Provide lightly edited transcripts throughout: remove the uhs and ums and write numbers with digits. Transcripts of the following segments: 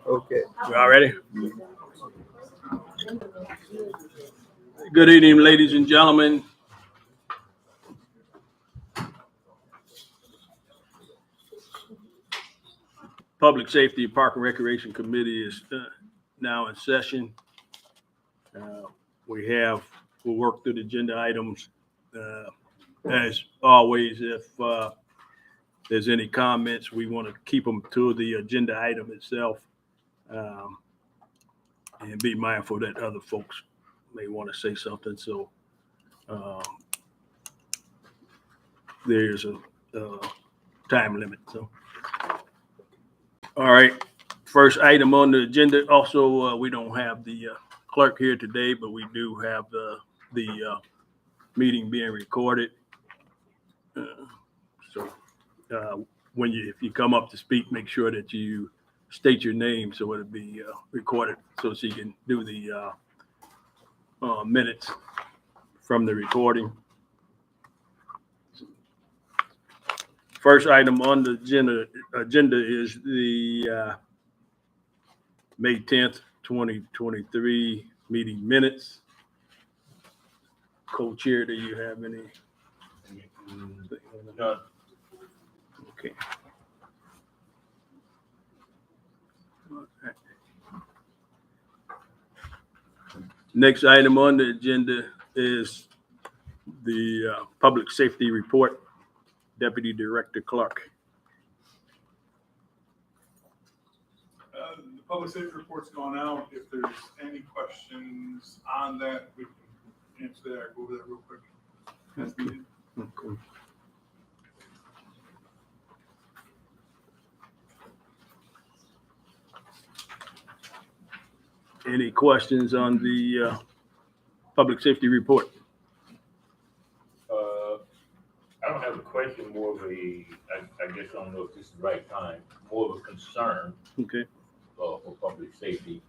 Okay. We all ready? Good evening, ladies and gentlemen. Public Safety Park and Recreation Committee is now in session. We'll work through the agenda items. As always, if there's any comments, we want to keep them to the agenda item itself. And be mindful that other folks may want to say something. So there's a time limit. So, all right. First item on the agenda. Also, we don't have the clerk here today, but we do have the meeting being recorded. So if you come up to speak, make sure that you state your name so it'll be recorded so she can do the minutes from the recording. First item on the agenda is the May 10th, 2023 meeting minutes. Co-chair, do you have any? No. Okay. Next item on the agenda is the public safety report. Deputy Director Clark. The public safety report's gone out. If there's any questions on that, we can answer that. Go over that real quick. As needed. Okay. Any questions on the public safety report? I don't have a question, more of a, I guess I don't know if this is the right time, more of a concern Okay. for public safety.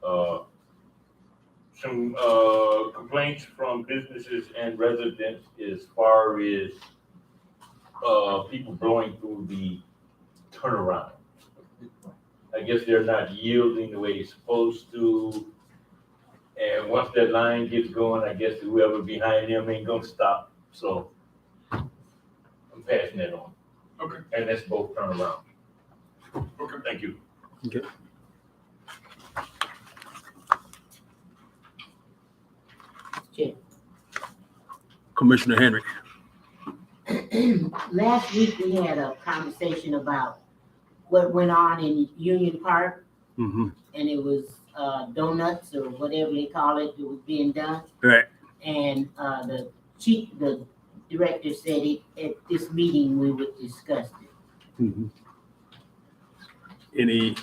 Some complaints from businesses and residents as far as people blowing through the turnaround. I guess they're not yielding the way they're supposed to. And once that line gets going, I guess whoever behind them ain't gonna stop. So I'm passing that on. Okay. And that's both turnaround. Okay. Thank you. Okay. Chair. Commissioner Henry. Last week we had a conversation about what went on in Union Park, Mm-hmm. and it was donuts or whatever they call it that was being done. Right. And the director said at this meeting we would discuss it. Mm-hmm. Any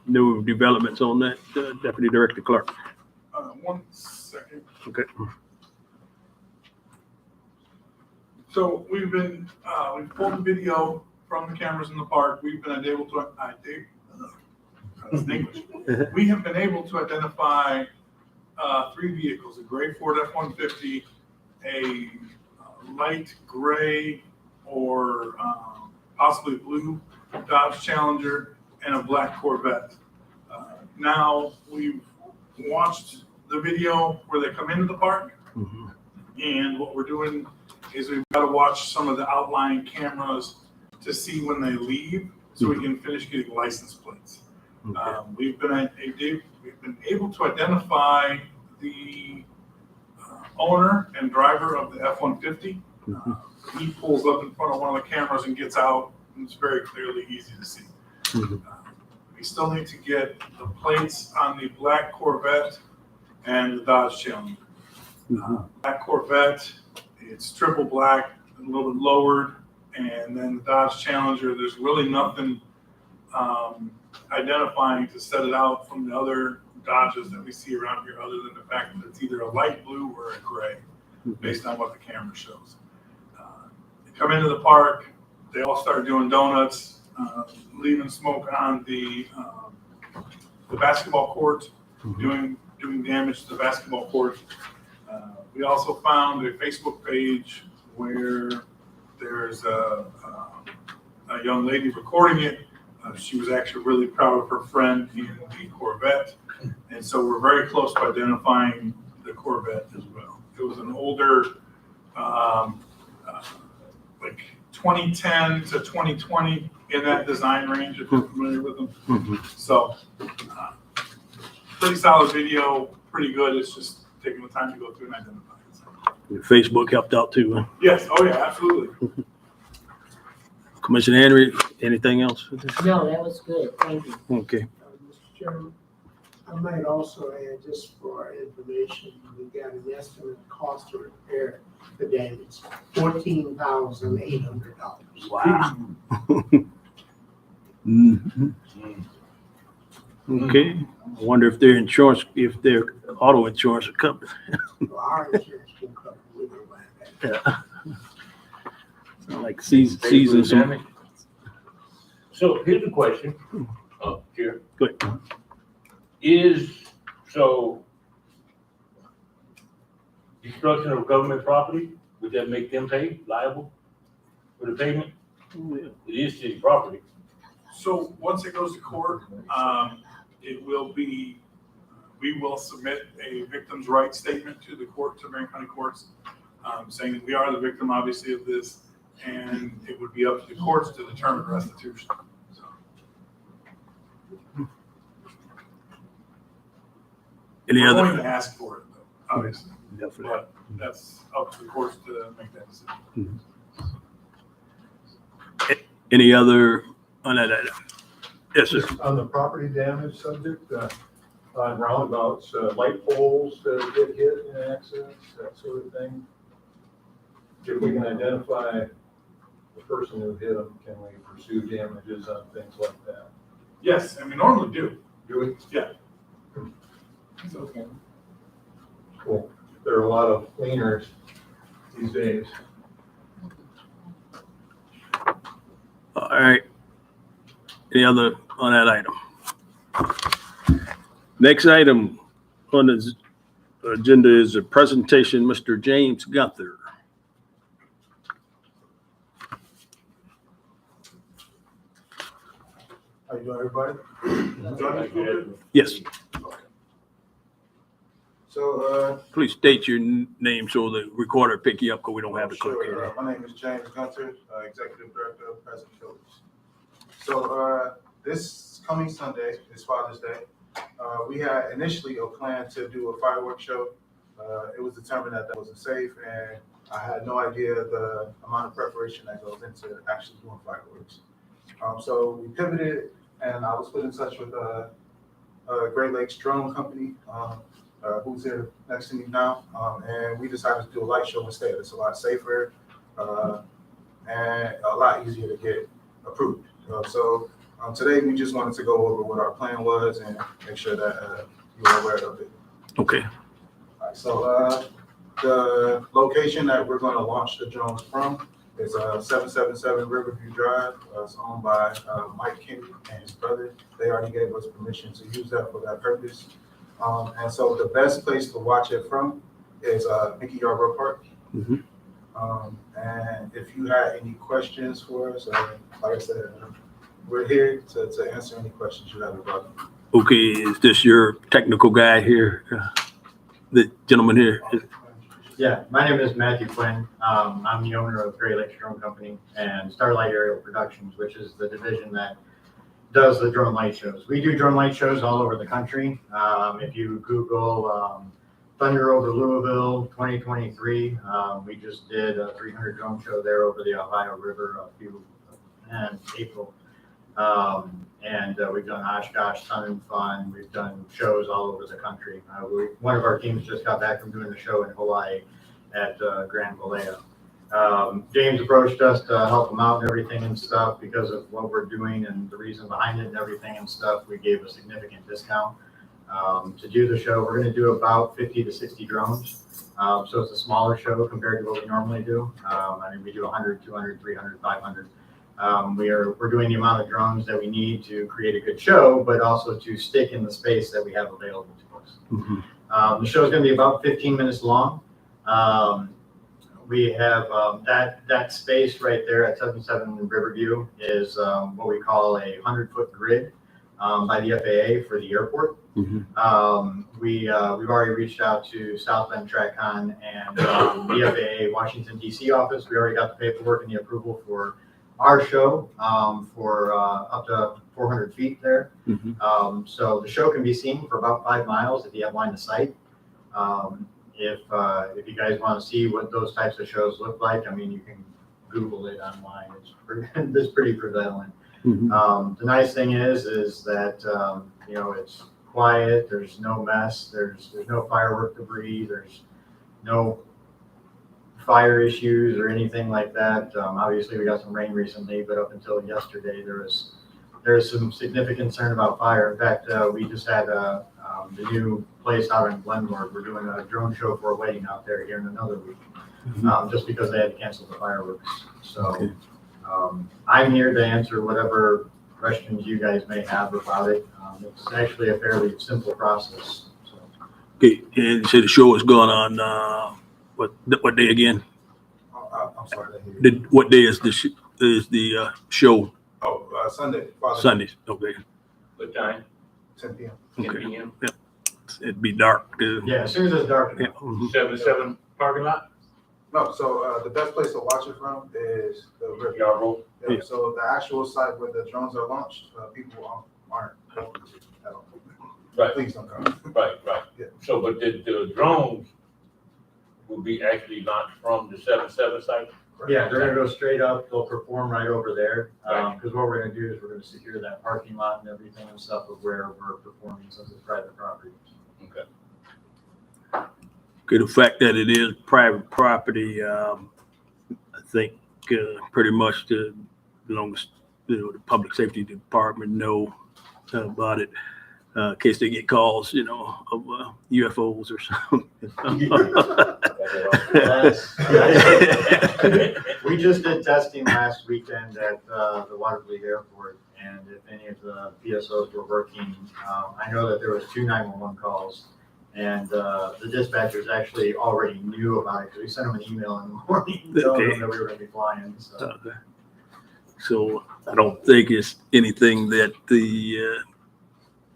new developments on that, Deputy Director Clark? 1 second. Okay. So we've pulled the video from the cameras in the park. We've been able to, we have been able to identify 3 vehicles: a gray Ford F-150, a light gray or possibly blue Dodge Challenger, and a black Corvette. Now we've watched the video where they come into the park, Mm-hmm. and what we're doing is we've got to watch some of the outlying cameras to see when they leave, so we can finish getting license plates. Okay. We've been able to identify the owner and driver of the F-150. Mm-hmm. He pulls up in front of one of the cameras and gets out, and it's very clearly easy to see. Mm-hmm. We still need to get the plates on the black Corvette and the Dodge Challenger. Mm-hmm. Black Corvette, it's triple black, a little bit lowered, and then the Dodge Challenger, there's really nothing identifying to set it out from the other Dodges that we see around here, other than the fact that it's either a light blue or a gray, based on what the camera shows. They come into the park, they all start doing donuts, leaving smoke on the basketball court, doing damage to the basketball court. We also found a Facebook page where there's a young lady recording it, She was actually really proud of her friend in the Corvette. And so we're very close to identifying the Corvette as well. It was an older, like 2010 to 2020 in that design range, if you're familiar with them. Mhm. So, pretty solid video, pretty good. It's just taking the time to go through and identify it. So. Facebook helped out too, huh? Yes, oh yeah, absolutely. Commissioner Henry, anything else? No, that was good, thank you. Okay. Mr. Chairman, I might also add, just for our information, we got an estimate cost to repair the damage, $14,800. Wow. Mhm. Okay. I wonder if their insurance, if their auto insurance are covered. So our insurance will cover it, we don't mind that. Yeah. Sound like season some. Damage. So here's a question, Chair. Go ahead. So destruction of government property, would that make them pay, liable for the payment? It is city property. So once it goes to court, it will be, we will submit a victim's rights statement to the court, to Marion County courts, saying that we are the victim, obviously, of this, and it would be up to the courts to determine restitution. So, Any we're going other? to ask for it, though, obviously, Definitely. but that's up to the courts to make that decision. Any other on that item? Yes, sir. Just on the property damage subject, on roundabouts, light poles that get hit in accidents, that sort of thing. If we can identify the person who hit them, can we pursue damages on things like that? Yes, and we normally do. Do we? Okay. Cool. There are a lot of cleaners these days. All right. Any other on that item? Next item on the agenda is a presentation, Mr. James Gunther. How you doing, everybody? Yes, So, please state your name so the recorder pick you up because we don't have the clerk sure, here. my name is James Gunter, Executive Director of Present Phillips. So, this coming Sunday is Father's Day. We had initially a plan to do a fireworks show. It was determined that wasn't safe, and I had no idea the amount of preparation that goes into actually doing fireworks. So we pivoted, and I was put in touch with Great Lakes Drone Company, who's here next to me now, and we decided to do a light show instead. It's a lot safer and a lot easier to get approved. So today we just wanted to go over what our plan was and make sure that you were aware of it. Okay. All right, so the location that we're going to launch the drones from is 777 Riverview Drive. It's owned by Mike Kenny and his brother. They already gave us permission to use that for that purpose. And so the best place to watch it from is Mickey Yarborough Park. Mhm. And if you had any questions for us, like I said, we're here to answer any questions you have about it. Okay, is this your technical guy here? The gentleman here? Yeah, my name is Matthew Quinn. I'm the owner of Great Lakes Drone Company and Starlight Aerial Productions, which is the division that does the drone light shows. We do drone light shows all over the country. If you Google Thunder over Louisville 2023, we just did a 300 drone show there over the Ohio River in April. We've done Oshkosh, Sun and Fun. We've done shows all over the country. One of our teams just got back from doing a show in Hawaii at Grand Vallejo. James approached us to help him out and everything and stuff because of what we're doing and the reason behind it and everything and stuff. We gave a significant discount to do the show. We're going to do about 50 to 60 drones. So it's a smaller show compared to what we normally do. We do 100, 200, 300, 500. We're doing the amount of drones that we need to create a good show, but also to stick in the space that we have available to us. Mhm. The show is going to be about 15 minutes long. we have, that space right there at 77 Riverview is, what we call a 100-foot grid, by the FAA for the airport. We've already reached out to South Bend TrackCon and, the FAA Washington DC office. We already got the paperwork and the approval for our show, for, up to 400 feet there. So the show can be seen for about 5 miles if you have line of sight. If you guys want to see what those types of shows look like, I mean, you can Google it online. It's pretty prevalent. The nice thing is that, you know, it's quiet, there's no mess, there's no firework debris, there's no fire issues or anything like that. Obviously we got some rain recently, but up until yesterday, there's some significant concern about fire. In fact, we just had the new place out in Glenmore. We're doing a drone show for a wedding out there here in another week, just because they had to cancel the fireworks. So I'm here to answer whatever questions you guys may have about it. It's actually a fairly simple process. So. Okay, and you say the show is going on, what day again? I'm sorry. I didn't hear you. What day is the show? Sunday. Father's Day, Sundays, okay. What time? 10 p.m. 10 Okay. p.m. It'd be dark. Yeah, as soon as it's dark. Yeah. 77 parking lot? No, so the best place to watch it from is the river. Yard Road? Yeah, so the actual site where the drones are launched, people aren't welcome to at all. Right. Please don't come. Right. Yeah. So, but the drones will be actually launched from the 77 site? Yeah, they're gonna go straight up, they'll perform right over there, Right. because what we're gonna do is we're gonna secure that parking lot and everything and stuff of where we're performing since it's private property. Okay. Okay, the fact that it is private property, I think pretty much belongs to the public safety department know about it, in case they get calls, you know, of UFOs or something. We just did testing last weekend at the Waterloo Airport, and if any of the PSOs were working, I know that there was 2 911 calls, and the dispatchers actually already knew about it because we sent them an email in the morning telling them that we were going to be flying. So. Okay. So I don't think it's anything that the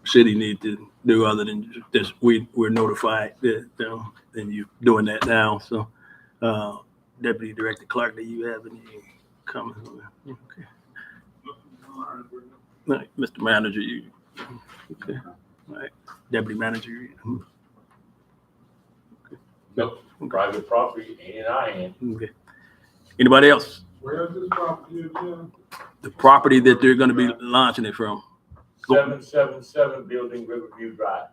city need to do other than just we're notified that and you're doing that now. So Deputy Director Clark, do you have any comments on that? Okay. All right, Mr. Manager, you okay? All right, Deputy Manager. Nope, private property, A&I. Okay. Anybody else? Where is this property again? The property that they're going to be launching it from. 777 Building Riverview Drive.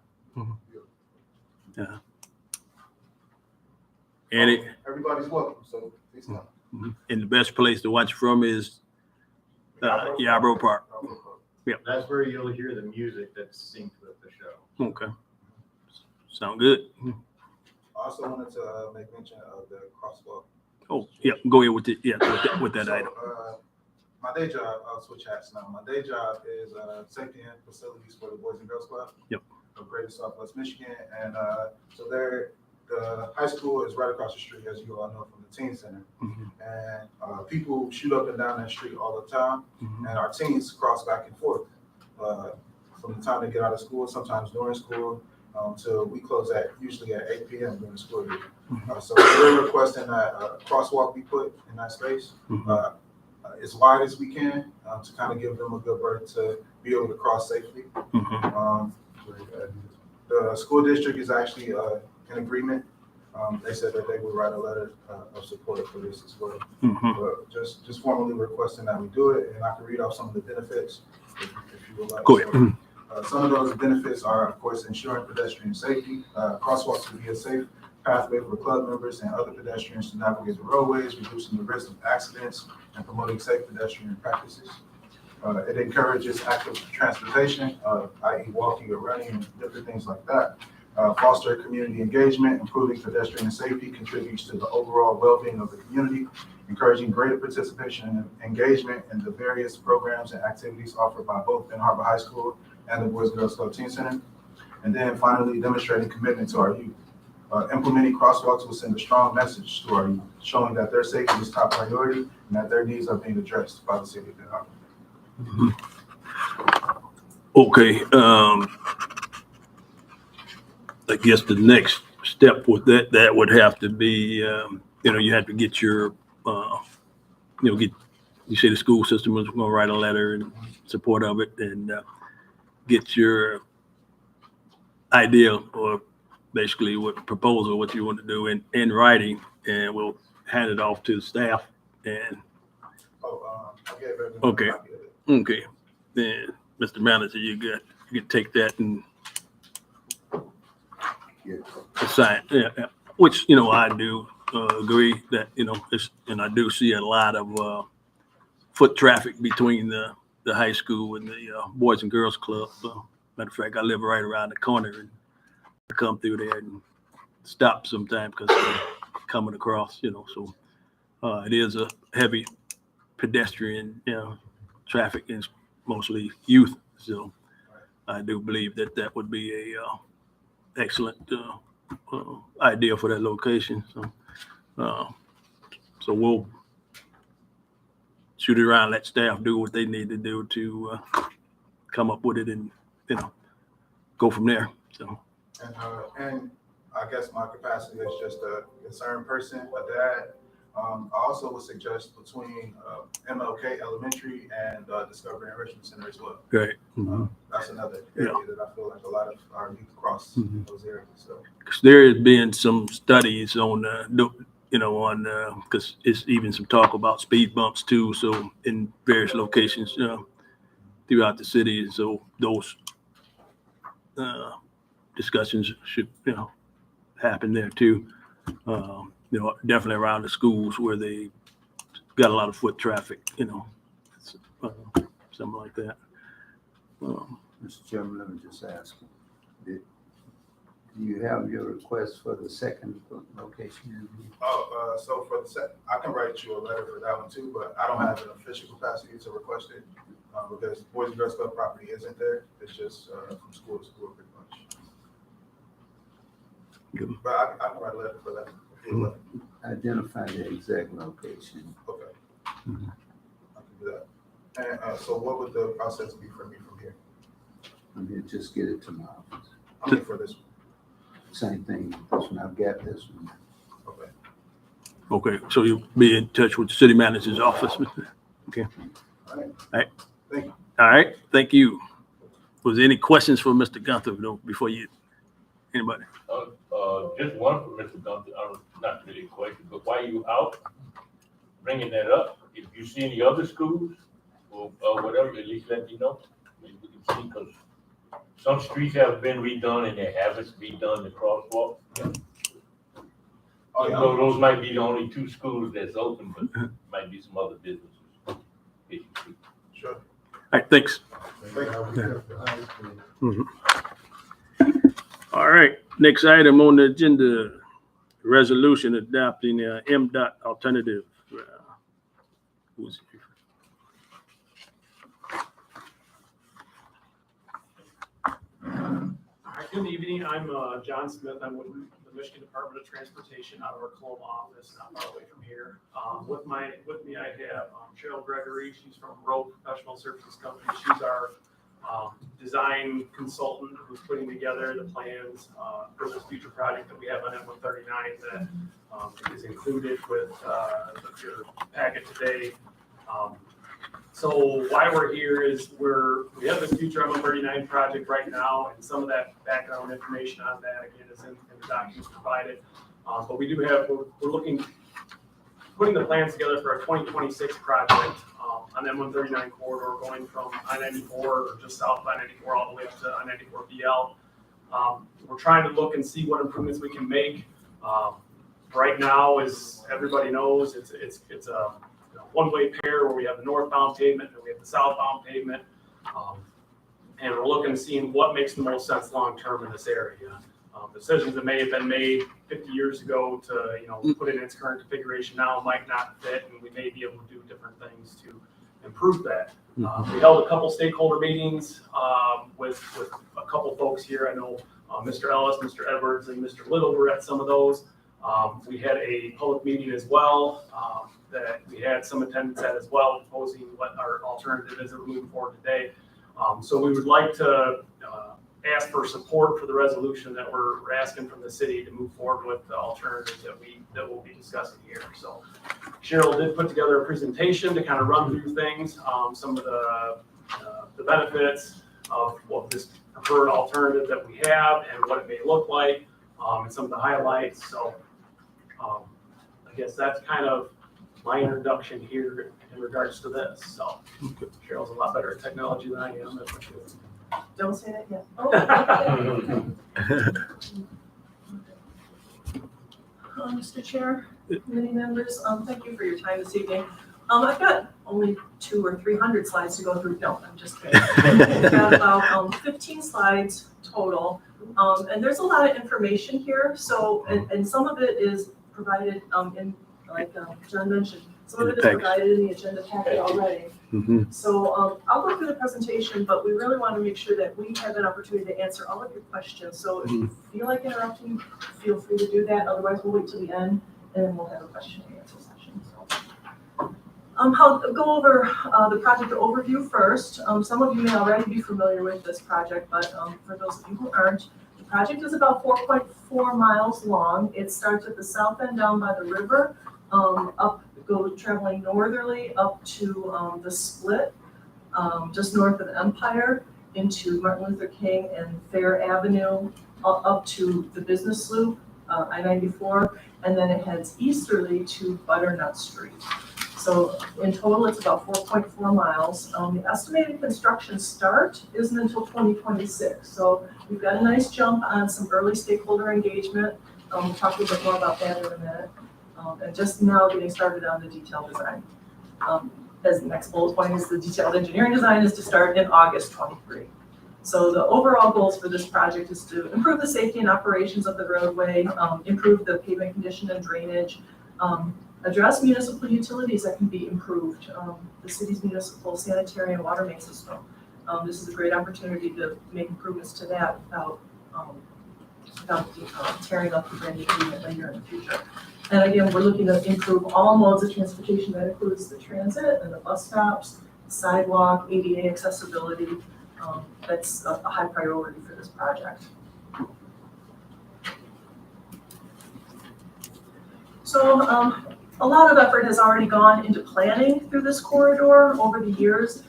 And Everybody's welcome, so please come. and the best place to watch from is Yarborough Park. That's where you'll hear the music that's synced with the show. Okay. Sound good. I also wanted to make mention of the crosswalk. Oh, yeah, go ahead with it. Yeah, with that item. My day job, I'll switch hats now. My day job is safety and facilities for the Boys and Girls Club. Yep. Of Greater Southwest Michigan. And so the high school is right across the street, as you all know, from the teen center. And people shoot up and down that street all the time. And our teens cross back and forth from the time they get out of school, sometimes during school, till we close usually at 8 p.m. during the school year. So we're requesting that a crosswalk be put in that space as wide as we can to kind of give them a good berth to be able to cross safely. The school district is actually in agreement. They said that they would write a letter of support for this as well. But just formally requesting that we do it, and I can read off some of the benefits if you would like. Go ahead. Some of those benefits are, of course, ensuring pedestrian safety. Crosswalks will be a safe pathway for club members and other pedestrians to navigate the roadways, reducing the risk of accidents and promoting safe pedestrian practices. It encourages active transportation, i.e. walking or running and different things like that. Foster community engagement, improving pedestrian safety contributes to the overall well-being of the community, encouraging greater participation and engagement in the various programs and activities offered by both Ben Harbor High School and the Boys and Girls Club Teen Center. And then finally, demonstrating commitment to our youth. Implementing crosswalks will send a strong message to our youth, showing that their safety is top priority and that their needs are being addressed by the city of Denver. Okay, I guess the next step with that would have to be, you have to get your, you say the school system was gonna write a letter in support of it and get your idea or basically what proposal, what you want to do in writing, and we'll hand it off to the staff and, I gave everyone Okay. a copy of it. okay, then, Mr. Manager, you can take that and assign, yeah, which, I do agree that, and I do see a lot of foot traffic between the high school and the Boys and Girls Club. Matter of fact, I live right around the corner and I come through there and stop sometimes because they're coming across, so it is a heavy pedestrian, traffic and it's mostly youth. So I do believe that would be a excellent idea for that location. So we'll shoot it around, let staff do what they need to do to come up with it and, go from there. So, And I guess my capacity is just a concerned person, a dad. I also would suggest between MLK Elementary and Discovery Enrichment Center as well. great. Mhm. That's another area that I feel like a lot of our youth cross Mhm. those areas. So, Because there has been some studies on, because it's even some talk about speed bumps too. So in various locations, throughout the city. And so those discussions should, happen there too. Definitely around the schools where they got a lot of foot traffic, something like that. Mr. Chairman, let me just ask, do you have your request for the second location? so for the I can write you a letter for that one too, but I don't have an official capacity to request it because Boys and Girls Club property isn't there. It's just from school to school pretty much. Good. But I can write a letter for that. If you'd like. Identify the exact location. Okay. Mhm. I can do that. And so what would the process be for me from here? Let me just get it to my office. I mean, for this one. Same thing, this one, I've got this one. Okay. Okay, so you'll be in touch with the city manager's office. Okay. All right. All right. Thank you. All right, thank you. Was there any questions for Mr. Gunther before anybody? Just one for Mr. Gunther, not really a question, but while you out bringing that up, if you see any other schools or whatever, at least let me know. Maybe we can see, because some streets have been redone and they haven't redone the crosswalk. Oh, Even yeah. though those might be the only two schools that's open, but might be some other businesses. Sure. All right, thanks. Thank you. Mhm. All right, next item on the agenda, resolution adopting MDOT alternative. Who's here? Hi, good evening. I'm John Smith. I'm with the Michigan Department of Transportation out of our Coloma office, not far away from here. With me, I have Cheryl Gregory. She's from Rowe Professional Services Company. She's our design consultant who's putting together the plans for this future project that we have on M139 that is included with your packet today. So why we're here is we have this future M139 project right now, and some of that background information on that again is in the documents provided. But we do have, we're putting the plans together for a 2026 project on the M139 corridor going from I-94 or just south of I-94 all the way up to I-94 BL. We're trying to look and see what improvements we can make. Right now, as everybody knows, it's a one-way pair where we have the northbound pavement and we have the southbound pavement. And we're looking to see what makes the most sense long-term in this area. Decisions that may have been made 50 years ago to, put it in its current configuration now might not fit, and we may be able to do different things to improve that. We held a couple stakeholder meetings with a couple folks here. I know Mr. Ellis, Mr. Edwards, and Mr. Little were at some of those. We had a public meeting as well, that we had some attendance at as well, proposing what our alternative is that we're moving forward today. So we would like to ask for support for the resolution that we're asking from the city to move forward with the alternatives that we'll be discussing here. So Cheryl did put together a presentation to kind of run through things, some of the benefits of what this preferred alternative that we have and what it may look like, and some of the highlights. So I guess that's kind of my introduction here in regards to this. So Cheryl's a lot better at technology than I am. That's what she is. Don't say that yet. Mr. Chair, committee members, thank you for your time this evening. I've got only 200 or 300 slides to go through. No, I'm just kidding. I've got about 15 slides total, and there's a lot of information here. So, and some of it is provided in, like John mentioned, some of it is provided in the agenda packet already. So I'll go through the presentation, but we really want to make sure that we have an opportunity to answer all of your questions. So if you feel like interrupting, feel free to do that. Otherwise, we'll wait till the end and then we'll have a question and answer session. So, I'll go over the project overview first. Some of you may already be familiar with this project, but for those of you who aren't, the project is about 4.4 miles long. It starts at the south end down by the river, traveling northerly up to the Split, just north of Empire, into Martin Luther King and Fair Avenue, up to the Business Loop, I-94, and then it heads easterly to Butternut Street. So in total, it's about 4.4 miles. The estimated construction start isn't until 2026. So we've got a nice jump on some early stakeholder engagement. We'll talk a little bit more about that in a minute. And just now getting started on the detailed design. As the next bullet point is the detailed engineering design is to start in August 23. So the overall goals for this project is to improve the safety and operations of the roadway, improve the pavement condition and drainage, address municipal utilities that can be improved, the city's municipal sanitary and water main system. This is a great opportunity to make improvements to that without tearing up the brand new pavement later in the future. And again, we're looking to improve all modes of transportation. That includes the transit and the bus stops, sidewalk, ADA accessibility. That's a high priority for this project. So a lot of effort has already gone into planning through this corridor over the years.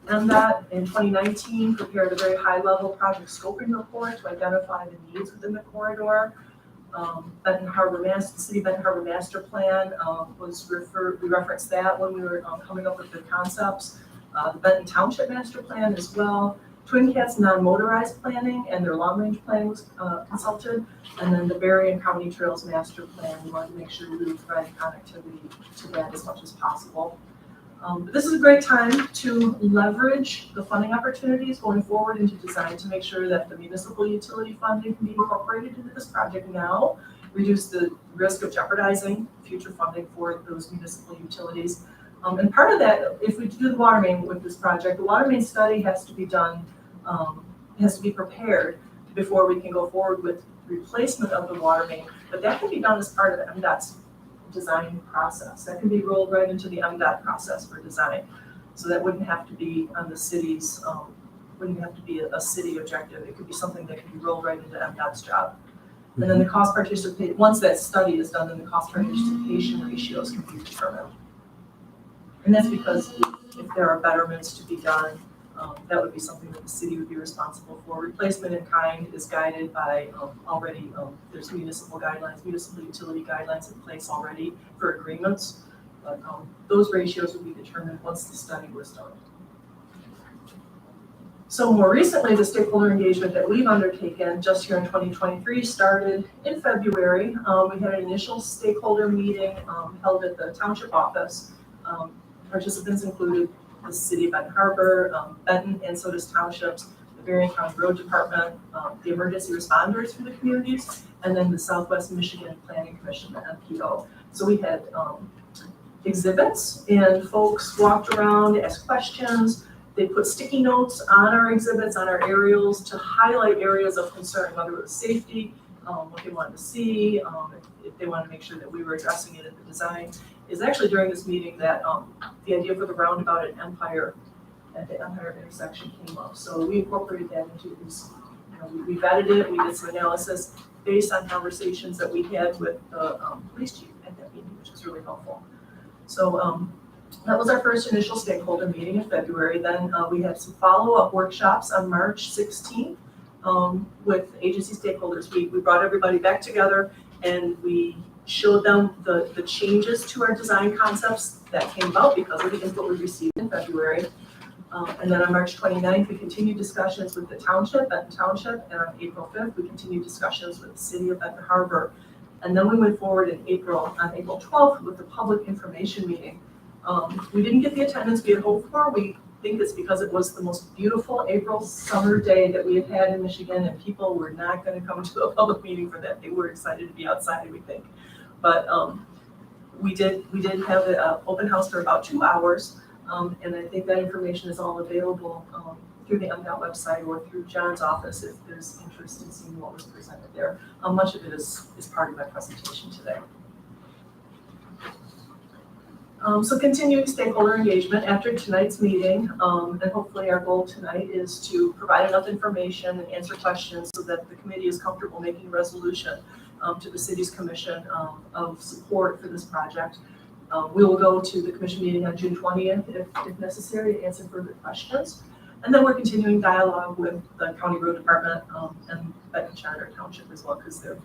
MDOT in 2019 prepared a very high-level project scoping report to identify the needs within the corridor. The City Benton Harbor Master Plan we referenced that when we were coming up with the concepts. The Benton Township Master Plan as well. Twin Cats non-motorized planning and their long-range plan was consulted. And then the Berrien County Trails Master Plan, we wanted to make sure we would provide connectivity to that as much as possible. But this is a great time to leverage the funding opportunities going forward into design to make sure that the municipal utility funding can be incorporated into this project now, reduce the risk of jeopardizing future funding for those municipal utilities. And part of that, if we do the water main with this project, the water main study has to be done, has to be prepared before we can go forward with replacement of the water main. But that can be done as part of the MDOT's design process. That can be rolled right into the MDOT process for design. So that wouldn't have to be on the city's, wouldn't have to be a city objective. It could be something that can be rolled right into MDOT's job. And then the cost participation, once that study is done, then the cost participation ratios can be determined. And that's because if there are betterments to be done, that would be something that the city would be responsible for. Replacement in kind is guided by already, there's municipal guidelines, municipal utility guidelines in place already for agreements. But those ratios would be determined once the study was done. So more recently, the stakeholder engagement that we've undertaken just here in 2023 started in February. We had an initial stakeholder meeting held at the township office. Participants included the City of Benton Harbor, Benton and Sodus Townships, the Berrien County Road Department, the emergency responders from the communities, and then the Southwest Michigan Planning Commission, the MPO. So we had exhibits and folks walked around, asked questions, They put sticky notes on our exhibits, on our aerials, to highlight areas of concern, whether it was safety, what they wanted to see, if they wanted to make sure that we were addressing it in the design. Is actually during this meeting that the idea for the roundabout at the Empire intersection came up. So we incorporated that into this. We vetted it, we did some analysis based on conversations that we had with the police chief at that meeting, which was really helpful. So that was our first initial stakeholder meeting in February. Then we had some follow-up workshops on March 16th with agency stakeholders. We brought everybody back together and we showed them the changes to our design concepts that came about because of the input we received in February. And then on March 29th, we continued discussions with the township, Benton Township, and on April 5th, we continued discussions with the city of Benton Harbor. And then we went forward on April 12th with the public information meeting. We didn't get the attendance we had hoped for. We think it's because it was the most beautiful April summer day that we have had in Michigan, and people were not going to come to a public meeting for that. They were excited to be outside, we think. But we did have an open house for about 2 hours. And I think that information is all available through the MDOT website or through John's office if there's interest in seeing what was presented there. Much of it is part of my presentation today. So continuing stakeholder engagement after tonight's meeting, and hopefully our goal tonight is to provide enough information and answer questions so that the committee is comfortable making a resolution to the city's commission of support for this project. We will go to the commission meeting on June 20th if necessary to answer further questions. And then we're continuing dialogue with the county road department and Benton Charter Township as well, because they're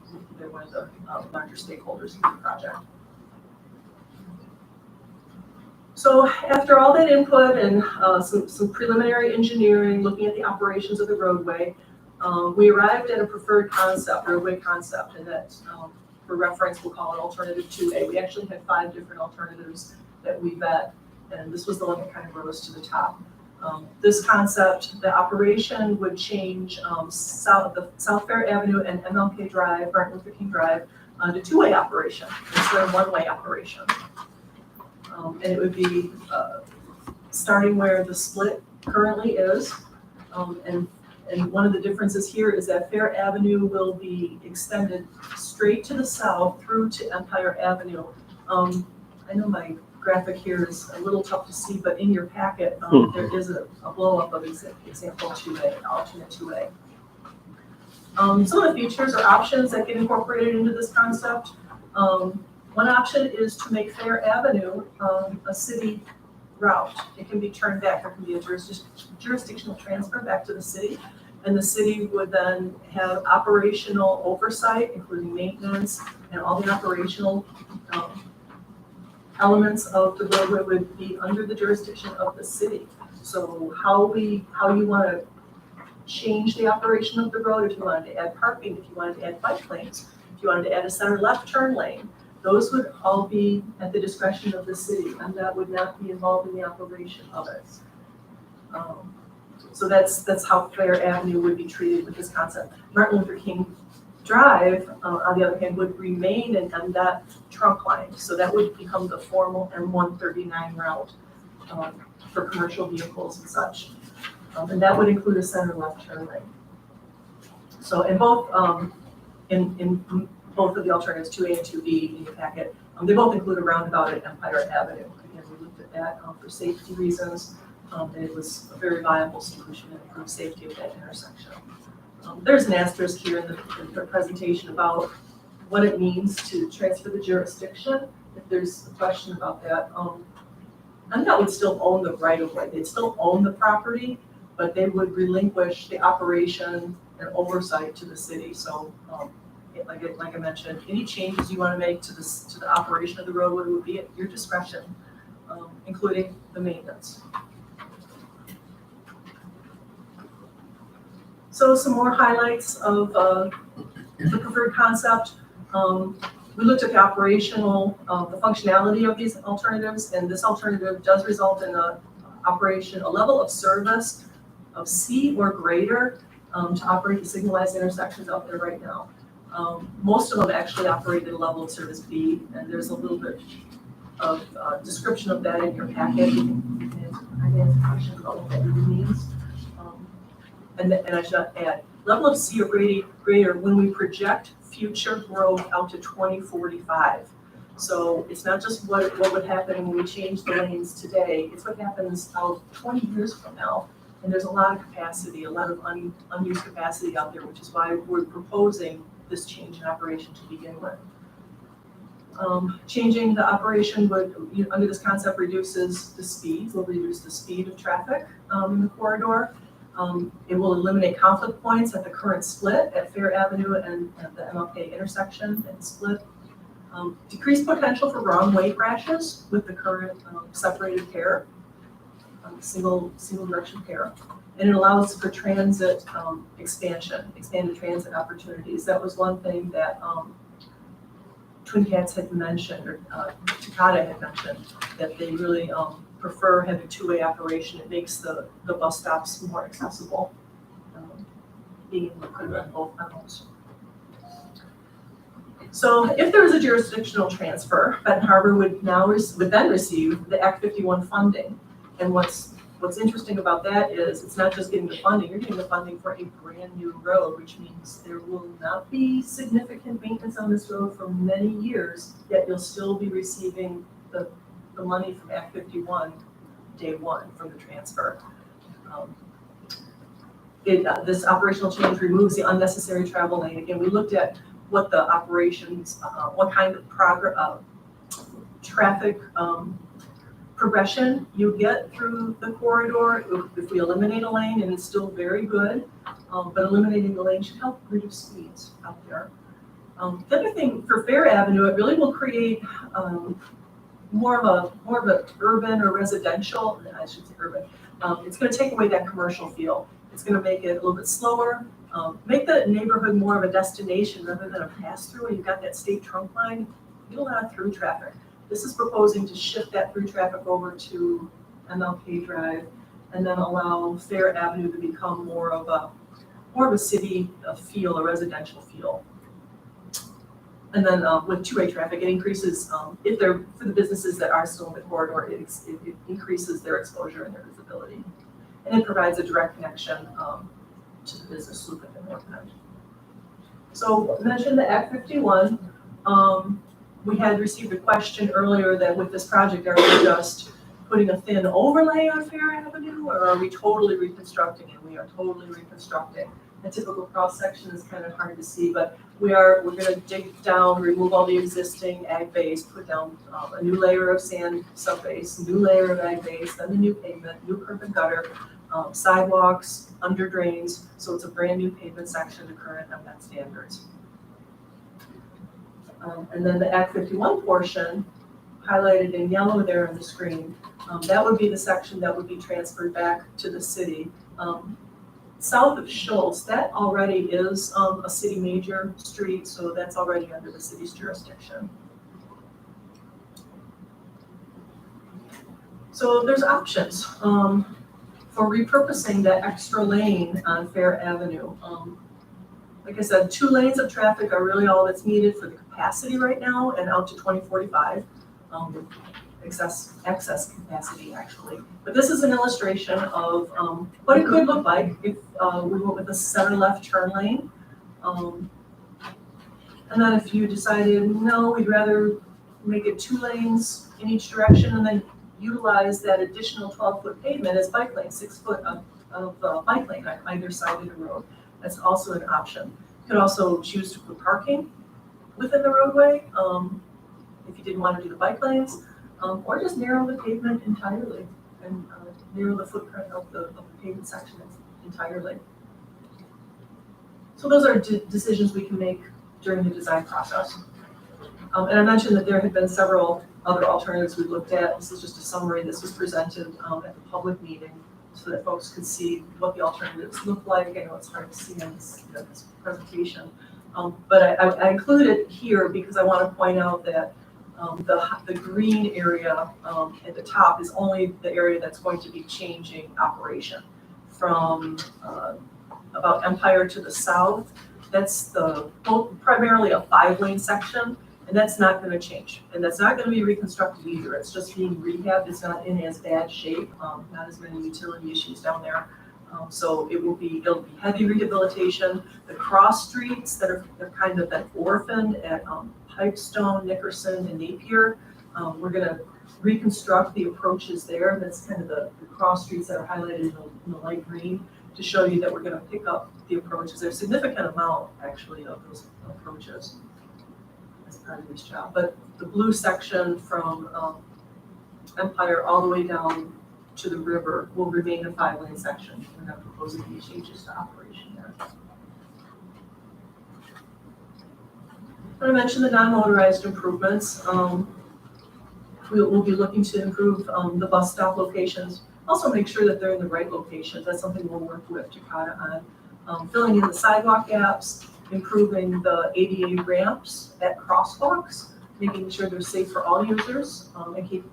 one of the larger stakeholders in the project. So after all that input and some preliminary engineering, looking at the operations of the roadway, we arrived at a preferred concept, roadway concept, and that for reference, we'll call it alternative 2A. We actually had 5 different alternatives that we vet, and this was the one that kind of rose to the top. This concept, the operation would change South Fair Avenue and MLK Drive, Martin Luther King Drive, to 2-way operation instead of 1-way operation. And it would be starting where the split currently is, and one of the differences here is that Fair Avenue will be extended straight to the south through to Empire Avenue. I know my graphic here is a little tough to see, but in your packet, there is a blow-up of example 2A, alternate 2A. Some of the features or options that get incorporated into this concept. One option is to make Fair Avenue a city route. It can be turned back. There can be a jurisdictional transfer back to the city, and the city would then have operational oversight, including maintenance, and all the operational elements of the roadway would be under the jurisdiction of the city. So how you want to change the operation of the road, if you wanted to add parking, if you wanted to add bike lanes, if you wanted to add a center left turn lane, those would all be at the discretion of the city, and that would not be involved in the operation of it. So that's how Fair Avenue would be treated with this concept. Martin Luther King Drive, on the other hand, would remain an MDOT trunk line. So that would become the formal M139 route for commercial vehicles and such. And that would include a center left turn lane. So in both, in both of the alternatives, 2A and 2B in your packet, they both include a roundabout at Empire Avenue. Again, we looked at that for safety reasons, and it was a very viable solution to improve safety of that intersection. There's an asterisk here in the presentation about what it means to transfer the jurisdiction. If there's a question about that, MDOT would still own the right-of-way. They'd still own the property, but they would relinquish the operation and oversight to the city. So, like I mentioned, any changes you want to make to the operation of the roadway would be at your discretion, including the maintenance. So some more highlights of the preferred concept. We looked at the operational, the functionality of these alternatives, and this alternative does result in a level of service of C or greater to operate the signalized intersections out there right now. Most of them actually operate at a level of service B, and there's a little bit of description of that in your packet. And I can answer questions about what that really means. And I should add, level of C or greater when we project future growth out to 2045. So it's not just what would happen when we change the lanes today, it's what happens out 20 years from now. And there's a lot of capacity, a lot of unused capacity out there, which is why we're proposing this change in operation to begin with. Changing the operation would, under this concept, reduces the speed, will reduce the speed of traffic in the corridor. It will eliminate conflict points at the current split at Fair Avenue and at the MLK intersection and split. Decrease potential for wrong way crashes with the current separated pair, single direction pair. And it allows for transit expansion, expanded transit opportunities. That was one thing that Twin Cats had mentioned, or Takata had mentioned, that they really prefer having two-way operation. It makes the bus stops more accessible, being able to put it on both levels. So if there is a jurisdictional transfer, Benton Harbor would then receive the Act 51 funding. And what's interesting about that is it's not just getting the funding, you're getting the funding for a brand new road, which means there will not be significant maintenance on this road for many years, yet you'll still be receiving the money from Act 51 day one from the transfer. This operational change removes the unnecessary travel lane. Again, we looked at what the operations, what kind of traffic progression you get through the corridor if we eliminate a lane, and it's still very good, but eliminating the lane should help reduce speeds out there. The other thing for Fair Avenue, it really will create more of a urban or residential, I should say urban. It's going to take away that commercial feel. It's going to make it a little bit slower, make the neighborhood more of a destination rather than a pass through. And you've got that state trunk line, you get a lot of through traffic. This is proposing to shift that through traffic over to MLK Drive and then allow Fair Avenue to become more of a city feel, a residential feel. And then with two-way traffic, it increases, if they're, for the businesses that are still in the corridor, it increases their exposure and their visibility. And it provides a direct connection to the business loop at the north end. So I mentioned the Act 51. We had received a question earlier that with this project, are we just putting a thin overlay on Fair Avenue, or are we totally reconstructing it? We are totally reconstructing. A typical cross section is kind of hard to see, but we're going to dig down, remove all the existing ag base, put down a new layer of sand subbase, new layer of ag base, then the new pavement, new curb and gutter, sidewalks, under drains. So it's a brand new pavement section to current MDOT standards. And then the Act 51 portion, highlighted in yellow there on the screen, that would be the section that would be transferred back to the city. South of Schultz, that already is a city major street, so that's already under the city's jurisdiction. So there's options for repurposing that extra lane on Fair Avenue. Like I said, 2 lanes of traffic are really all that's needed for the capacity right now and out to 2045. Excess capacity actually. But this is an illustration of what it could look like if we went with a center left turn lane. And then if you decided, no, we'd rather make it 2 lanes in each direction and then utilize that additional 12-foot pavement as bike lane, 6 foot of bike lane on either side of the road. That's also an option. You could also choose to put parking within the roadway if you didn't want to do the bike lanes. Or just narrow the pavement entirely and narrow the footprint of the pavement section entirely. So those are decisions we can make during the design process. And I mentioned that there had been several other alternatives we looked at. This is just a summary. This was presented at the public meeting so that folks could see what the alternatives look like. I know it's hard to see on this presentation. But I include it here because I want to point out that the green area at the top is only the area that's going to be changing operation from about Empire to the south. That's primarily a 5-lane section. And that's not gonna change, and that's not gonna be reconstructed either, it's just being rehabbed, it's not in as bad shape, not as many utility issues down there. So it'll be heavy rehabilitation. The cross streets that are kind of been orphaned at Pipestone, Nickerson, and Napier, we're gonna reconstruct the approaches there. That's kind of the cross streets that are highlighted in the light green to show you that we're gonna pick up the approaches. There's a significant amount actually of those approaches as part of this job. But the blue section from Empire all the way down to the river will remain a 5-lane section. We're not proposing any changes to operation there. I mentioned the non-motorized improvements. We'll be looking to improve the bus stop locations. Also make sure that they're in the right locations. That's something we'll work with Takata on. Filling in the sidewalk gaps, improving the ADA ramps at crosswalks, making sure they're safe for all users and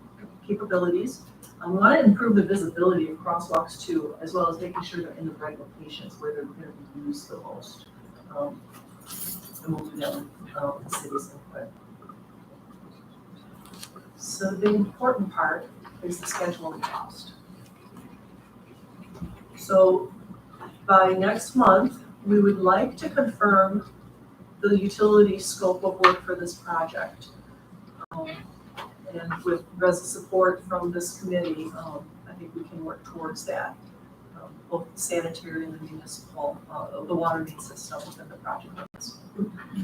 capabilities. We want to improve the visibility of crosswalks too, as well as making sure they're in the right locations where they're going to be used the most. And we'll do that with the city's input. So the important part is the schedule and cost. So by next month, we would like to confirm the utility scope of work for this project. And with RESA support from this committee, I think we can work towards that, both sanitary and the municipal, the water main system within the project.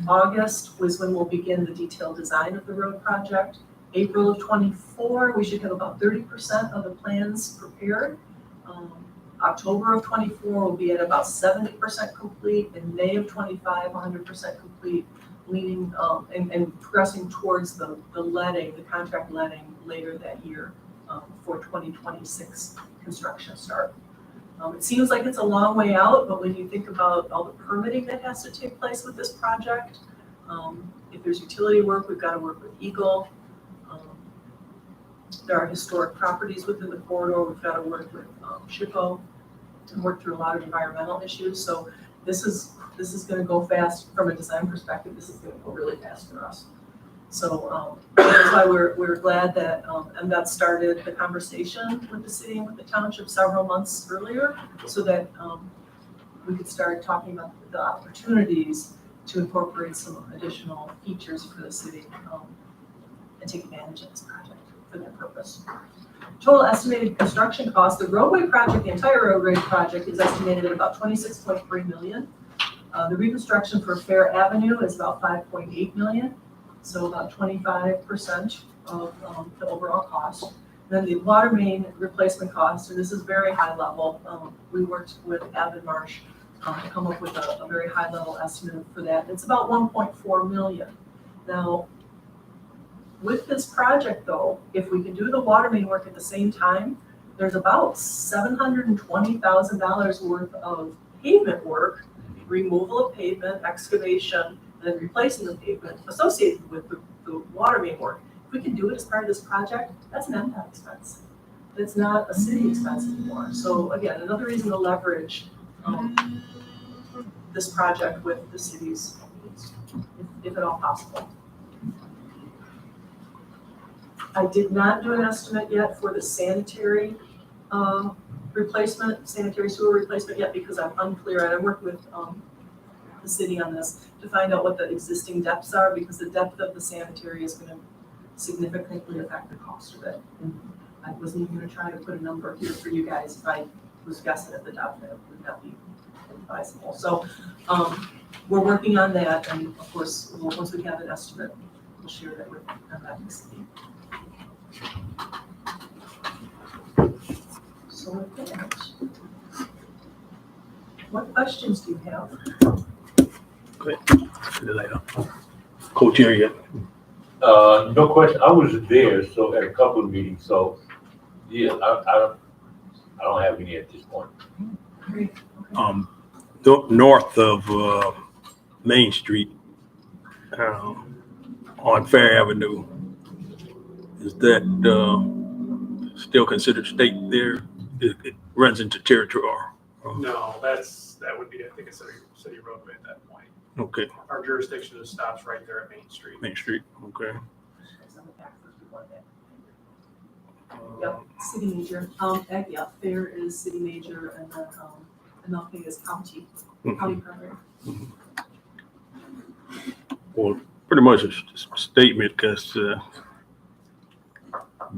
August was when we'll begin the detailed design of the road project. April of 24, we should have about 30% of the plans prepared. October of 24 will be at about 70% complete. In May of 25, 100% complete, leaning and progressing towards the letting, the contract letting later that year for 2026 construction start. It seems like it's a long way out, but when you think about all the permitting that has to take place with this project, if there's utility work, we've got to work with Eagle. There are historic properties within the corridor. We've got to work with SHPO and work through a lot of environmental issues. So this is going to go fast from a design perspective. This is going to go really fast for us. So that's why we're glad that MDOT started the conversation with the city and with the township several months earlier, so that we could start talking about the opportunities to incorporate some additional features for the city and take advantage of this project for that purpose. Total estimated construction cost, the roadway project, the entire roadway project is estimated at about $26.3 million. The reconstruction for Fair Avenue is about $5.8 million, so about 25% of the overall cost. Then the water main replacement cost, and this is very high level. We worked with Avid Marsh to come up with a very high level estimate for that. It's about $1.4 million. Now, with this project though, if we can do the water main work at the same time, there's about $720,000 worth of pavement work, removal of pavement, excavation, and replacing the pavement associated with the water main work. If we can do it as part of this project, that's an MDOT expense. It's not a city expense anymore. So again, another reason to leverage this project with the city's needs, if at all possible. I did not do an estimate yet for the sanitary replacement, sanitary sewer replacement yet, because I'm unclear, and I'm working with the city on this to find out what the existing depths are, because the depth of the sanitary is going to significantly affect the cost of it. And I wasn't even going to try to put a number here for you guys. If I was guessing at the depth, it would not be advisable. So we're working on that, and of course, once we have an estimate, we'll share that with the city. So with that, what questions do you have? Co-chair yet? No question. I was there, so at a couple of meetings. So yeah, I don't have any at this point. Great. North of Main Street on Fair Avenue, is that still considered state there? It runs into territory, No, that would be, I think, a city roadway at that point. Okay, Our jurisdiction just stops right there at Main Street. Main Street, okay. Yep, city major. Yeah, Fair is city major, and then, MLK is county primary. Well, pretty much a statement, because I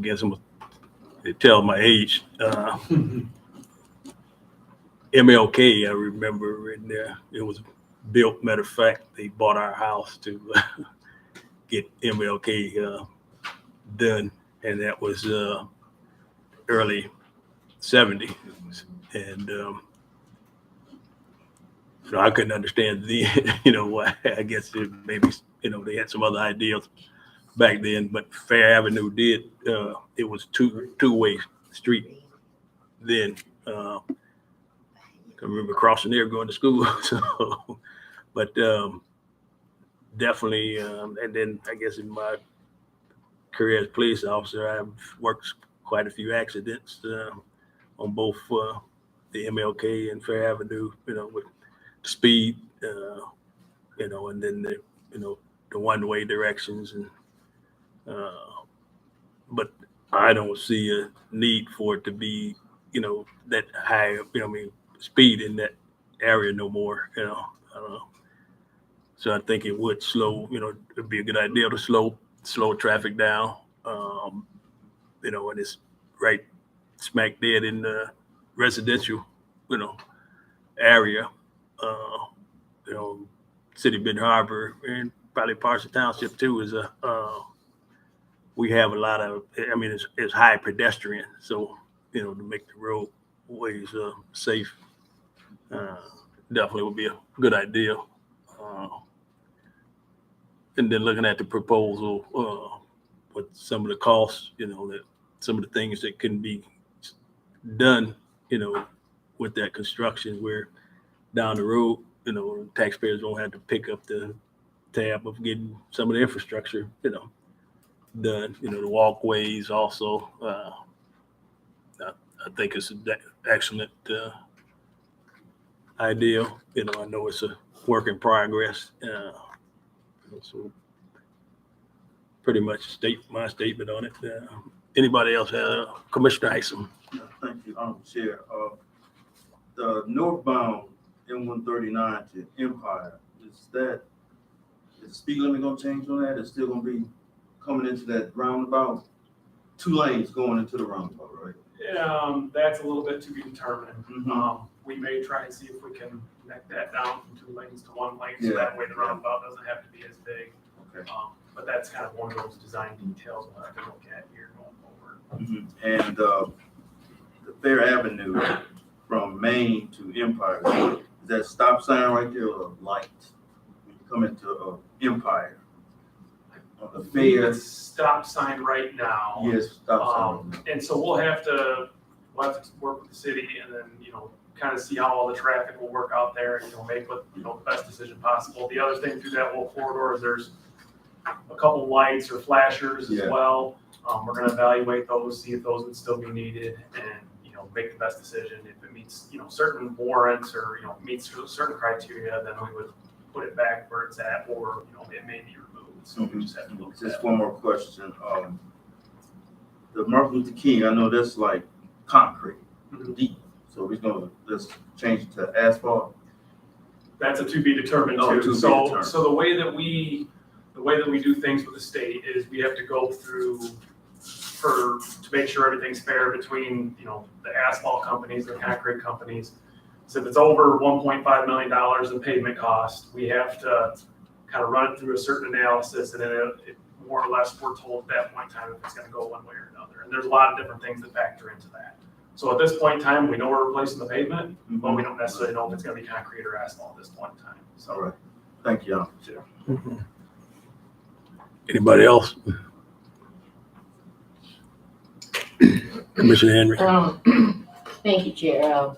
guess they tell my age. MLK, I remember in there, it was built, matter of fact, they bought our house to get MLK done, and that was early 70s. And so I couldn't understand why. I guess maybe they had some other ideas back then, but Fair Avenue did. It was two-way street then. I remember crossing there going to school. So, but definitely, and then I guess in my career as police officer, I've worked quite a few accidents on both the MLK and Fair Avenue, with speed, and then the one-way directions, and but I don't see a need for it to be, that high, speed in that area no more, I don't know. So I think it would slow, it'd be a good idea to slow traffic down, and it's right smack dead in the residential, area, City of Benton Harbor, and probably parts of Township too, is we have a lot of, it's high pedestrian, so, to make the roadways safe, definitely would be a good idea. And then looking at the proposal, with some of the costs, that some of the things that can be done, with that construction, where down the road, taxpayers don't have to pick up the tab of getting some of the infrastructure, done. The walkways also. I think it's an excellent idea. I know it's a work in progress. So pretty much my statement on it. Anybody else have? Commissioner Isom? Thank you, Honorable Chair. The northbound M139 to Empire, is the speed limit gonna change on that? It's still gonna be coming into that roundabout? 2 lanes going into the roundabout, right? That's a little bit to be determined. Mhm. We may try and see if we can connect that down from 2 lanes to 1 lane, so that way the roundabout doesn't have to be as big. Okay. But that's kind of one of those design details we'll have to look at here going forward. Mhm. And the Fair Avenue from Main to Empire, is that stop sign right there or a light? When you come into Empire, on the Fair. It's stop sign right now. Yes, stop sign. And so we'll have to work with the city and then, kind of see how all the traffic will work out there and, make what, the best decision possible. The other thing through that whole corridor is there's a couple lights or flashers as well. We're gonna evaluate those, see if those would still be needed and, make the best decision. If it meets, certain warrants or, meets certain criteria, then we would put it back where it's at, or, it may be removed. So we just have to look at Just that. one more question. The Martin Luther King, I know that's like concrete, deep. So we're gonna just change it to asphalt. That's a to be determined Oh, too. to be So, determined. so the way that we do things with the state is we have to go through to make sure everything's fair between, the asphalt companies, the concrete companies. So if it's over $1.5 million in pavement cost, we have to kind of run it through a certain analysis, and then it more or less we're told at that point in time if it's gonna go one way or another. And there's a lot of different things that factor into that. So at this point in time, we know we're replacing the pavement, but we don't necessarily know if it's gonna be concrete or asphalt at this point in time. So. All right. Thank you, Honorable Chair. Anybody else? Commissioner Henry? Thank you, Chair.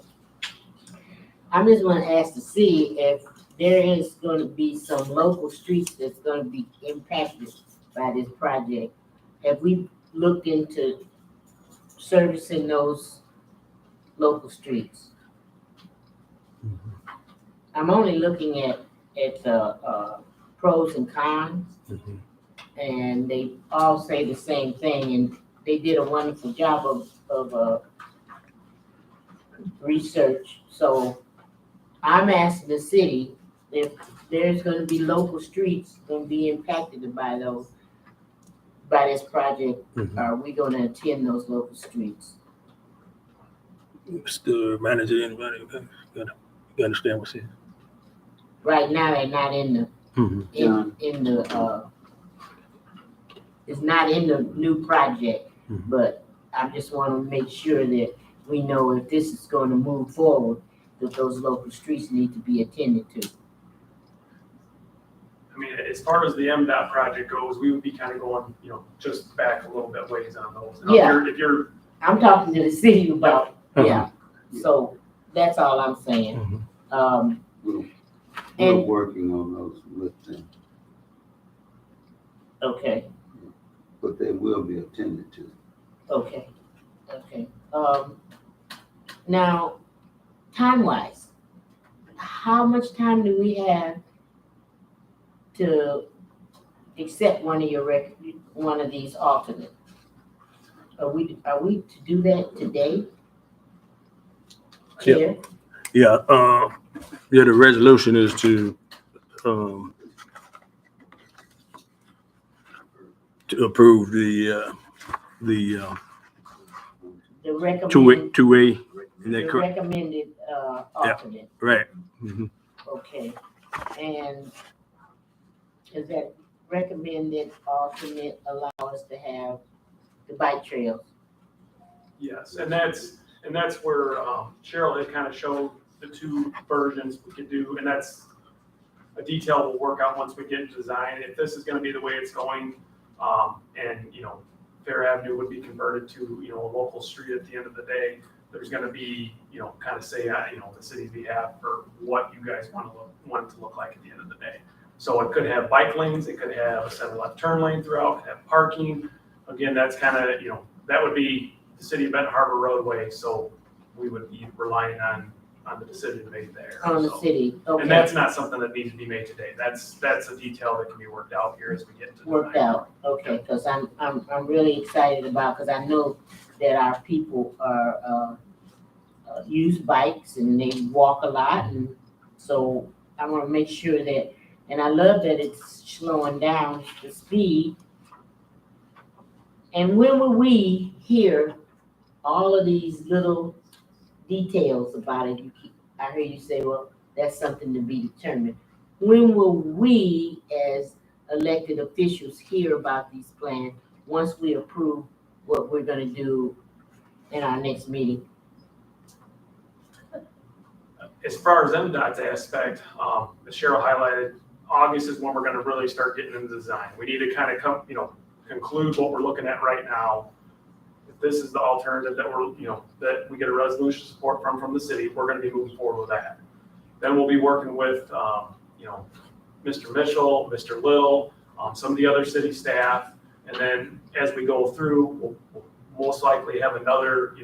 I just want to ask to see if there is going to be some local streets that's going to be impacted by this project. Have we looked into servicing those local streets? I'm only looking at the pros and cons, Mhm. and they all say the same thing, and they did a wonderful job of research. So I'm asking the city if there's gonna be local streets gonna be impacted by this project. Mhm. Are we gonna attend those local streets? Mr. Manager, anybody, you understand what's here? Right now, they're not in the, Mhm. in the, it's not in the new project, Mhm. but I just wanna make sure that we know if this is gonna move forward, that those local streets need to be attended to. I mean, as far as the MDOT project goes, we would be kind of going, just back a little bit ways on those. Now, Yeah. If you're, I'm talking to the city about, yeah, Uh-huh. so that's all I'm saying. Mhm. We're And- working on those with them, Okay, but they will be attended to. okay. Now, time-wise, how much time do we have to accept one of these alternates? Are we to do that today? Yep. Chair? Yeah, the resolution is to approve the The two-way, is the that correct? recommended, alternate, Right. Mhm. okay. And does that recommended alternate allow us to have the bike trails? yes, and that's where Cheryl had kind of showed the two versions we could do, and that's a detail we'll work out once we get into design. If this is gonna be the way it's going, and, Fair Avenue would be converted to, a local street at the end of the day, there's gonna be, kind of say, the city's behalf for what you guys want it to look like at the end of the day. So it could have bike lanes, it could have a center left turn lane throughout, it could have parking. Again, that's kind of, that would be the city of Benton Harbor roadway, so we would be relying on the decision made there. On the So- city, okay. And that's not something that needs to be made today. That's a detail that can be worked out here as we get into. Worked design. out, okay, because I'm really excited about, because I know that our people are, use bikes and they walk a lot, and so I want to make sure that, and I love that it's slowing down the speed. And when will we hear all of these little details about it? I heard you say, well, that's something to be determined. When will we, as elected officials, hear about these plans once we approve what we're gonna do in our next meeting? As far as MDOT's aspect, as Cheryl highlighted, August is when we're gonna really start getting into design. We need to kind of conclude what we're looking at right now. If this is the alternative that we're, that we get a resolution support from the city, we're gonna be moving forward with that. Then we'll be working with, Mr. Mitchell, Mr. Little, some of the other city staff. And then as we go through, we'll most likely have another,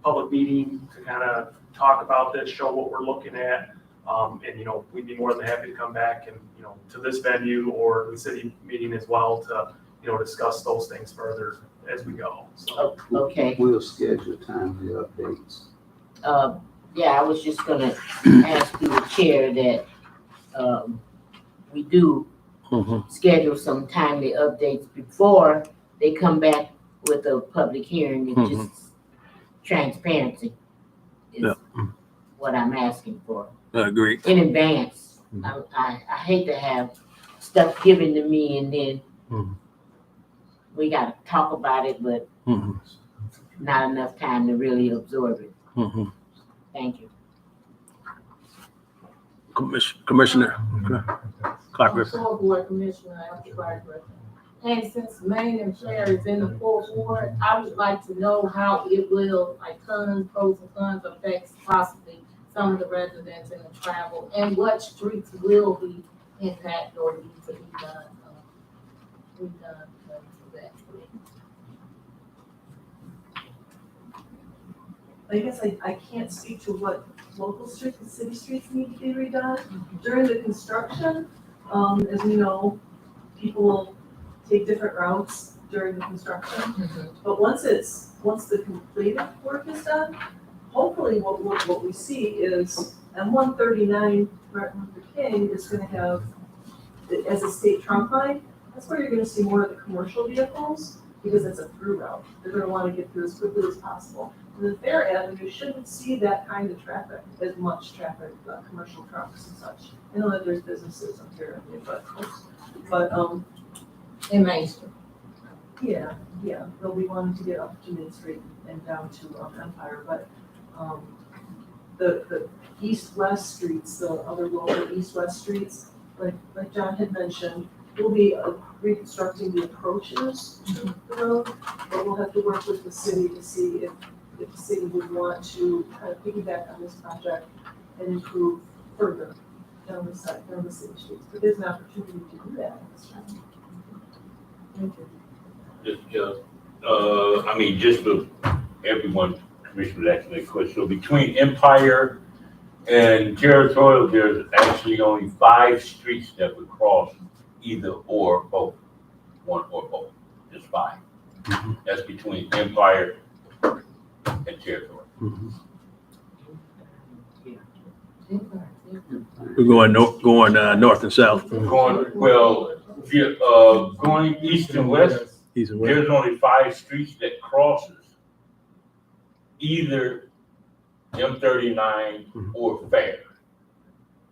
public meeting to kind of talk about this, show what we're looking at. And, we'd be more than happy to come back and, to this venue or the city meeting as well to, discuss those things further as we go. So, Okay, We'll schedule timely updates. yeah, I was just gonna ask you, the chair, that, we do Mhm. schedule some timely updates before they come back with a public hearing. It's just transparency is Yeah. what I'm asking for I agree. in advance. I hate to have stuff given to me and then Mhm. we gotta talk about it, but Mhm. not enough time to really absorb it. Mhm. Thank you. Commissioner Clark Griffin. Full board commissioner, Alfred Clark Griffin. And since Main and Claire is in the full board, I would like to know how it will, like pros and cons affects possibly some of the residents and the travel, and what streets will be impacted or need to be done, for that. I guess I can't speak to what local streets, the city streets need to be redone. During the construction, as we know, people will take different routes during the construction. But once the completed work is done, hopefully what we see is M139 Martin Luther King is gonna have, as a state trunk line, that's where you're gonna see more of the commercial vehicles, because it's a through route. They're gonna wanna get through as quickly as possible. And the Fair Avenue shouldn't see that kind of traffic, as much traffic, commercial trucks and such. I know that there's businesses on Fair Avenue, but, In Main Street. yeah, they'll be wanting to get up to Main Street and down to Empire, but, the east-west streets, the other local east-west streets, like John had mentioned, we'll be reconstructing the approaches to the road, but we'll have to work with the city to see if the city would want to kind of piggyback on this project and improve further down the city streets. But there's an opportunity to do that in this time. Thank you. I mean, just for everyone, Commissioner asking that question. So between Empire and Territorial, there's actually only 5 streets that would cross either or both, one or both, just 5. That's between Empire and Territorial. We're going north and south. Going east and west, East and west. there's only 5 streets that crosses either M39 or Fair.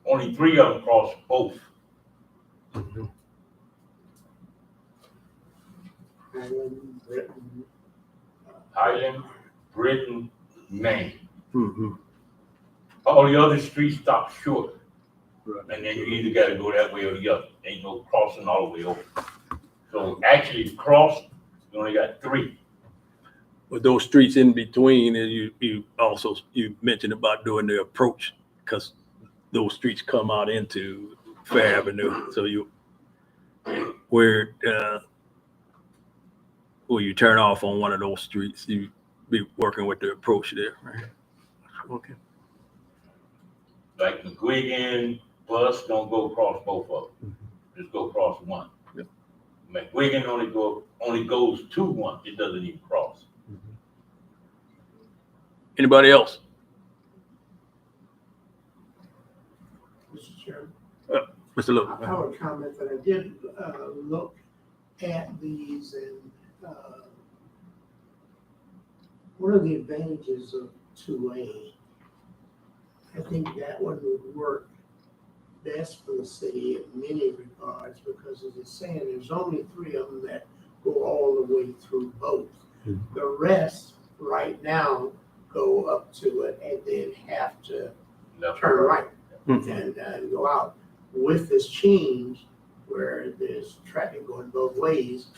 Only 3 of them cross both. Highland, Britain, Highland, Britain, Maine. Mm-hmm. All the other streets stop short. Right. And then you either gotta go that way or the other. Ain't no crossing all the way over. So actually to cross, you only got 3. But those streets in between, and you mentioned about doing the approach, because those streets come out into Fair Avenue. So where you turn off on one of those streets, you be working with the approach there, right? Okay. Like McGuigan bus don't go across both of them. Just go across one. Yep. McGuigan only goes to one. It doesn't even cross. Anybody else? Mr. Chairman. Mr. Look. I would comment that I did look at these, and one of the advantages of 2A, I think that one would work best for the city in many regards, because as it's saying, there's only 3 of them that go all the way through both. The rest right now go up to it and then have to turn right and go out. With this change, where there's traffic going both ways,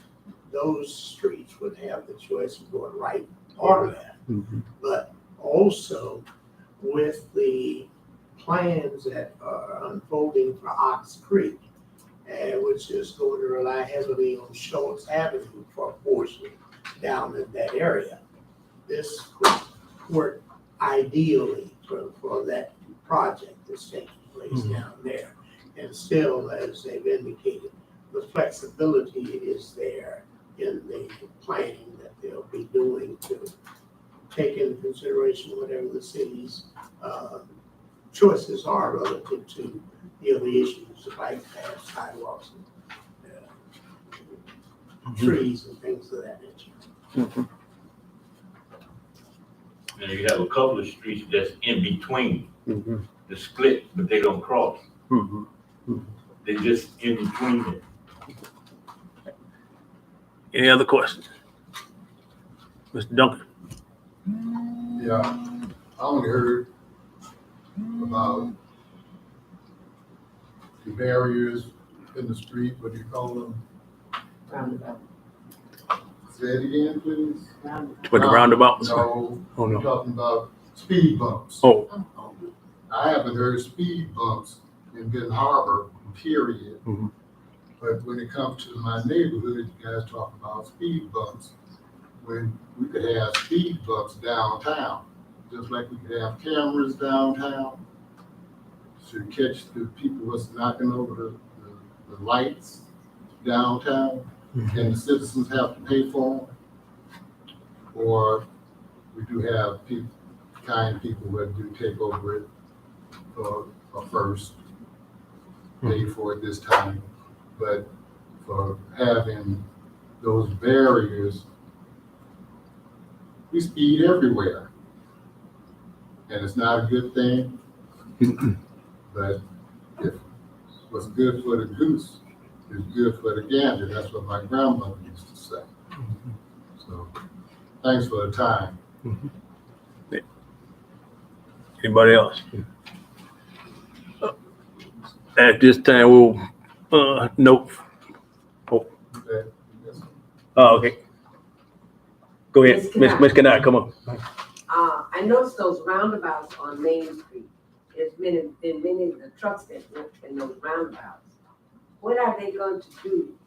those streets would have the choice of going right or left. But also with the plans that are unfolding for Ox Creek, which is going to rely heavily on Schultz Avenue for a portion down in that area. This could work ideally for that project that's taking place down there. And still, as they've indicated, the flexibility is there in the planning that they'll be doing to take into consideration whatever the city's choices are relative to the other issues, like sidewalks and trees and things of that nature. And you have a couple of streets that's in between the split, but they don't cross. They're just in between it. Any other questions? Mr. Duncan? Yeah, I only heard about the barriers in the street, what do you call them? Roundabout. Say it again, please. With the roundabouts? No, Oh, I'm no. talking about speed bumps. Oh. I haven't heard speed bumps in Benton Harbor, period. But when it comes to my neighborhood, you guys talk about speed bumps. When we could have speed bumps downtown, just like we could have cameras downtown to catch the people what's knocking over the lights downtown, and the citizens have to pay for them. Or we do have people, kind people that do take over it for first, pay for it this time. But for having those barriers, we speed everywhere. And it's not a good thing, but if what's good for the goose is good for the gander, that's what my grandmother used to say. So, thanks for the time. Anybody else? At this time, we'll, note. Oh, okay. Go ahead, Miss Kanai, come on. I noticed those roundabouts on Main Street. There's been many of the trucks that went in those roundabouts. What are they going to do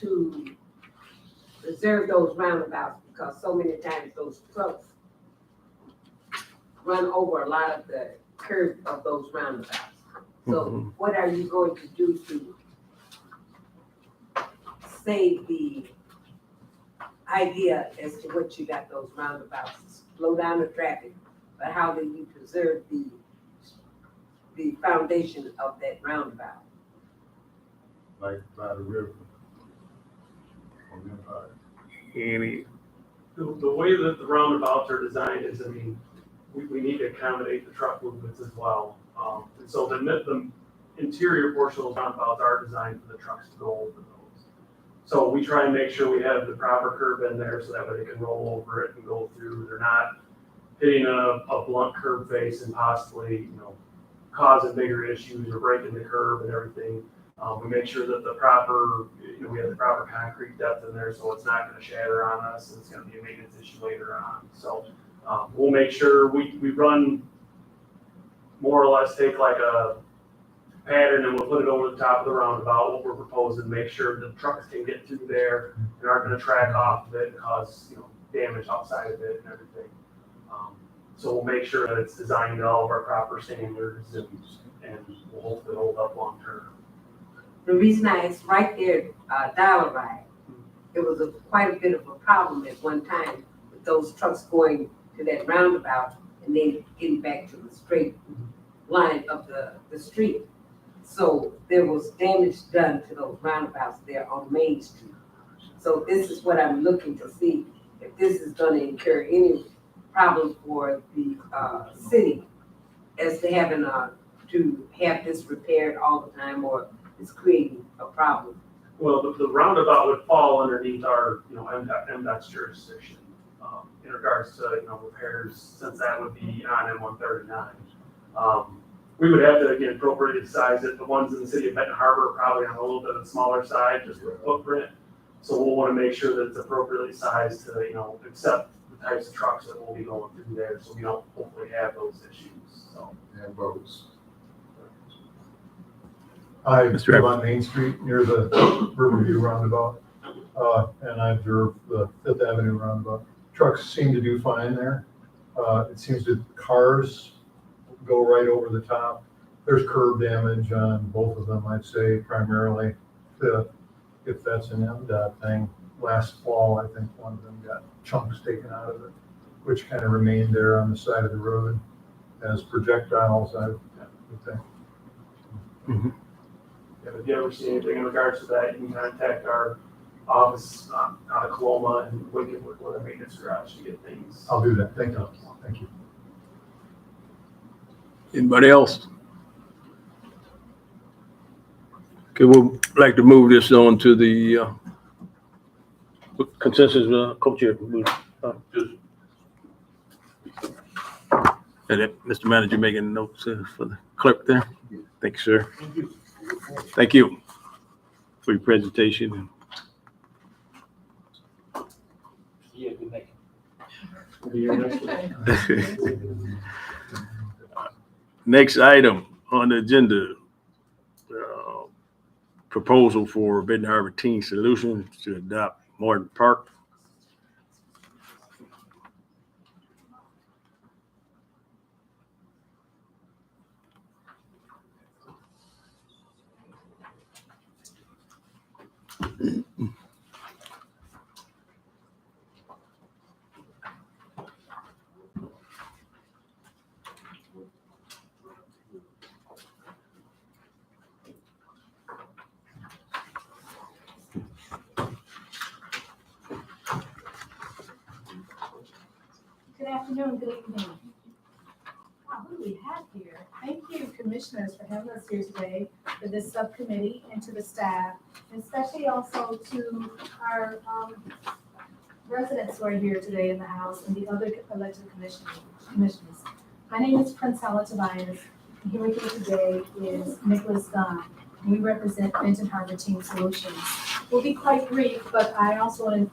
to preserve those roundabouts? Because so many times those trucks run over a lot of the curb of those roundabouts. So what are you going to do to save the idea as to what you got those roundabouts, slow down the traffic, but how do you preserve the foundation of that roundabout? Like by the river. On the Empire. Any, The way that the roundabouts are designed is, I mean, we need to accommodate the truck movements as well. And so the interior portion of those roundabouts are designed for the trucks to go over those. So we try and make sure we have the proper curb in there so that way they can roll over it and go through. They're not hitting a blunt curb face and possibly, causing bigger issues or breaking the curb and everything. We make sure that the proper, we have the proper concrete depth in there so it's not going to shatter on us and it's going to be a maintenance issue later on. So we'll make sure we run more or less, take like a pattern and we'll put it over the top of the roundabout, what we're proposing, make sure the trucks can get through there and aren't going to track off of it and cause damage outside of it and everything. So we'll make sure that it's designed to all of our proper standards and we'll hopefully hold up long term. The reason it's right there, Dollar Ride, it was quite a bit of a problem at one time with those trucks going to that roundabout and then getting back to the straight line of the street. So there was damage done to those roundabouts there on Main Street. So this is what I'm looking to see, if this is gonna incur any problem for the city as to having to have this repaired all the time, or it's creating a problem. Well, the roundabout would fall underneath our, MDOT's jurisdiction, in regards to, repairs, since that would be on M139. We would have to, again, appropriately size it. The ones in the city of Benton Harbor are probably on a little bit of the smaller side, just for footprint. So we'll want to make sure that it's appropriately sized to, accept the types of trucks that will be going through there, so we don't hopefully have those issues, so. And boats. I Mr. live on Main Street near the Riverview roundabout, and I observe the Fifth Avenue roundabout. Trucks seem to do fine there. It seems that cars go right over the top. There's curb damage on both of them, I'd say primarily. If that's an MDOT thing, last fall, I think one of them got chunks taken out of it, which kind of remained there on the side of the road as projectiles, I would think. Yeah, if you ever see anything in regards to that, you can contact our office out of Coloma and we can work with a maintenance garage to get things. I'll do that. Thank you. Thank you. anybody else? Okay, we'll like to move this on to the consensus co-chair. And Mr. Manager making notes for the clerk there. Thank you, sir. Thank you for your presentation. Yeah, good night. We'll be here next week. Next item on the agenda, proposal for Benton Harbor Teen Solutions to adopt Morton Park. afternoon, good evening. Wow, who do we have here? Thank you, commissioners, for having us here today for this subcommittee and to the staff, and especially also to our residents who are here today in the House and the other elected commissioners. My name is Princella Tobias, and here with me today is Nicholas Gunn, and we represent Benton Harbor Team Solutions. We'll be quite brief, but I also want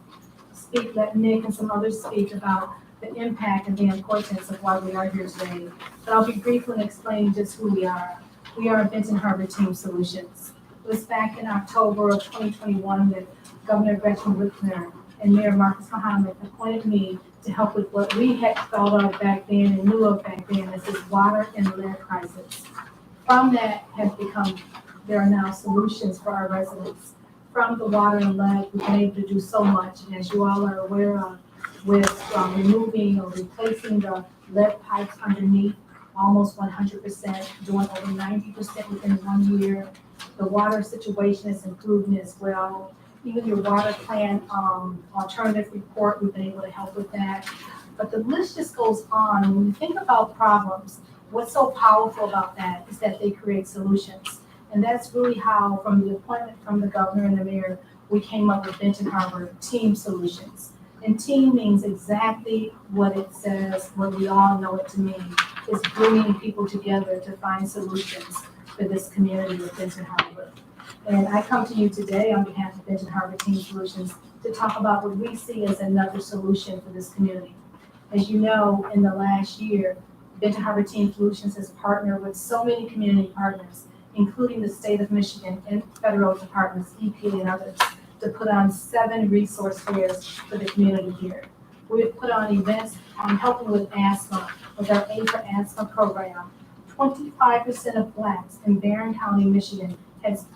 to let Nick and some others speak about the impact and the importance of why we are here today. But I'll be brief in explaining just who we are. We are Benton Harbor Team Solutions. It was back in October of 2021 that Governor Gretchen Whitmer and Mayor Marcus Muhammad appointed me to help with what we had thought of back then and knew of back then as this water and lead crisis. From that has become, there are now solutions for our residents. From the water and lead, we've been able to do so much, and as you all are aware of, with removing or replacing the lead pipes underneath, almost 100%, doing over 90% within 1 year. The water situation is improving as well. Even your water plan alternative report, we've been able to help with that. But the list just goes on. When you think about problems, what's so powerful about that is that they create solutions. And that's really how, from the appointment from the governor and the mayor, we came up with Benton Harbor Team Solutions. And team means exactly what it says, what we all know it to mean, is bringing people together to find solutions for this community of Benton Harbor. And I come to you today on behalf of Benton Harbor Team Solutions to talk about what we see as another solution for this community. As you know, in the last year, Benton Harbor Team Solutions has partnered with so many community partners, including the state of Michigan and federal departments, EPA and others, to put on 7 resource fairs for the community here. We have put on events helping with asthma, with our A for Asthma program. 25% of Blacks in Barron County, Michigan,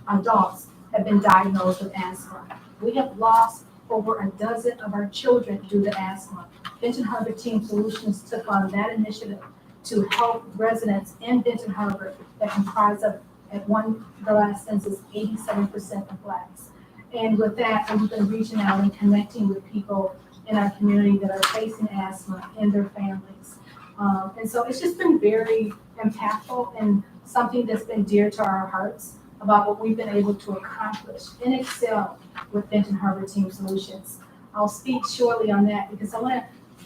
adults have been diagnosed with asthma. We have lost over a dozen of our children due to asthma. Benton Harbor Team Solutions took on that initiative to help residents in Benton Harbor that comprise of, the last census, 87% of Blacks. And with that, we've been reaching out and connecting with people in our community that are facing asthma and their families. And so it's just been very impactful and something that's been dear to our hearts about what we've been able to accomplish and excel with Benton Harbor Team Solutions. I'll speak shortly on that because I want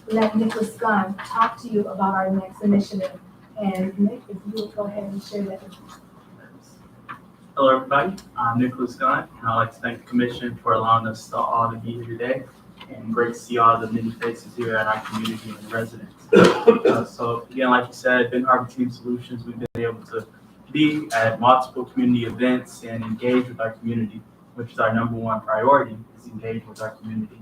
to let Nicholas Gunn talk to you about our next initiative. And Nick, if you would go ahead and share that. Hello, everybody. I'm Nicholas Gunn, and I'd like to thank the Commission for allowing us all to be here today. And great to see all the many faces here at our community and residents. So again, like you said, Benton Harbor Team Solutions, we've been able to be at multiple community events and engage with our community, which is our #1 priority, is engage with our community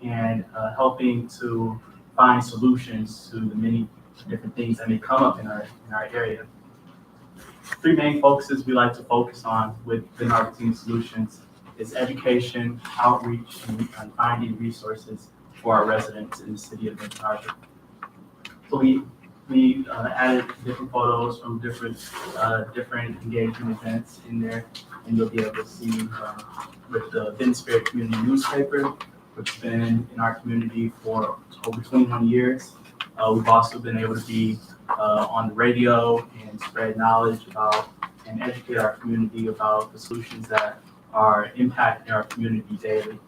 and helping to find solutions to the many different things that may come up in our area. 3 main focuses we like to focus on with Benton Harbor Team Solutions is education, outreach, and finding resources for our residents in the city of Benton Harbor. So we added different photos from different engagement events in there, and you'll be able to see with the Benton Spirit Community Newspaper, which has been in our community for over 21 years. We've also been able to be on the radio and spread knowledge about and educate our community about the solutions that are impacting our community daily.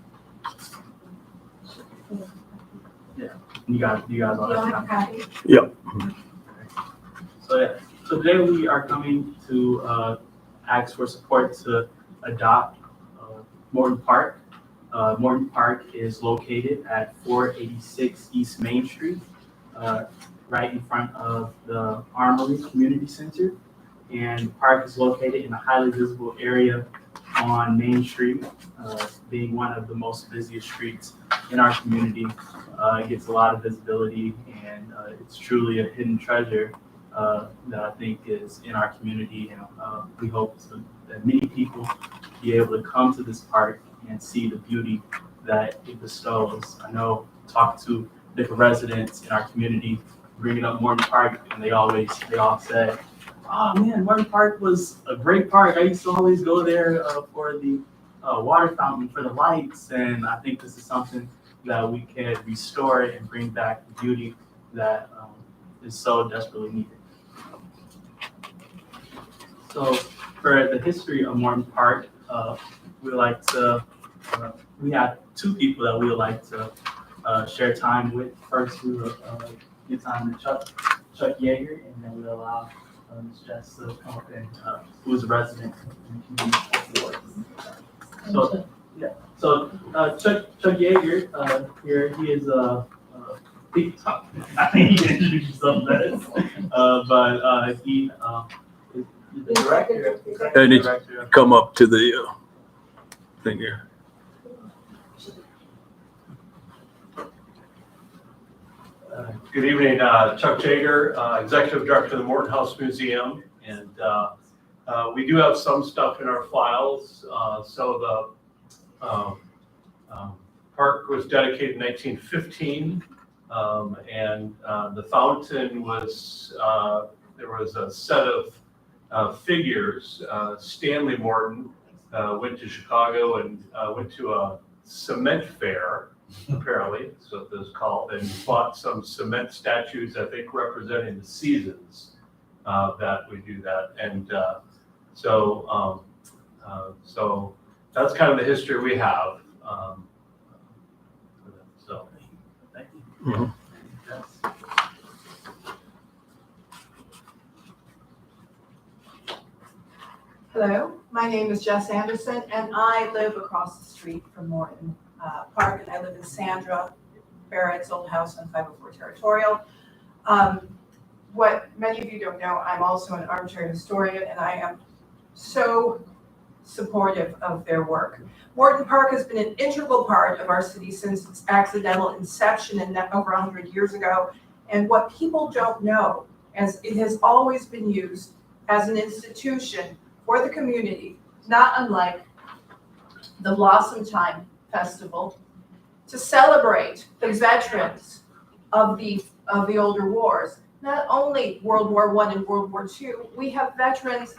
Yeah, you guys all have a copy? Yep. So today we are coming to ask for support to adopt Morton Park. Morton Park is located at 486 East Main Street, right in front of the Armory Community Center. And the park is located in a highly visible area on Main Street, being one of the most busiest streets in our community. It gets a lot of visibility, and it's truly a hidden treasure that I think is in our community. And we hope that many people be able to come to this park and see the beauty that it bestows. I know, talk to different residents in our community, bringing up Morton Park, and they all said, "Oh man, Morton Park was a great park. I used to always go there for the water fountain, for the lights." And I think this is something that we can restore and bring back the beauty that is so desperately needed. So for the history of Morton Park, we like to, we have two people that we would like to share time with. First, we will give time to Chuck Yeager, and then we'll allow Ms. Jess to come up and who's a resident in the community. So, yeah. So Chuck Yeager here, he is I think he can introduce himself best, but he is the director. And it's come up to the thing here. Good evening, Chuck Jager, Executive Director of the Morton House Museum. And we do have some stuff in our files. So the park was dedicated in 1915. And the fountain was, there was a set of figures. Stanley Morton went to Chicago and went to a cement fair, apparently, so it was called, and bought some cement statues, I think, representing the seasons that we do that. And so that's kind of the history we have. So, thank you. Mm-hmm. Hello, my name is Jess Anderson, and I live across the street from Morton Park, and I live in Sandra Barrett's old house on 504 Territorial. What many of you don't know, I'm also an armchair historian, and I am so supportive of their work. Morton Park has been an integral part of our city since its accidental inception and over 100 years ago. And what people don't know, as it has always been used as an institution for the community, not unlike the Blossom Time Festival, to celebrate the veterans of the older wars. Not only World War I and World War II, we have veterans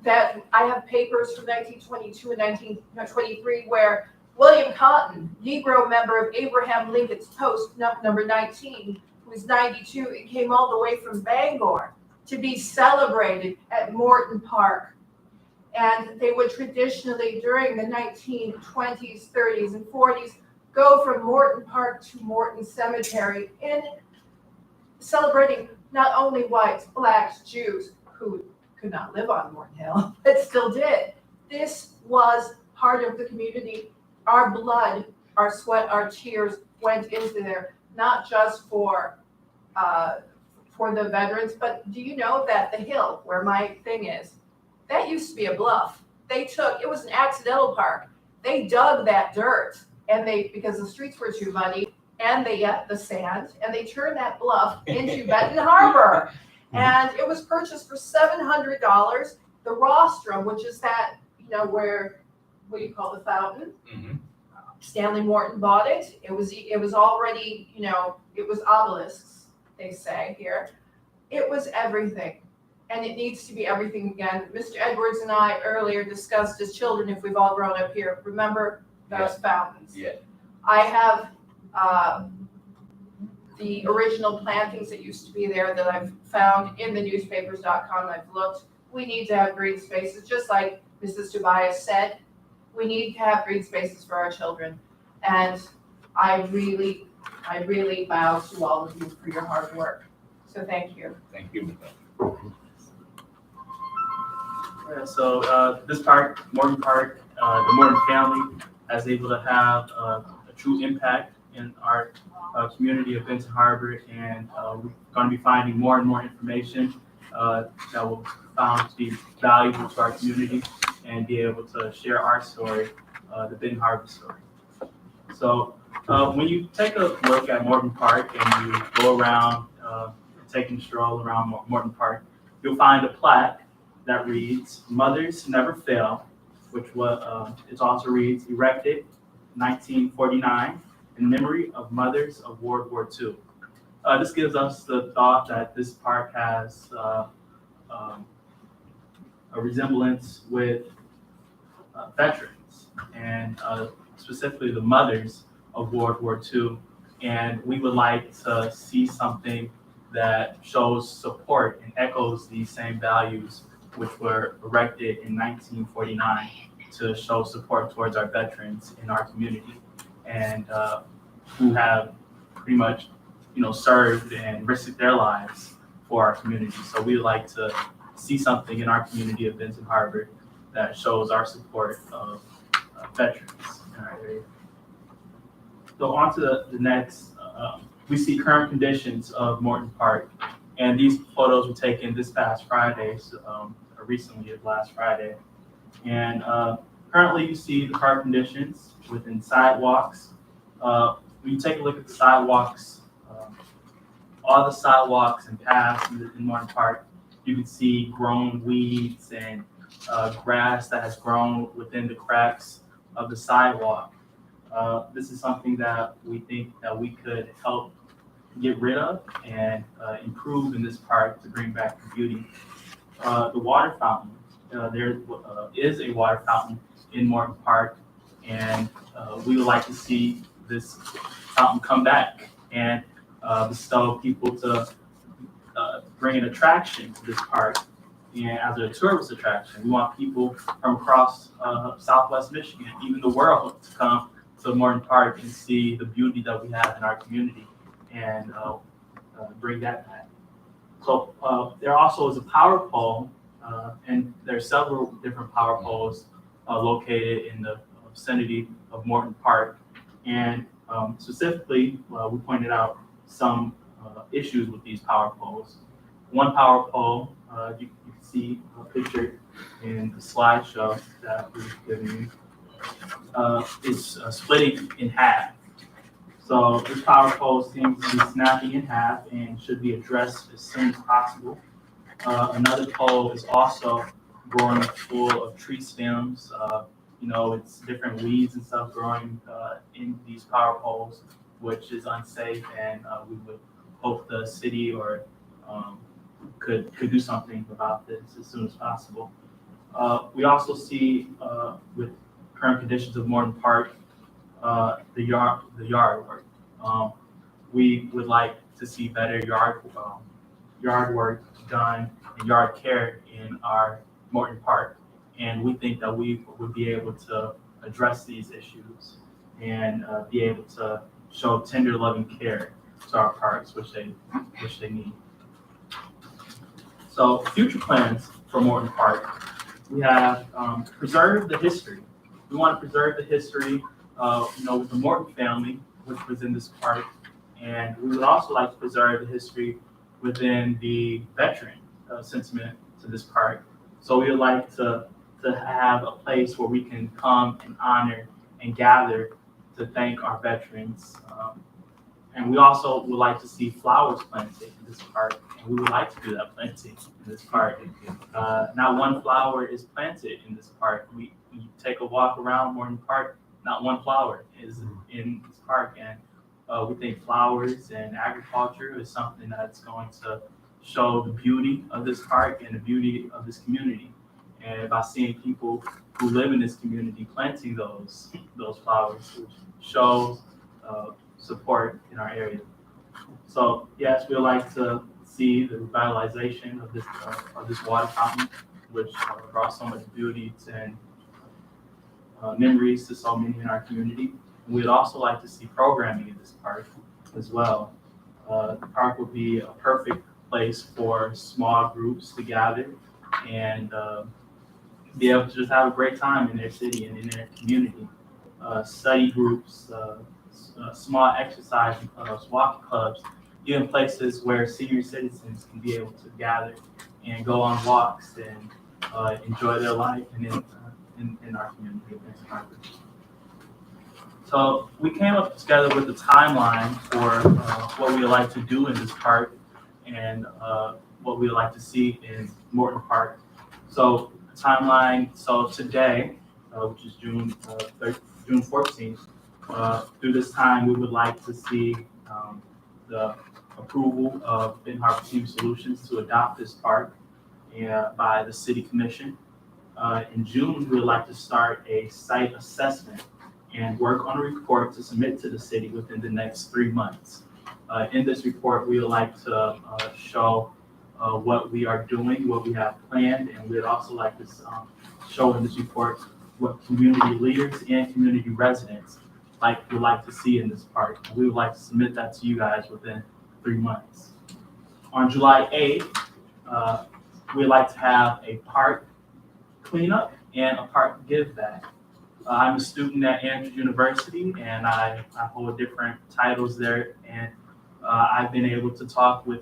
that I have papers from 1922 and 1923 where William Cotton, Negro member of Abraham Lincoln's Post, number 19, who was 92, and came all the way from Bangor to be celebrated at Morton Park. And they would traditionally, during the 1920s, 30s, and 40s, go from Morton Park to Morton Cemetery in celebrating not only whites, blacks, Jews, who could not live on Morton Hill, but still did. This was part of the community. Our blood, our sweat, our tears went into there, not just for the veterans, but do you know that the hill where my thing is, that used to be a bluff. It was an accidental park. They dug that dirt and because the streets were too muddy and the sand, and they turned that bluff into Benton Harbor. And it was purchased for $700. The rostrum, which is that, where, what do you call the fountain? Mm-hmm. Stanley Morton bought it. It was already, it was obelisks, they say here. It was everything. And it needs to be everything again. Mr. Edwards and I earlier discussed as children, if we've all grown up here, remember those fountains. Yeah. I have the original plantings that used to be there that I've found in the newspapers.com. I've looked. We need to have green spaces, just like Mrs. Tobias said. We need to have green spaces for our children. And I really bow to all of you for your hard work. So thank you. Thank you. Yeah, so this park, Morton Park, the Morton family is able to have a true impact in our community of Benton Harbor, and we're going to be finding more and more information that will found to be valuable to our community and be able to share our story, the Benton Harbor story. So when you take a look at Morton Park and you go around, taking a stroll around Morton Park, you'll find a plaque that reads, "Mothers Never Fail," which it also reads, "Erected 1949 in memory of mothers of World War II." This gives us the thought that this park has a resemblance with veterans and specifically the mothers of World War II And we would like to see something that shows support and echoes these same values which were erected in 1949 to show support towards our veterans in our community and who have pretty much, served and risked their lives for our community. So we would like to see something in our community of Benton Harbor that shows our support of veterans in our area. So on to the next, we see current conditions of Morton Park. And these photos were taken this past Friday, recently last Friday. And currently you see the park conditions within sidewalks. When you take a look at the sidewalks, all the sidewalks and paths in Morton Park, you can see grown weeds and grass that has grown within the cracks of the sidewalk. This is something that we think that we could help get rid of and improve in this park to bring back the beauty. The water fountain, there is a water fountain in Morton Park, and we would like to see this fountain come back and bestow people to bring an attraction to this park. And as a tourist attraction, we want people from across Southwest Michigan, even the world, to come to Morton Park and see the beauty that we have in our community and bring that back. So there also is a power pole, and there are several different power poles located in the vicinity of Morton Park. And specifically, we pointed out some issues with these power poles. One power pole, you can see pictured in the slideshow that we've given you, is splitting in half. So this power pole seems to be snapping in half and should be addressed as soon as possible. Another pole is also growing full of tree stems. It's different weeds and stuff growing in these power poles, which is unsafe, and we would hope the city or could do something about this as soon as possible. We also see with current conditions of Morton Park, the yard work. We would like to see better yard work done and yard care in our Morton Park, and we think that we would be able to address these issues and be able to show tender, loving care to our parks, which they need. So future plans for Morton Park, we have preserve the history. We want to preserve the history, with the Morton family, which was in this park, and we would also like to preserve the history within the veteran sentiment to this park. So we would like to have a place where we can come and honor and gather to thank our veterans. And we also would like to see flowers planted in this park, and we would like to do that planting in this park. Not one flower is planted in this park. We take a walk around Morton Park, not one flower is in this park, and we think flowers and agriculture is something that's going to show the beauty of this park and the beauty of this community. And by seeing people who live in this community planting those flowers, which shows support in our area. So yes, we'd like to see the revitalization of this water fountain, which brought so much beauty and memories to so many in our community. And we'd also like to see programming in this park as well. The park would be a perfect place for small groups to gather and be able to just have a great time in their city and in their community. Study groups, small exercising clubs, walking clubs, even places where senior citizens can be able to gather and go on walks and enjoy their life and in our community. So we came up together with a timeline for what we would like to do in this park and what we would like to see in Morton Park. So the timeline, so today, which is June 14th, through this time, we would like to see the approval of Benton Harbor Team Solutions to adopt this park by the City Commission. In June, we would like to start a site assessment and work on a report to submit to the city within the next 3 months. In this report, we would like to show what we are doing, what we have planned, and we'd also like to show in this report what community leaders and community residents would like to see in this park. We would like to submit that to you guys within 3 months. On July 8th, we'd like to have a park cleanup and a park give back. I'm a student at Andrews University, and I hold different titles there, and I've been able to talk with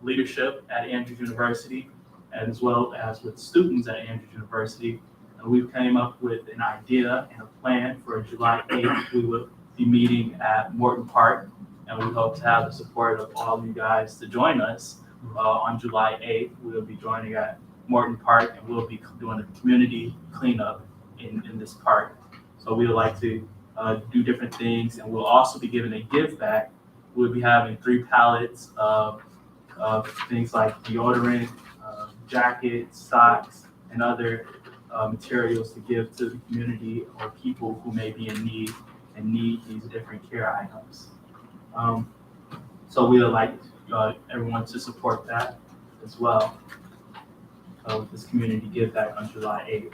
leadership at Andrews University, as well as with students at Andrews University. And we came up with an idea and a plan for July 8th. We will be meeting at Morton Park, and we hope to have the support of all of you guys to join us on July 8th. We'll be joining at Morton Park, and we'll be doing a community cleanup in this park. So we would like to do different things, and we'll also be giving a give back. We'll be having 3 pallets of things like deodorant, jackets, socks, and other materials to give to the community or people who may be in need and need these different care items. So we would like everyone to support that as well with this community give back on July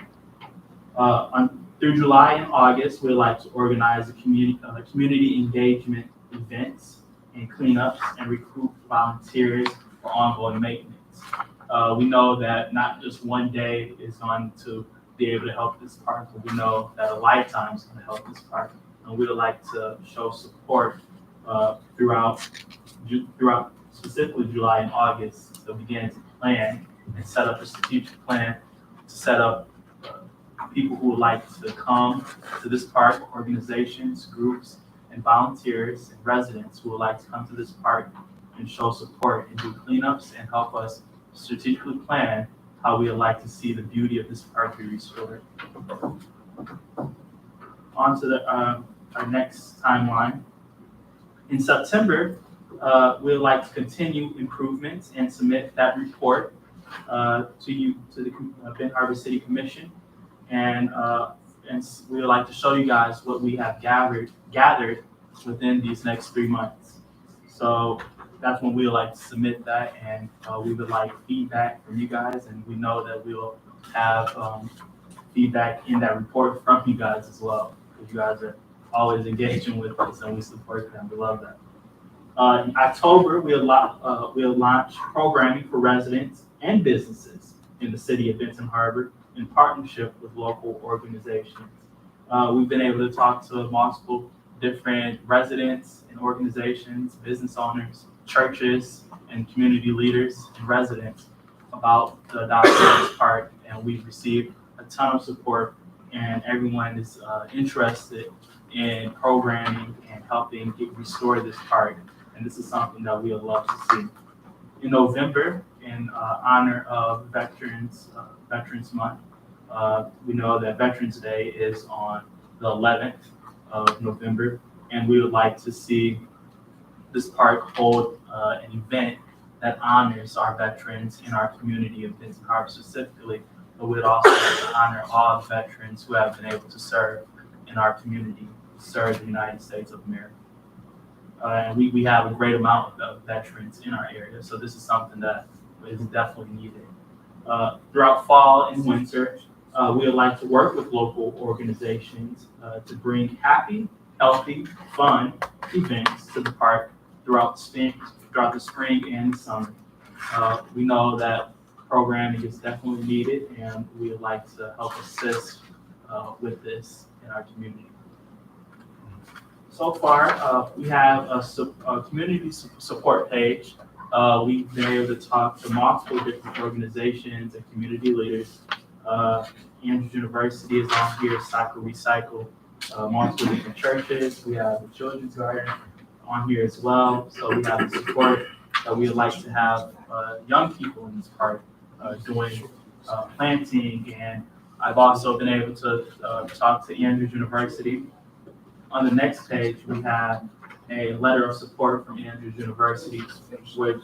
8th. Through July and August, we'd like to organize community engagement events and cleanups and recruit volunteers for ongoing maintenance. We know that not just one day is going to be able to help this park, but we know that a lifetime is going to help this park. And we would like to show support throughout specifically July and August to begin to plan and set up a strategic plan to set up people who would like to come to this park, organizations, groups, and volunteers and residents who would like to come to this park and show support and do cleanups and help us strategically plan how we would like to see the beauty of this park be restored. On to our next timeline. In September, we would like to continue improvements and submit that report to the Benton Harbor City Commission. And we would like to show you guys what we have gathered within these next 3 months. So that's when we would like to submit that, and we would like feedback from you guys, and we know that we'll have feedback in that report from you guys as well, because you guys are always engaging with us and we support them. We love that. In October, we'll launch programming for residents and businesses in the city of Benton Harbor in partnership with local organizations. We've been able to talk to multiple different residents and organizations, business owners, churches, and community leaders and residents about the adoption of this park, and we've received a ton of support, and everyone is interested in programming and helping restore this park, and this is something that we would love to see. In November, in honor of Veterans Month, we know that Veterans Day is on the 11th of November, and we would like to see this park hold an event that honors our veterans in our community of Benton Harbor specifically, but we'd also like to honor all the veterans who have been able to serve in our community, serve the United States of America. And we have a great amount of veterans in our area, so this is something that is definitely needed. Throughout fall and winter, we would like to work with local organizations to bring happy, healthy, fun events to the park throughout the spring and summer. We know that programming is definitely needed, and we would like to help assist with this in our community. So far, we have a community support page. We've been able to talk to multiple different organizations and community leaders. Andrews University is on here, Soccer Recycle, multiple different churches. We have the Children's Garden on here as well. So we have the support that we would like to have young people in this park doing planting. And I've also been able to talk to Andrews University. On the next page, we have a letter of support from Andrews University, which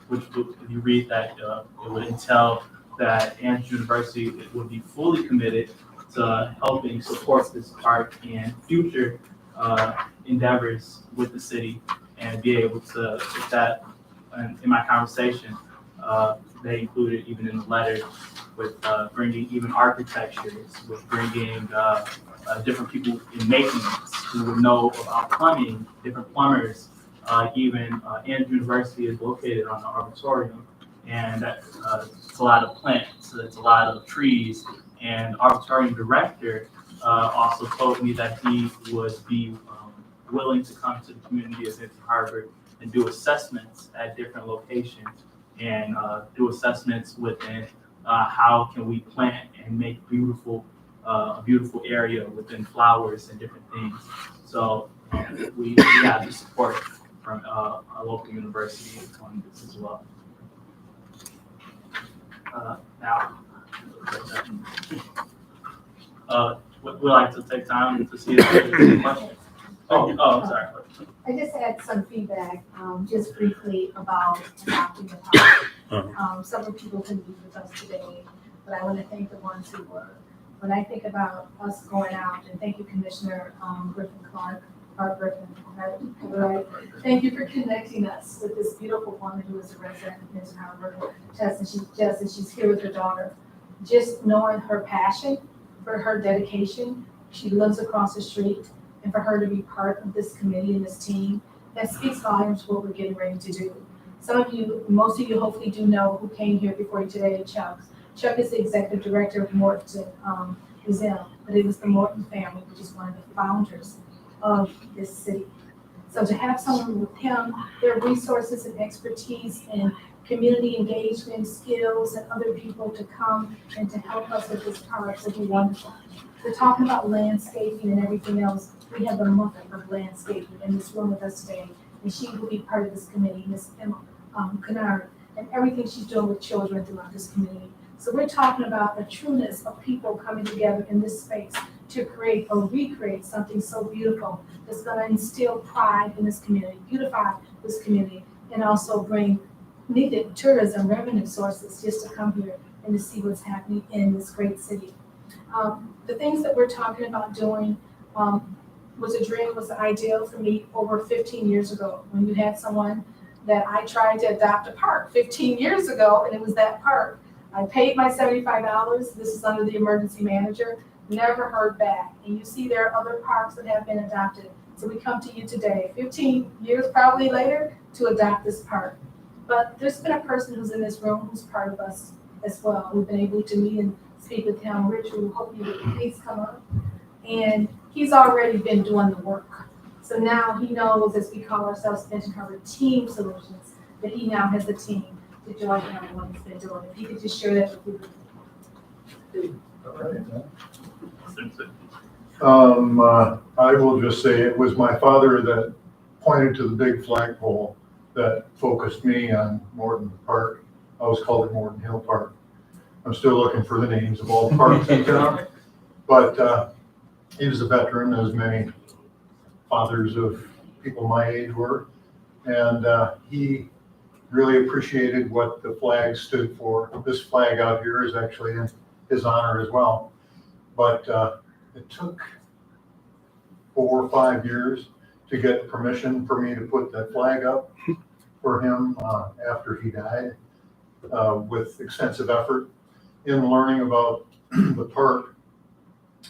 if you read that, it would entail that Andrews University would be fully committed to helping support this park and future endeavors with the city, and be able to, with that, in my conversation, they included even in the letter with bringing even architectures, with bringing different people in maintenance who would know about plumbing, different plumbers. Even Andrews University is located on the arboretum, and it's a lot of plants, so it's a lot of trees. And arboretum director also told me that he would be willing to come to the community of Benton Harbor and do assessments at different locations, and do assessments within how can we plant and make a beautiful area within flowers and different things. So we have the support from a local university on this as well. Now, we'd like to take time to see if there's any questions. I'm sorry. I just had some feedback, just briefly about adopting the park. Several people couldn't be with us today, but I want to thank the ones who were. When I think about us going out, and thank you, Commissioner Griffin Clark, Art Griffin, right? Thank you for connecting us with this beautiful woman who is a resident of Benton Harbor, Tess, and she's here with her daughter. Just knowing her passion, for her dedication, she lives across the street, and for her to be part of this committee and this team, that speaks volumes to what we're getting ready to do. Some of you, most of you hopefully do know who came here before you today, Chuck. Chuck is the executive director of Morton Museum, but it was the Morton family, which is one of the founders of this city. So to have someone with him, their resources and expertise and community engagement skills and other people to come and to help us with this park would be wonderful. We're talking about landscaping and everything else. We have the mother of landscaping in this room with us today, and she will be part of this committee, Ms. Emma Kennard, and everything she's doing with children throughout this community. So we're talking about the trueness of people coming together in this space to create or recreate something so beautiful that's going to instill pride in this community, beautify this community, and also bring needed tourism revenue sources just to come here and to see what's happening in this great city. The things that we're talking about doing was a dream, was ideal for me over 15 years ago when you had someone that I tried to adopt a park 15 years ago, and it was that park. I paid my $75. This is under the emergency manager. Never heard back. And you see there are other parks that have been adopted. So we come to you today, 15 years probably later, to adopt this park. But there's been a person who's in this room who's part of us as well. We've been able to meet and speak with him. Richard, we hope you would please come up. And he's already been doing the work. So now he knows, as we call ourselves Benton Harbor Team Solutions, that he now has a team to join him in what he's been doing. If he could just share that with you. I will just say it was my father that pointed to the big flagpole that focused me on Morton Park. I always called it Morton Hill Park. I'm still looking for the names of all the parks in town. But he was a veteran, as many fathers of people my age were. And he really appreciated what the flag stood for. This flag out here is actually in his honor as well. But it took 4 or 5 years to get permission for me to put that flag up for him after he died, with extensive effort. In learning about the park,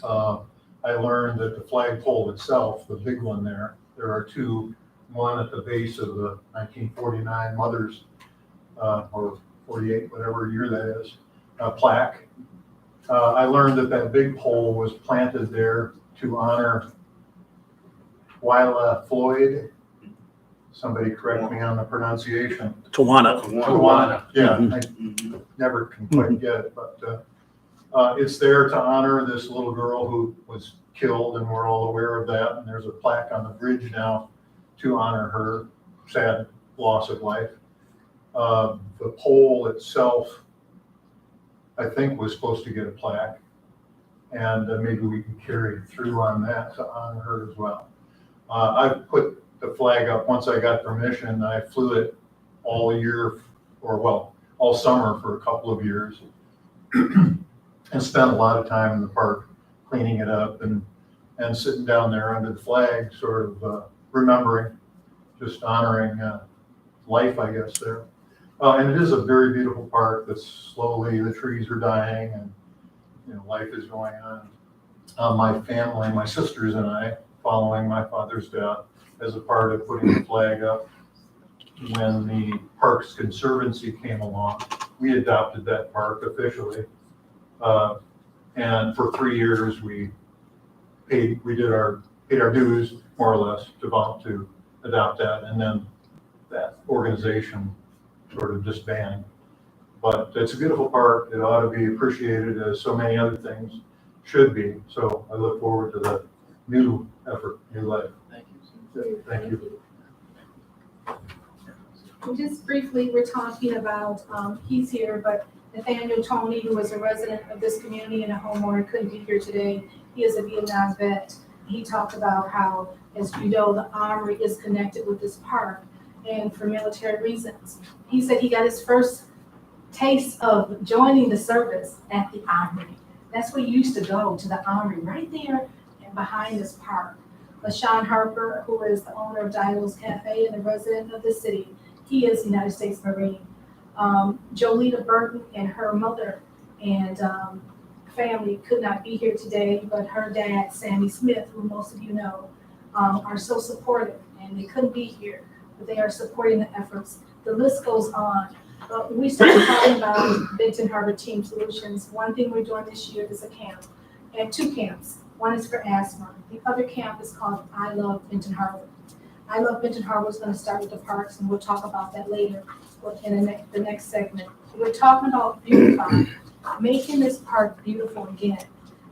I learned that the flagpole itself, the big one there are two, one at the base of the 1949 Mothers, or 48, whatever year that is, plaque. I learned that that big pole was planted there to honor Wyla Floyd. Somebody correct me on the pronunciation. Tawana. Yeah, I never can quite get it, but it's there to honor this little girl who was killed, and we're all aware of that. And there's a plaque on the bridge now to honor her sad loss of life. The pole itself, I think, was supposed to get a plaque, and maybe we can carry through on that to honor her as well. I put the flag up once I got permission. I flew it all year, or well, all summer for a couple of years, and spent a lot of time in the park cleaning it up and sitting down there under the flag, sort of remembering, just honoring life, I guess, there. And it is a very beautiful park that's slowly, the trees are dying and, life is going on. My family, my sisters and I, following my father's death, as a part of putting the flag up, when the Parks Conservancy came along, we adopted that park officially. And for 3 years, we paid our dues, more or less, to adopt that. And then that organization sort of disbanded. But it's a beautiful park. It ought to be appreciated as so many other things should be. So I look forward to the new effort, new life. Thank you. Thank you. And just briefly, we're talking about, he's here, but Nathaniel Tony, who was a resident of this community and a homeowner, couldn't be here today. He is a Vietnam vet. He talked about how, as you know, the Armory is connected with this park and for military reasons. He said he got his first taste of joining the service at the Armory. That's where you used to go, to the Armory, right there and behind this park. LaShawn Harper, who is the owner of Dialo's Cafe and a resident of the city, he is a United States Marine. Jolita Burton and her mother and family could not be here today, but her dad, Sammy Smith, who most of you know, are so supportive, and they couldn't be here, but they are supporting the efforts. The list goes on. But when we started talking about Benton Harbor Team Solutions, one thing we're doing this year is a camp, and 2 camps. One is for asthma. The other camp is called I Love Benton Harbor. I Love Benton Harbor is going to start with the parks, and we'll talk about that later in the next segment. We're talking about beautifying, making this park beautiful again.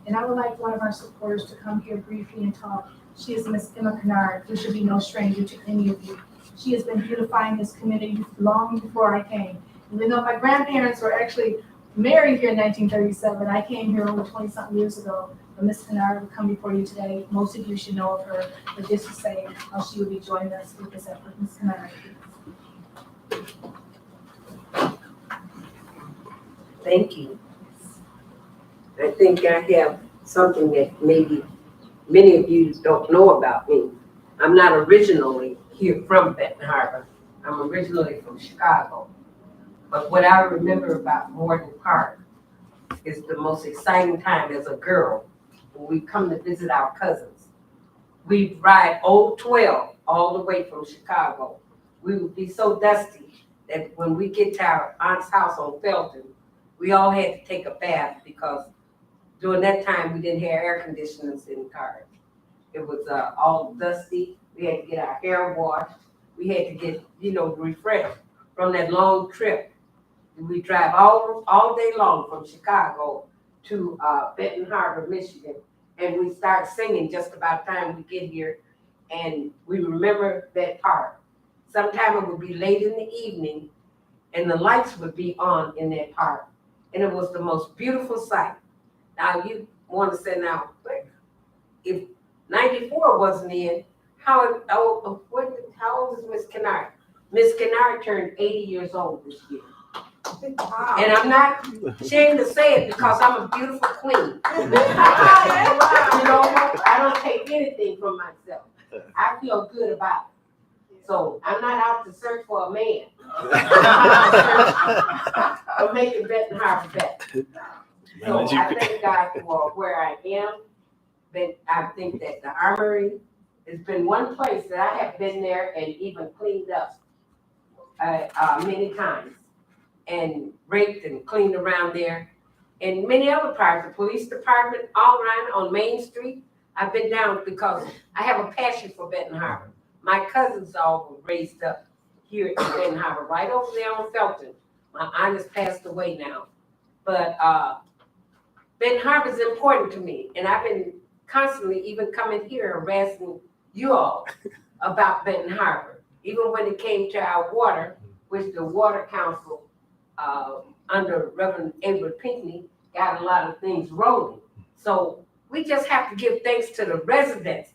And I would like one of our supporters to come here briefly and talk. She is Miss Emma Kennard, who should be no stranger to any of you. She has been beautifying this community long before I came. Even though my grandparents were actually married here in 1937, I came here over 20-something years ago. But Miss Kennard will come before you today. Most of you should know of her, but just to say how she will be joining us with this effort. Miss Kennard. Thank you. I think I have something that maybe many of you don't know about me. I'm not originally here from Benton Harbor. I'm originally from Chicago. But what I remember about Morton Park is the most exciting time as a girl when we come to visit our cousins. We'd ride Old 12 all the way from Chicago. We would be so dusty that when we get to our aunt's house on Felton, we all had to take a bath because during that time we didn't have air conditioners in cars. It was all dusty. We had to get our hair washed. We had to get, refreshed from that long trip. We drive all day long from Chicago to Benton Harbor, Michigan, and we start singing just about the time we get here, and we remember that part. Sometime it would be late in the evening, and the lights would be on in that park, and it was the most beautiful sight. Now you want to say now, if 94 wasn't in, how old is Miss Kennard? Miss Kennard turned 80 years old this year. Wow. And I'm not ashamed to say it because I'm a beautiful queen. I don't take anything from myself. I feel good about it. So I'm not out to search for a man. I'm making Benton Harbor better. So I thank God for where I am. But I think that the Armory has been one place that I have been there and even cleaned up many times. And raked and cleaned around there. And many other parts, the police department, all around on Main Street. I've been down because I have a passion for Benton Harbor. My cousins all were raised up here in Benton Harbor, right over there on Felton. My aunt has passed away now. But Benton Harbor is important to me. And I've been constantly even coming here harassing you all about Benton Harbor. Even when it came to our water, which the Water Council under Reverend Edward Pinckney got a lot of things rolling. So we just have to give thanks to the residents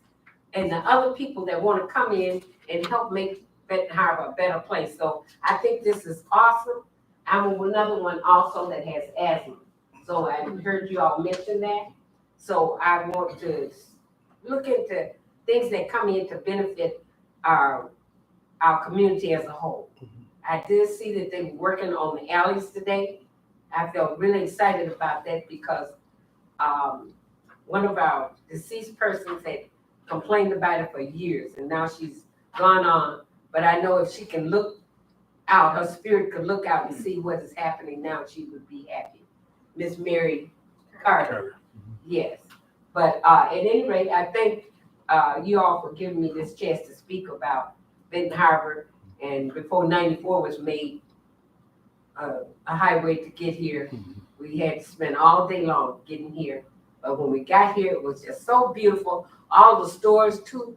and the other people that want to come in and help make Benton Harbor a better place. So I think this is awesome. I'm another one also that has asthma. So I heard you all mention that. So I want to look into things that come in to benefit our community as a whole. I did see that they were working on the alleys today. I felt really excited about that because one of our deceased persons had complained about it for years, and now she's gone on. But I know if she can look out, her spirit could look out and see what is happening now, she would be happy. Miss Mary Carter, yes. But at any rate, I thank you all for giving me this chance to speak about Benton Harbor. And before 94 was made a highway to get here, we had to spend all day long getting here. But when we got here, it was just so beautiful. All the stores, two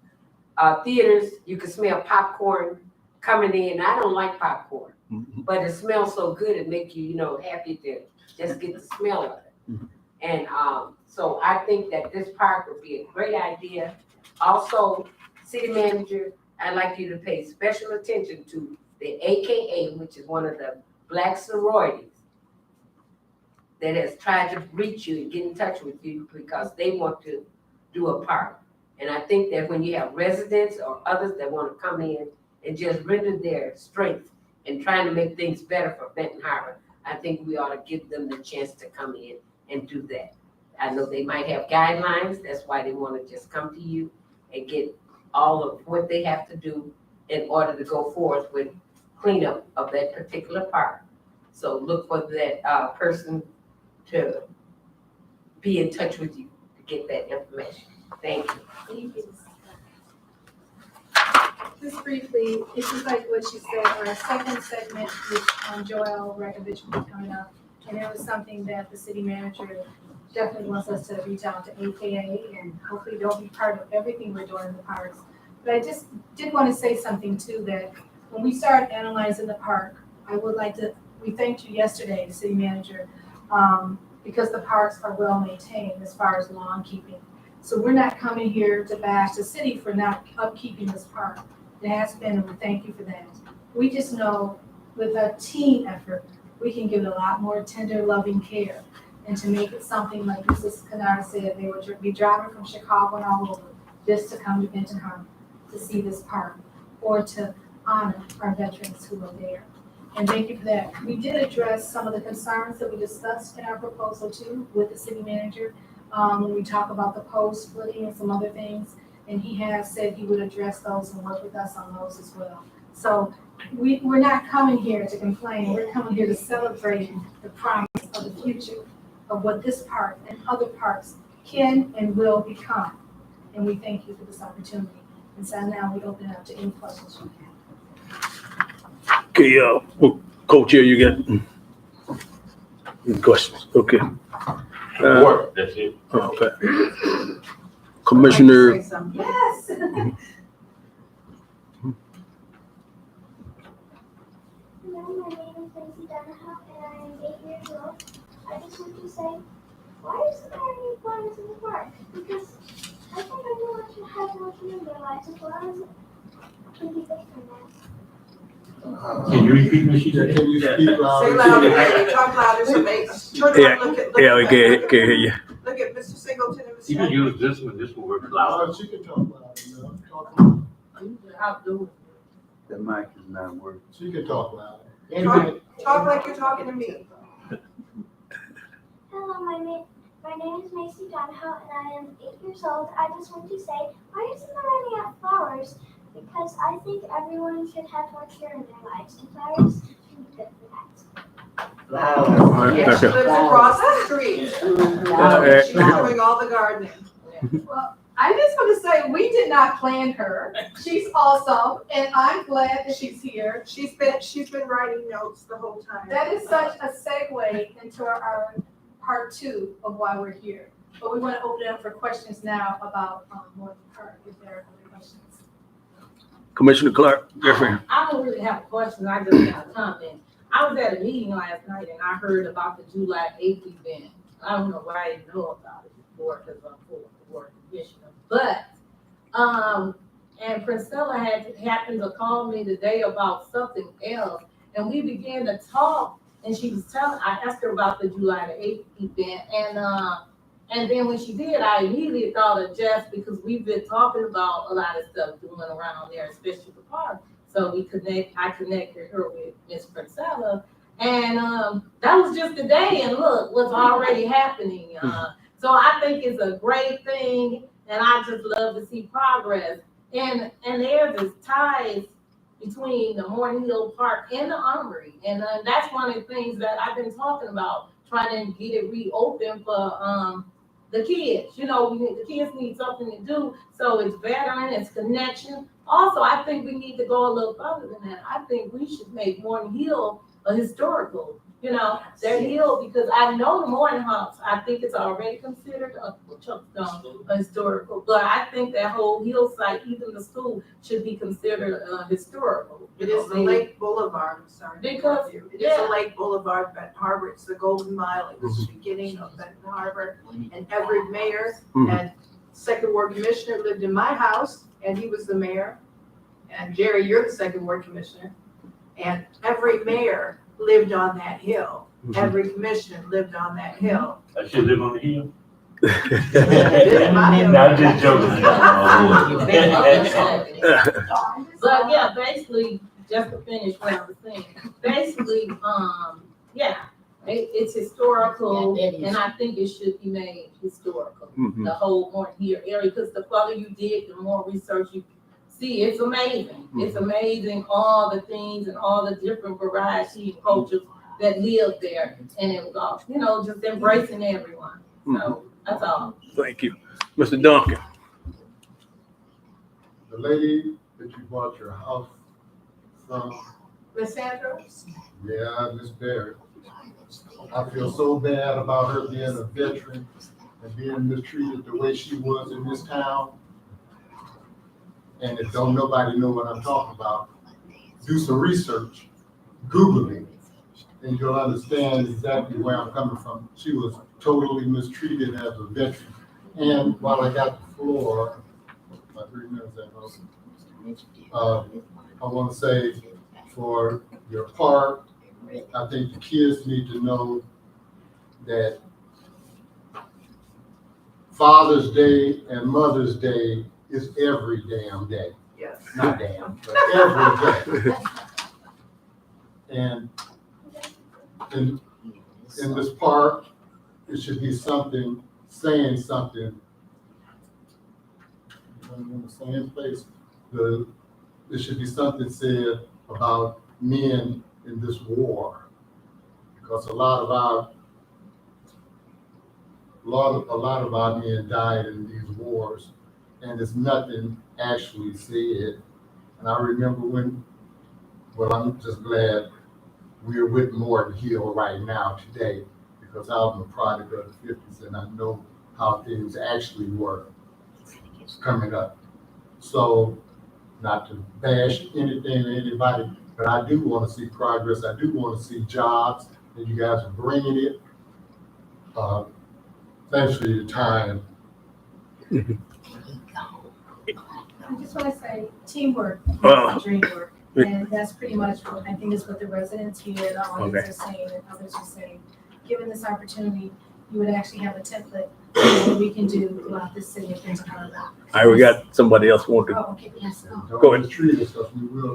theaters, you could smell popcorn coming in. I don't like popcorn, but it smells so good, it makes you, happy to just get the smell of it. And so I think that this park would be a great idea. Also, city manager, I'd like you to pay special attention to the AKA, which is one of the black sororities that has tried to reach you and get in touch with you because they want to do a park. And I think that when you have residents or others that want to come in and just render their strength in trying to make things better for Benton Harbor, I think we ought to give them the chance to come in and do that. I know they might have guidelines, that's why they want to just come to you and get all of what they have to do in order to go forth with cleanup of that particular park. So look for that person to be in touch with you to get that information. Thank you. Thank you. Just briefly, it's just like what you said, our second segment with Joelle Rakovich will be coming up. And it was something that the city manager definitely wants us to reach out to AKA, and hopefully they'll be part of everything we're doing in the parks. But I just did want to say something too, that when we start analyzing the park, I would like to, we thanked you yesterday, city manager, because the parks are well maintained as far as lawn keeping. So we're not coming here to bash the city for not upkeeping this park. It has been, and we thank you for that. We just know with a team effort, we can give it a lot more tender, loving care. And to make it something like Mrs. Kennard said, they would be driving from Chicago and all over just to come to Benton Harbor to see this park or to honor our veterans who are there. And thank you for that. We did address some of the concerns that we discussed in our proposal too with the city manager. When we talk about the post splitting and some other things, and he has said he would address those and work with us on those as well. So we're not coming here to complain, we're coming here to celebrate the promise of the future of what this park and other parks can and will become. And we thank you for this opportunity. And so now we open it up to any questions you have. Okay, co-chair, you got any questions? Okay. Work, that's it. Okay. Commissioner. Yes. Hello, my name is Lindsay Donahoe and I am 8 years old. I just want to say, why isn't there any flowers in the park? Because I think everyone should have more to in their lives as well as can be good for them. Can you repeat what she said? Can you speak louder? Say louder, baby. Talk louder, so they turn around, look at, Yeah, we can't hear you. look at Mr. Singleton and Mr. You can use this one works loud. Oh, she can talk louder, you know, talk louder. Outdoors. The mic is not working. She can talk louder. Talk like you're talking to me. Hello, my name is Macy Donahoe and I am 8 years old. I just want to say, why isn't there any flowers? Because I think everyone should have more care in their lives, and flowers can be good for that. Flowers. Yes, she lives across the street. She's doing all the gardening. Well, I just want to say, we did not plan her. She's awesome, and I'm glad that she's here. She's been writing notes the whole time. That is such a segue into our part two of why we're here. But we want to open it up for questions now about Morton Park, if there are other questions. Commissioner Clark, Jeffrey. I don't really have a question, I just got a comment. I was at a meeting last night and I heard about the July 8th event. I don't know why I didn't know about it before because I'm full of the board commissioner. But, and Priscilla happened to call me today about something else. And we began to talk and she was I asked her about the July 8th event And then when she did, I immediately thought of Jess because we've been talking about a lot of stuff doing around there, especially the park. So I connected her with Miss Priscilla. And that was just the day, and look what's already happening. So I think it's a great thing, and I just love to see progress. And there's this ties between the Morton Hill Park and the Armory, and that's one of the things that I've been talking about, trying to get it reopened for the kids. You know, the kids need something to do, so it's veteran, it's connection. Also, I think we need to go a little further than that. I think we should make Morton Hill a historical, you know, their hill, because I know the Morton House, I think it's already considered a historical, but I think that whole hill site, even the school, should be considered historical. It is the Lake Boulevard, I'm sorry. Because, It is the Lake Boulevard, Benton Harbor, it's the Golden Mile, it was the beginning of Benton Harbor. And every mayor and second ward commissioner lived in my house, and he was the mayor. And Jerry, you're the second ward commissioner. And every mayor lived on that hill. Every commissioner lived on that hill. I should live on the hill. No, I'm just joking. But yeah, basically, just to finish what I was saying, basically, it's historical, and I think it should be made historical. The whole Morton Hill area, because the further you dig, the more research you see. It's amazing. It's amazing, all the things and all the different variety and cultures that live there, and it was, you know, just embracing everyone. So that's all. Thank you. Mr. Duncan. The lady that you bought your house from, Miss Sandra? yeah, Miss Barrett. I feel so bad about her being a veteran and being mistreated the way she was in this town. And if don't nobody know what I'm talking about, do some research, Google it, and you'll understand exactly where I'm coming from. She was totally mistreated as a veteran. And while I got the floor, my 3 minutes I want to say for your park, I think the kids need to know that Father's Day and Mother's Day is every damn day. Yes. Not damn, but every day. And in this park, it should be something, saying something. In the same place, there should be something said about men in this war, because a lot of our men died in these wars, and there's nothing actually said. And I remember I'm just glad we're with Morton Hill right now today, because I was a product of the 50s and I know how things actually were coming up. So, not to bash anything or anybody, but I do want to see progress. I do want to see jobs, and you guys are bringing it. Thanks for your time. I just want to say teamwork, dream work. And that's pretty much what I think is what the residents here, the audience are saying, and others are saying. Given this opportunity, you would actually have a template that we can do throughout the city of Benton Harbor. All right, we got somebody else want to. Oh, okay, yes. Go ahead.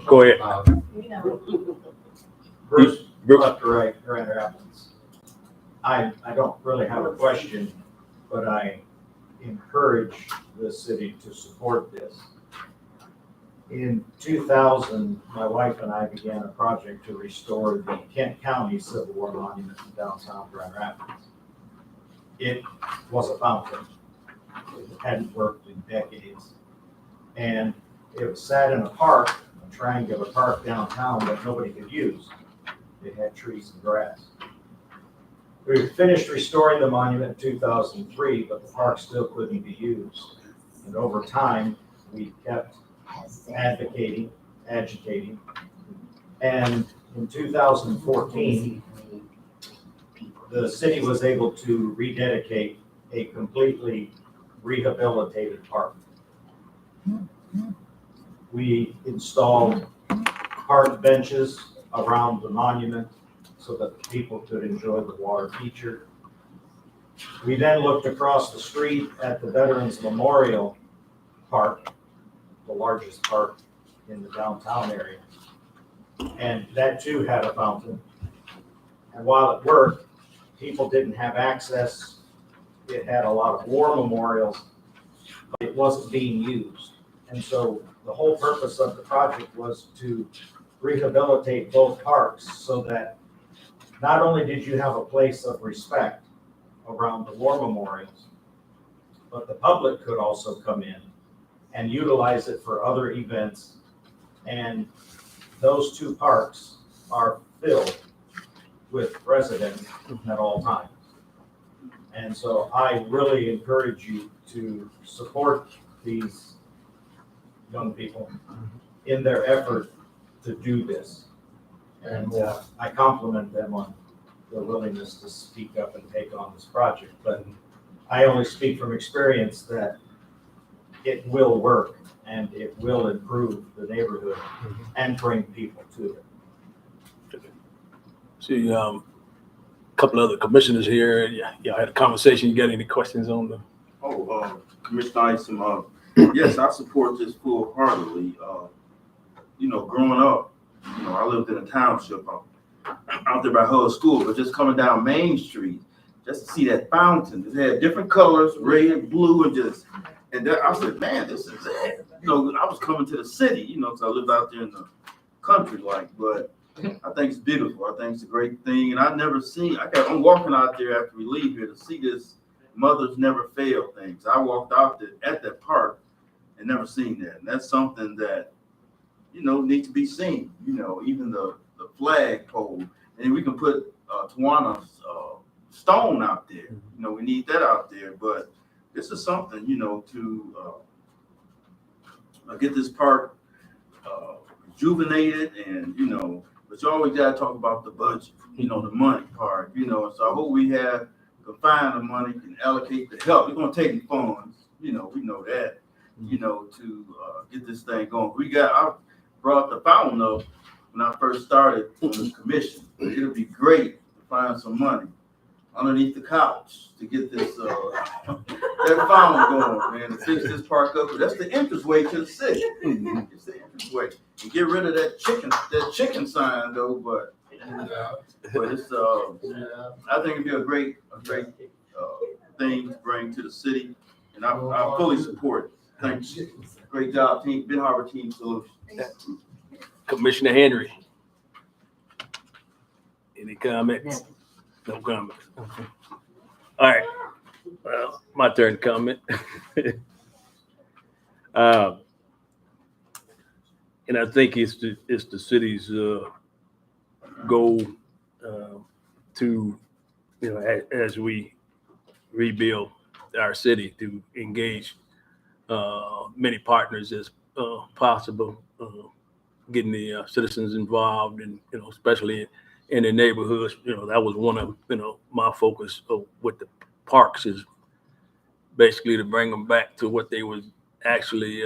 Go ahead. You know. Bruce, Dr. Grand Rapids. I don't really have a question, but I encourage the city to support this. In 2000, my wife and I began a project to restore the Kent County Civil War Monument in downtown Grand Rapids. It was a fountain. It hadn't worked in decades. And it was sat in a park, a triangular park downtown that nobody could use. It had trees and grass. We finished restoring the monument in 2003, but the park still couldn't be used. And over time, we kept advocating, agitating. And in 2014, the city was able to rededicate a completely rehabilitated park. We installed park benches around the monument so that people could enjoy the water feature. We then looked across the street at the Veterans Memorial Park, the largest park in the downtown area. And that too had a fountain. And while it worked, people didn't have access. It had a lot of war memorials, but it wasn't being used. And so the whole purpose of the project was to rehabilitate both parks so that not only did you have a place of respect around the war memorials, but the public could also come in and utilize it for other events. And those two parks are filled with residents at all times. And so I really encourage you to support these young people in their effort to do this. And I compliment them on their willingness to speak up and take on this project. But I only speak from experience that it will work and it will improve the neighborhood and bring people to it. See, couple other commissioners here. Yeah, y'all had a conversation. You got any questions on the? Commissioner Isom, yes, I support this full-heartedly. You know, growing up, you know, I lived in a township out there by Hull School, but just coming down Main Street, just to see that fountain, it had different colors, red, blue, and I said, man, this is it. You know, I was coming to the city, you know, because I lived out there in the country, but I think it's beautiful. I think it's a great thing, and I've never seen. I'm walking out there after we leave here to see this Mothers Never Fail things. I walked out there at that park and never seen that, and that's something that, you know, needs to be seen. You know, even the flag pole, and we can put Tawana's stone out there. You know, we need that out there, but this is something, you know, to get this park rejuvenated, and, you know. But you always got to talk about the budget, you know, the money part, you know. So I hope we can find the money, can allocate the help. We're going to take the funds, you know, we know that, you know, to get this thing going. I brought the fountain up when I first started on this commission. It'll be great to find some money underneath the couch to get this that fountain going, man, to fix this park up. That's the entranceway to the city. It's the entranceway. And get rid of that chicken sign though, but it's I think it'd be a great thing to bring to the city, and I fully support it. Thanks. Great job, team, Ben Harbor Team Solutions. Commissioner Henry. Any comments? No comments. Okay. All right. Well, my turn to comment. And I think it's the city's goal to, you know, as we rebuild our city, to engage many partners as possible, getting the citizens involved, and, you know, especially in the neighborhoods. You know, that was one of, you know, my focus with the parks, is basically to bring them back to what they was actually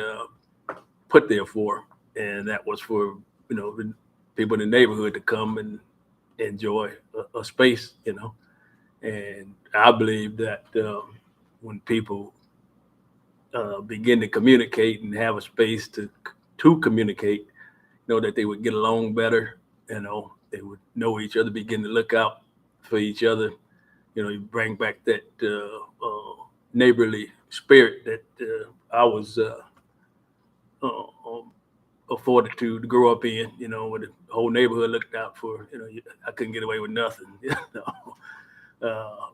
put there for. And that was for, you know, the people in the neighborhood to come and enjoy a space, you know. And I believe that when people begin to communicate and have a space to communicate, you know, that they would get along better, you know, they would know each other, begin to look out for each other. You know, you bring back that neighborly spirit that I was afforded to grow up in, you know, where the whole neighborhood looked out for, you know, I couldn't get away with nothing, you know.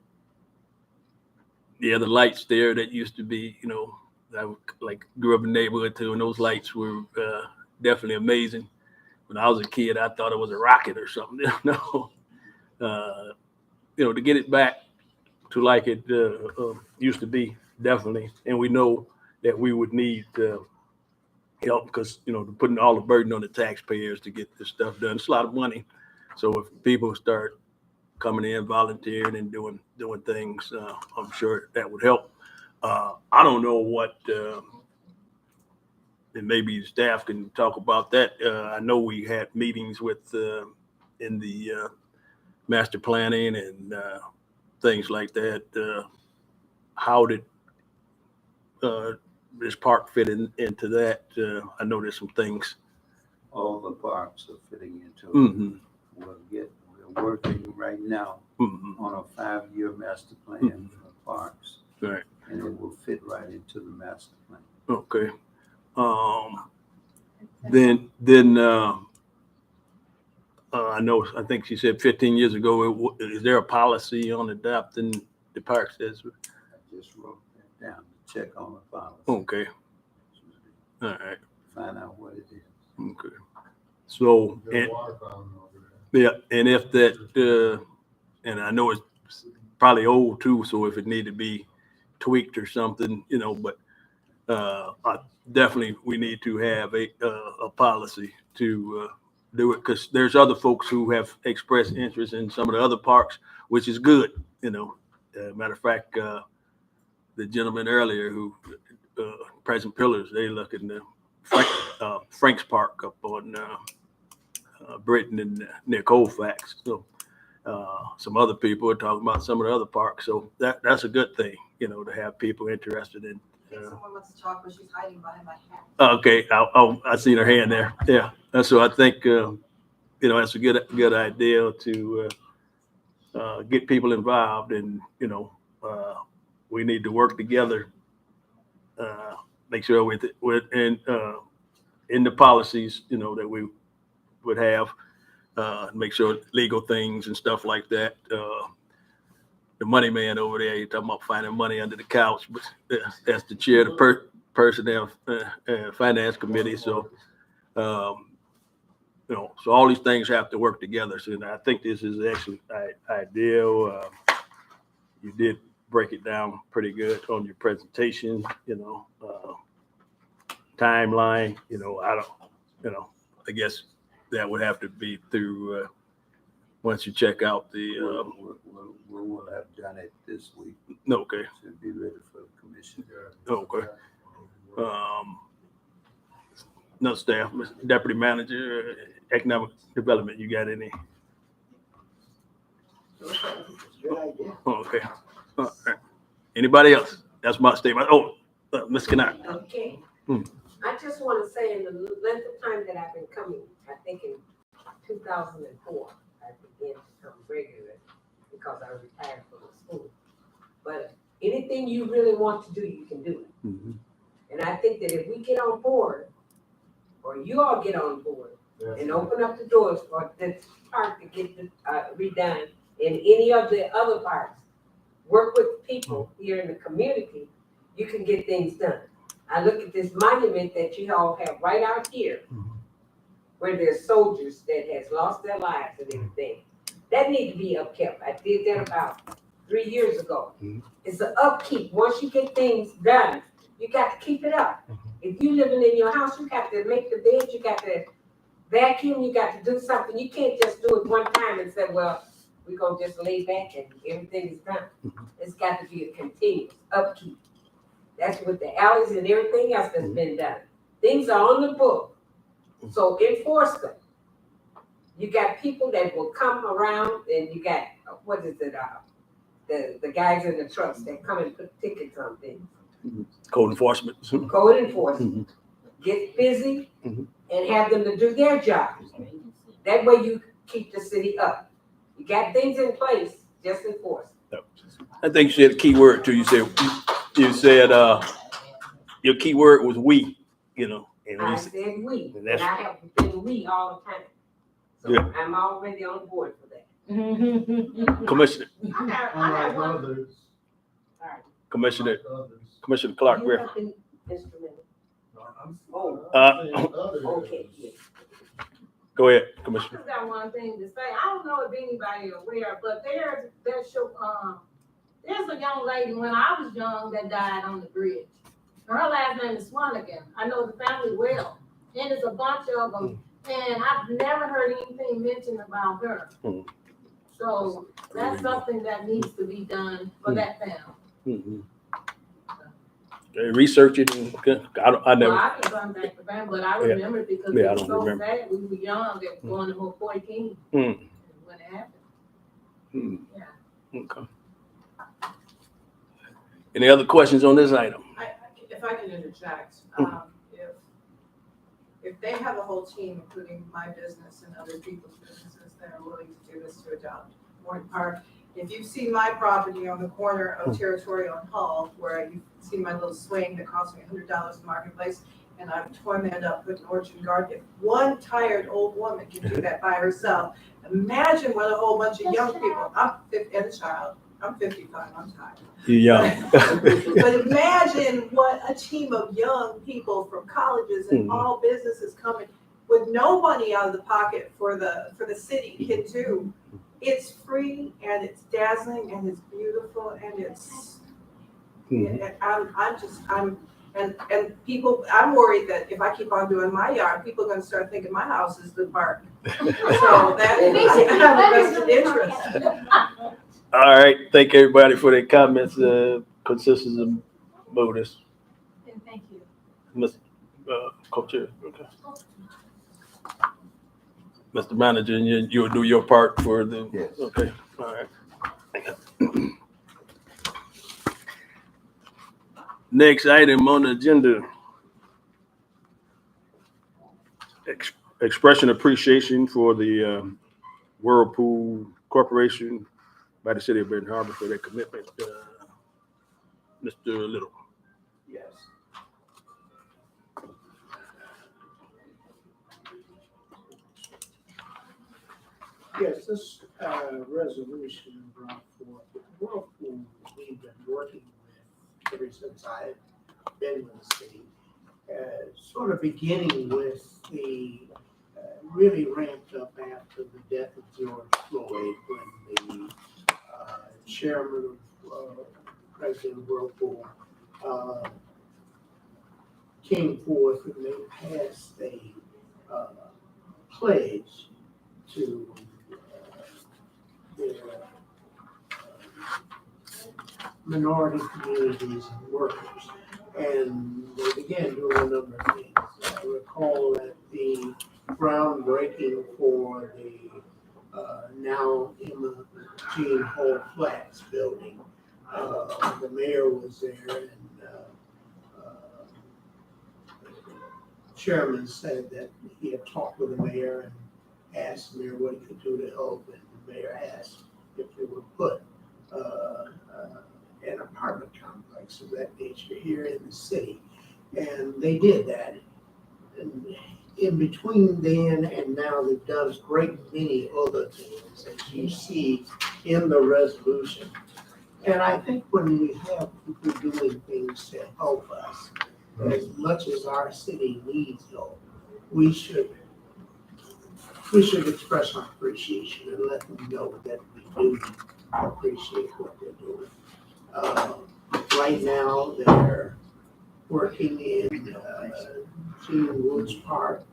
The lights there that used to be, you know, I grew up in the neighborhood too, and those lights were definitely amazing. When I was a kid, I thought it was a rocket or something, you know. You know, to get it back to like it used to be, definitely. And we know that we would need help, because, you know, putting all the burden on the taxpayers to get this stuff done, it's a lot of money. So if people start coming in, volunteering, and doing things, I'm sure that would help. I don't know what, and maybe the staff can talk about that. I know we had meetings with in the master planning and things like that. How did this park fit into that? I know there's some things. All the parks are fitting into it. Mm-hmm. We're working right now Mm-hmm. on a 5-year master plan for parks. Right. And it will fit right into the master plan. Okay. Then I think she said 15 years ago, is there a policy on adopting the parks as? I just wrote that down to check on the policy. Okay. All right. Find out what it is. Okay. So, There's and, a water fountain over there. yeah, and if that, and I know it's probably old too, so if it need to be tweaked or something, but definitely we need to have a policy to do it, because there's other folks who have expressed interest in some of the other parks, which is good. Matter of fact, the gentleman earlier who President Pillars, they look in the Frank's Park up on Britain and near Colfax. So some other people are talking about some of the other parks. So that's a good thing, to have people interested in. Someone wants to talk, but she's hiding behind my hat. Okay, I seen her hand there. Yeah, and so I think that's a good idea to get people involved, and we need to work together. Make sure we're in the policies, that we would have. Make sure legal things and stuff like that. The money man over there, you're talking about finding money under the couch, but that's the chair of the personnel finance committee. So, so all these things have to work together. So I think this is actually ideal. You did break it down pretty good on your presentation, timeline, I guess that would have to be through, once you check out the, We will have done it this week. Okay. To be ready for the commission. Okay. No staff, Deputy Manager, Economic Development, you got any? Good idea. Okay. All right. Anybody else? That's my statement. Oh, Ms. Kennard. Okay. Hmm. I just want to say in the length of time that I've been coming, I think in 2004, I began to come regularly because I retired from the school. But anything you really want to do, you can do it. Mm-hmm. And I think that if we get on board, or you all get on board, and open up the doors for the park to get redone, in any of the other parks, work with people here in the community, you can get things done. I look at this monument that you all have right out here, where there's soldiers that has lost their lives and everything. That need to be upkept. I did that about 3 years ago. It's an upkeep. Once you get things done, you got to keep it up. If you living in your house, you got to make the bed, you got to vacuum, you got to do something. You can't just do it one time and say, well, we're gonna just lay back and everything is done. It's got to be a continuous upkeep. That's with the alleys and everything else that's been done. Things are on the book, so enforce them. You got people that will come around, and you got, what is it, the guys in the trucks that come and put tickets on things. Code enforcement. Code enforcement. Get busy and have them to do their job. That way you keep the city up. You got things in place, just enforce. I think you said a key word too. You said your key word was we, And I said we, and and I have been we all the time. So Yeah. I'm already on board for that. Commissioner, Unlike others, Commissioner Clark You Griffin. have been instrumental. Okay, yes. Go ahead, Commissioner. I just got one thing to say. I don't know if anybody aware, but there's a young lady when I was young that died on the bridge. Her last name is Swanigan. I know the family well, and there's a bunch of them, and I've never heard anything mentioned about her. So that's something that needs to be done for that family. They research it. And, I never. Well, I can contact the family, but I Yeah. remember it because Yeah, I it was don't so remember. sad. We were young, they were going to 14 Mm. when it happened. Mm. Yeah. Okay. Any other questions on this item? If I can interject, if they have a whole team, including my business and other people's businesses that are willing to do this to adopt Morton Park, if you've seen my property on the corner of Territorial and Hull, where you've seen my little swing that cost me $100 in Marketplace, and I've torn that up with an orchard garden, if one tired old woman can do that by herself, imagine what a whole bunch of young people, and a child, I'm 55, I'm tired. You're young. But imagine what a team of young people from colleges and all businesses coming with no money out of the pocket for the city can do. It's free and it's dazzling and it's beautiful and it's. And people, I'm worried that if I keep on doing my yard, people are going to start thinking my house is the park. So that I have a vested interest. All right, thank everybody for their comments, consensus of motives. And thank you. Mr. Co-Chair, okay. Mr. Manager, you'll do your part for the, Yes. Okay, all right. Next item on the agenda. Expression appreciation for the Whirlpool Corporation by the city of Benton Harbor for their commitment. Mr. Little. Yes. Yes, this resolution brought forth Whirlpool we've been working with ever since I've been with the city. Sort of beginning with the really ramped up after the death of George Floyd when the chairman of President Whirlpool came forth and they passed a pledge to their minority communities and workers. And they began doing a number of things. I recall that the groundbreaking for the now Emma Jean Hall Flats building, the mayor was there and chairman said that he had talked with the mayor and asked the mayor what he could do to help, and the mayor asked if they would put an apartment complex of that nature here in the city. And they did that. And in between then and now, they've done a great many other things, as you see in the resolution. And I think when we have people doing things to help us, as much as our city needs help, we should express our appreciation and let them know that we do appreciate what they're doing. Right now, they're working in Gene Woods Park,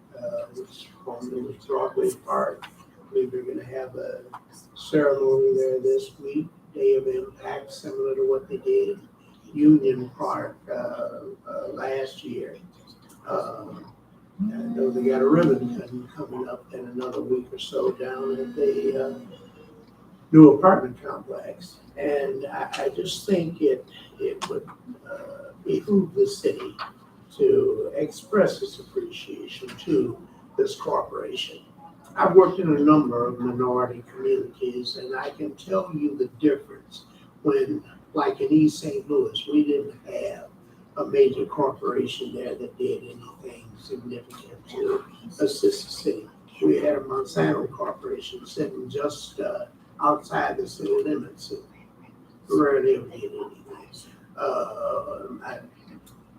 which is formerly was Broadway Park. I believe they're going to have a ceremony there this week, Day of Impact, similar to what they did in Union Park last year. I know they got a ribbon cutting coming up in another week or so down at the new apartment complex. And I just think it would behoove the city to express its appreciation to this corporation. I've worked in a number of minority communities, and I can tell you the difference when, like in East St. Louis, we didn't have a major corporation there that did anything significant to assist the city. We had a Monsanto Corporation sitting just outside the city limits and rarely ever did anything.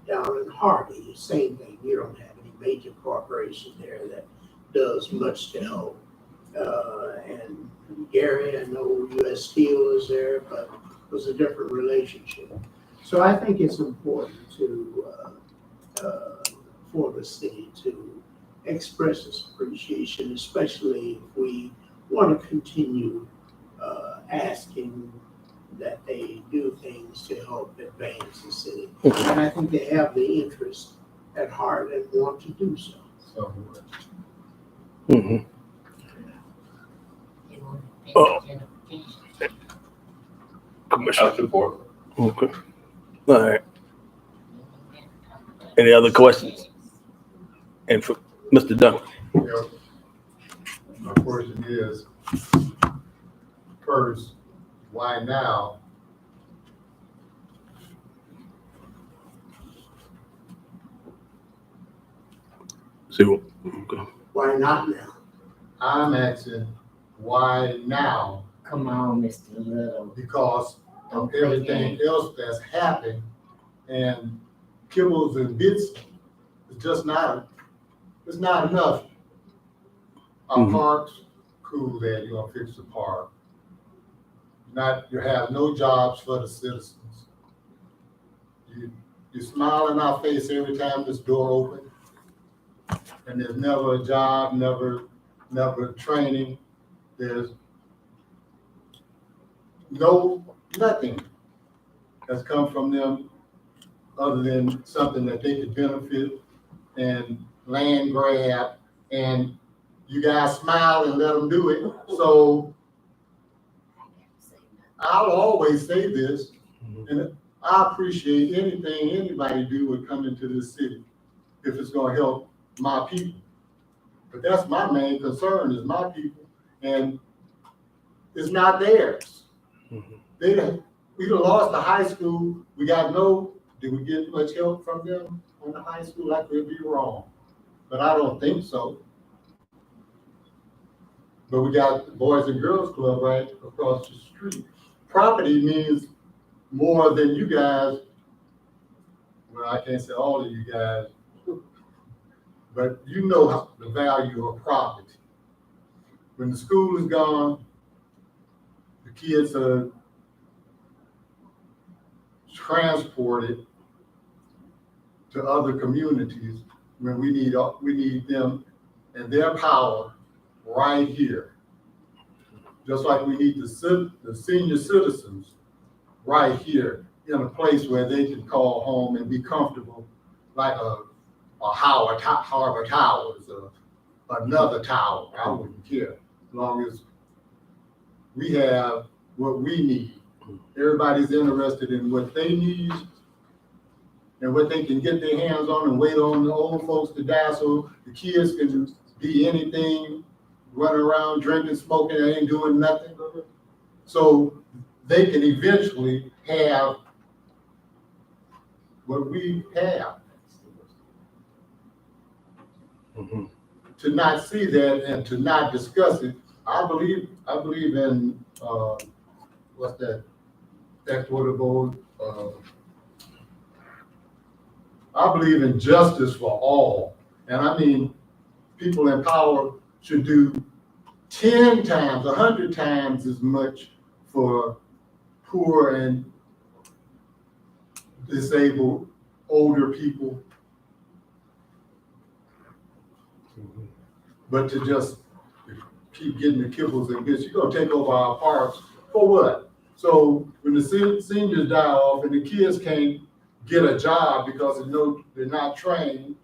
Down in Harvey, same thing. You don't have any major corporation there that does much to help. And Gary, I know U.S. Steel is there, but it was a different relationship. So I think it's important to for the city to express its appreciation, especially if we want to continue asking that they do things to help advance the city. And I think they have the interest at heart and want to do so. Mm-hmm. I support. Okay. All right. Any other questions? And for Mr. Duncan? Yep. My question is, first, why now? See what? Okay. Why not now? I'm asking, why now? Come on, Mr. Little. Because of everything else that's happened, and kibbles and bits is just not, it's not enough. Our parks, cool that you're gonna fix the park. Not, you have no jobs for the citizens. You smile in our face every time this door opens, and there's never a job, never training. There's nothing that's come from them other than something that they could benefit and land grab, and you guys smile and let them do it. So I'll always say this, and I appreciate anything anybody do with coming to this city if it's gonna help my people. But that's my main concern is my people, and it's not theirs. We done lost the high school. Did we get much help from them on the high school? I could be wrong, but I don't think so. But we got the Boys and Girls Club right across the street. Property means more than you guys. Well, I can't say all of you guys, but you know the value of property. When the school is gone, the kids are transported to other communities when we need them and their power right here. Just like we need the senior citizens right here in a place where they can call home and be comfortable, like a Harbor Towers or another tower. I wouldn't care, as long as we have what we need. Everybody's interested in what they need and what they can get their hands on and wait on the old folks to die so the kids can be anything, running around drinking, smoking, and ain't doing nothing. So they can eventually have what we have. To not see that and to not discuss it, I believe in what's that? Equitable. I believe in justice for all, and I mean people in power should do 10 times, 100 times as much for poor and disabled older people. But to just keep getting the kibbles and bits, you're gonna take over our parks for what? So when the seniors die off and the kids can't get a job because they're not trained,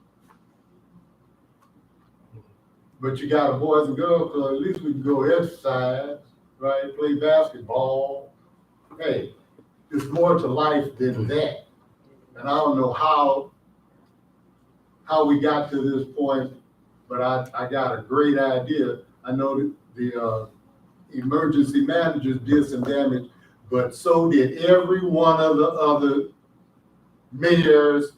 but you got a Boys and Girls Club, at least we can go exercise, right? Play basketball. Hey, there's more to life than that. And I don't know how we got to this point, but I got a great idea. I know the emergency managers did some damage, but so did every one of the other mayors,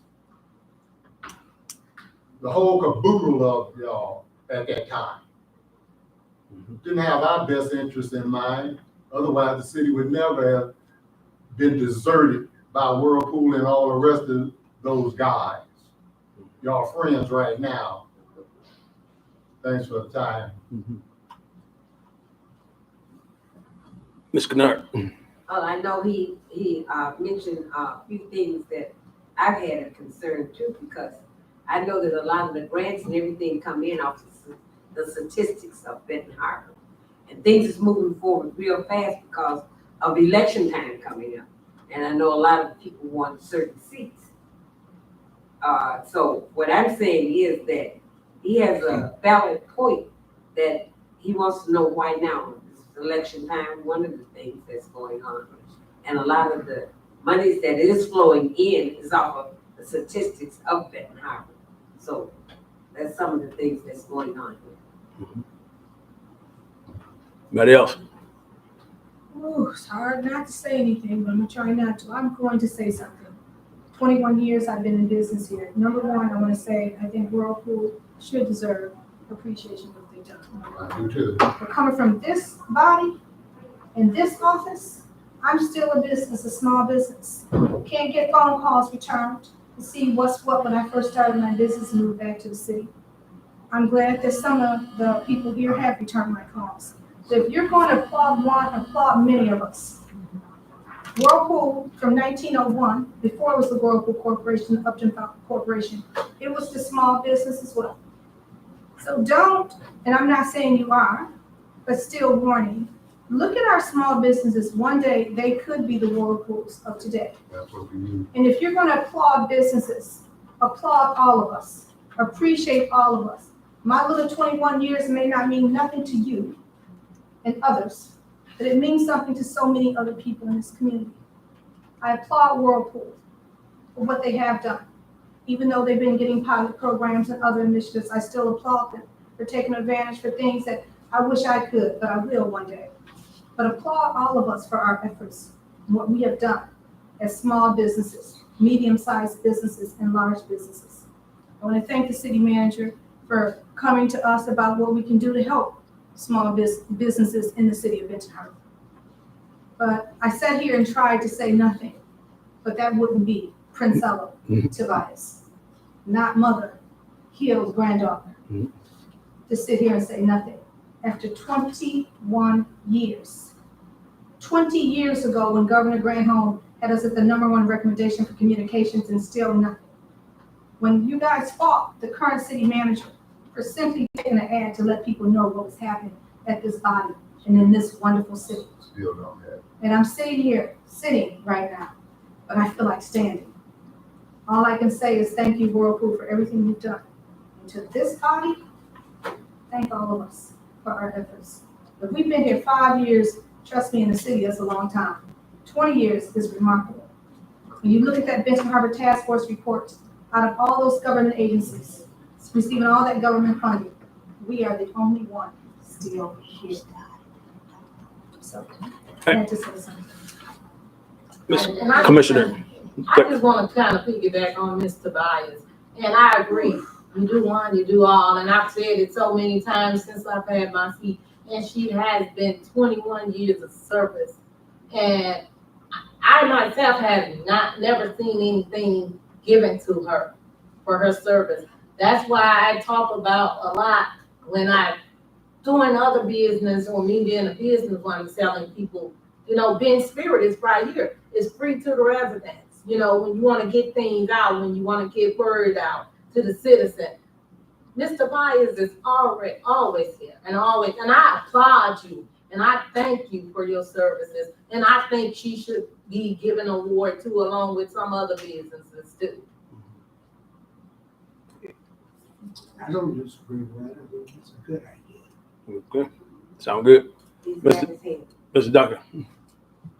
the whole caboodle of y'all at that time. Didn't have our best interest in mind. Otherwise, the city would never have been deserted by Whirlpool and all the rest of those guys. Y'all friends right now. Thanks for the time. Ms. Kennard. I know he mentioned a few things that I've had a concern too, because I know that a lot of the grants and everything come in off the statistics of Benton Harbor. And things is moving forward real fast because of election time coming up. And I know a lot of people want certain seats. So what I'm saying is that he has a valid point that he wants to know why now. It's election time, one of the things that's going on. And a lot of the monies that is flowing in is off of the statistics of Benton Harbor. So that's some of the things that's going on here. Anybody else? Ooh, it's hard not to say anything, but I'm gonna try not to. I'm going to say something. 21 years I've been in business here. Number one, I want to say I think Whirlpool should deserve appreciation for what they've done. I do too. But coming from this body in this office, I'm still a business, a small business. Can't get phone calls returned to see what's what when I first started my business and moved back to the city. I'm glad that some of the people here have returned my calls. So if you're going to applaud one, applaud many of us. Whirlpool from 1901, before it was the Whirlpool Corporation, Upton Corporation, it was the small business as well. So don't, and I'm not saying you are, but still warning, look at our small businesses. One day they could be the Whirlpools of today. That's what we need. And if you're going to applaud businesses, applaud all of us, appreciate all of us. My little 21 years may not mean nothing to you and others, but it means something to so many other people in this community. I applaud Whirlpool for what they have done. Even though they've been getting pilot programs and other initiatives, I still applaud them for taking advantage for things that I wish I could, but I will one day. But applaud all of us for our efforts and what we have done as small businesses, medium-sized businesses, and large businesses. I want to thank the city manager for coming to us about what we can do to help small businesses in the city of Benton Harbor. But I sat here and tried to say nothing, but that wouldn't be Princello Tobias, not Mother Hill's granddaughter, to sit here and say nothing. After 21 years, 20 years ago when Governor Granholm had us at the #1 recommendation for communications and still nothing. When you guys fought the current city manager for simply taking an ad to let people know what was happening at this body and in this wonderful city. Still don't have. And I'm sitting right now, but I feel like standing. All I can say is thank you, Whirlpool, for everything you've done. And to this body, thank all of us for our efforts. If we've been here 5 years, trust me, in the city, that's a long time. 20 years is remarkable. When you look at that Benton Harbor Task Force report, out of all those government agencies, receiving all that government funding, we are the only one still here. So, I had to say something. And I- Commissioner. I just want to kind of piggyback on Ms. Tobias, and I agree. You do one, you do all, and I've said it so many times since I've had my seat, and she has been 21 years of service. And I myself have never seen anything given to her for her service. That's why I talk about a lot when I doing other business or me being a business when I'm selling people. You know, Ben Spirit is right here. It's free to the residents. You know, when you want to get things out, when you want to get word out to the citizen. Mr. Tobias is always here and always, and I applaud you and I thank you for your services. And I think she should be given an award too, along with some other businesses too. I don't disagree with that. I think it's a good idea. Okay. Sound good? Mr. Duncan.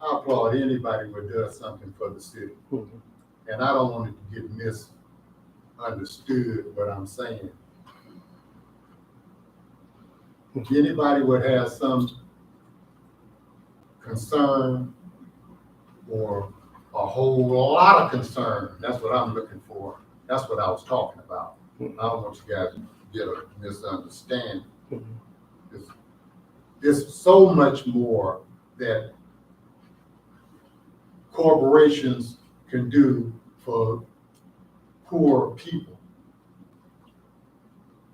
I applaud anybody who does something for the city. And I don't want it to get misunderstood what I'm saying. If anybody would have some concern or a whole lot of concern, that's what I'm looking for. That's what I was talking about. I don't want you guys to get a misunderstanding. There's so much more that corporations can do for poor people.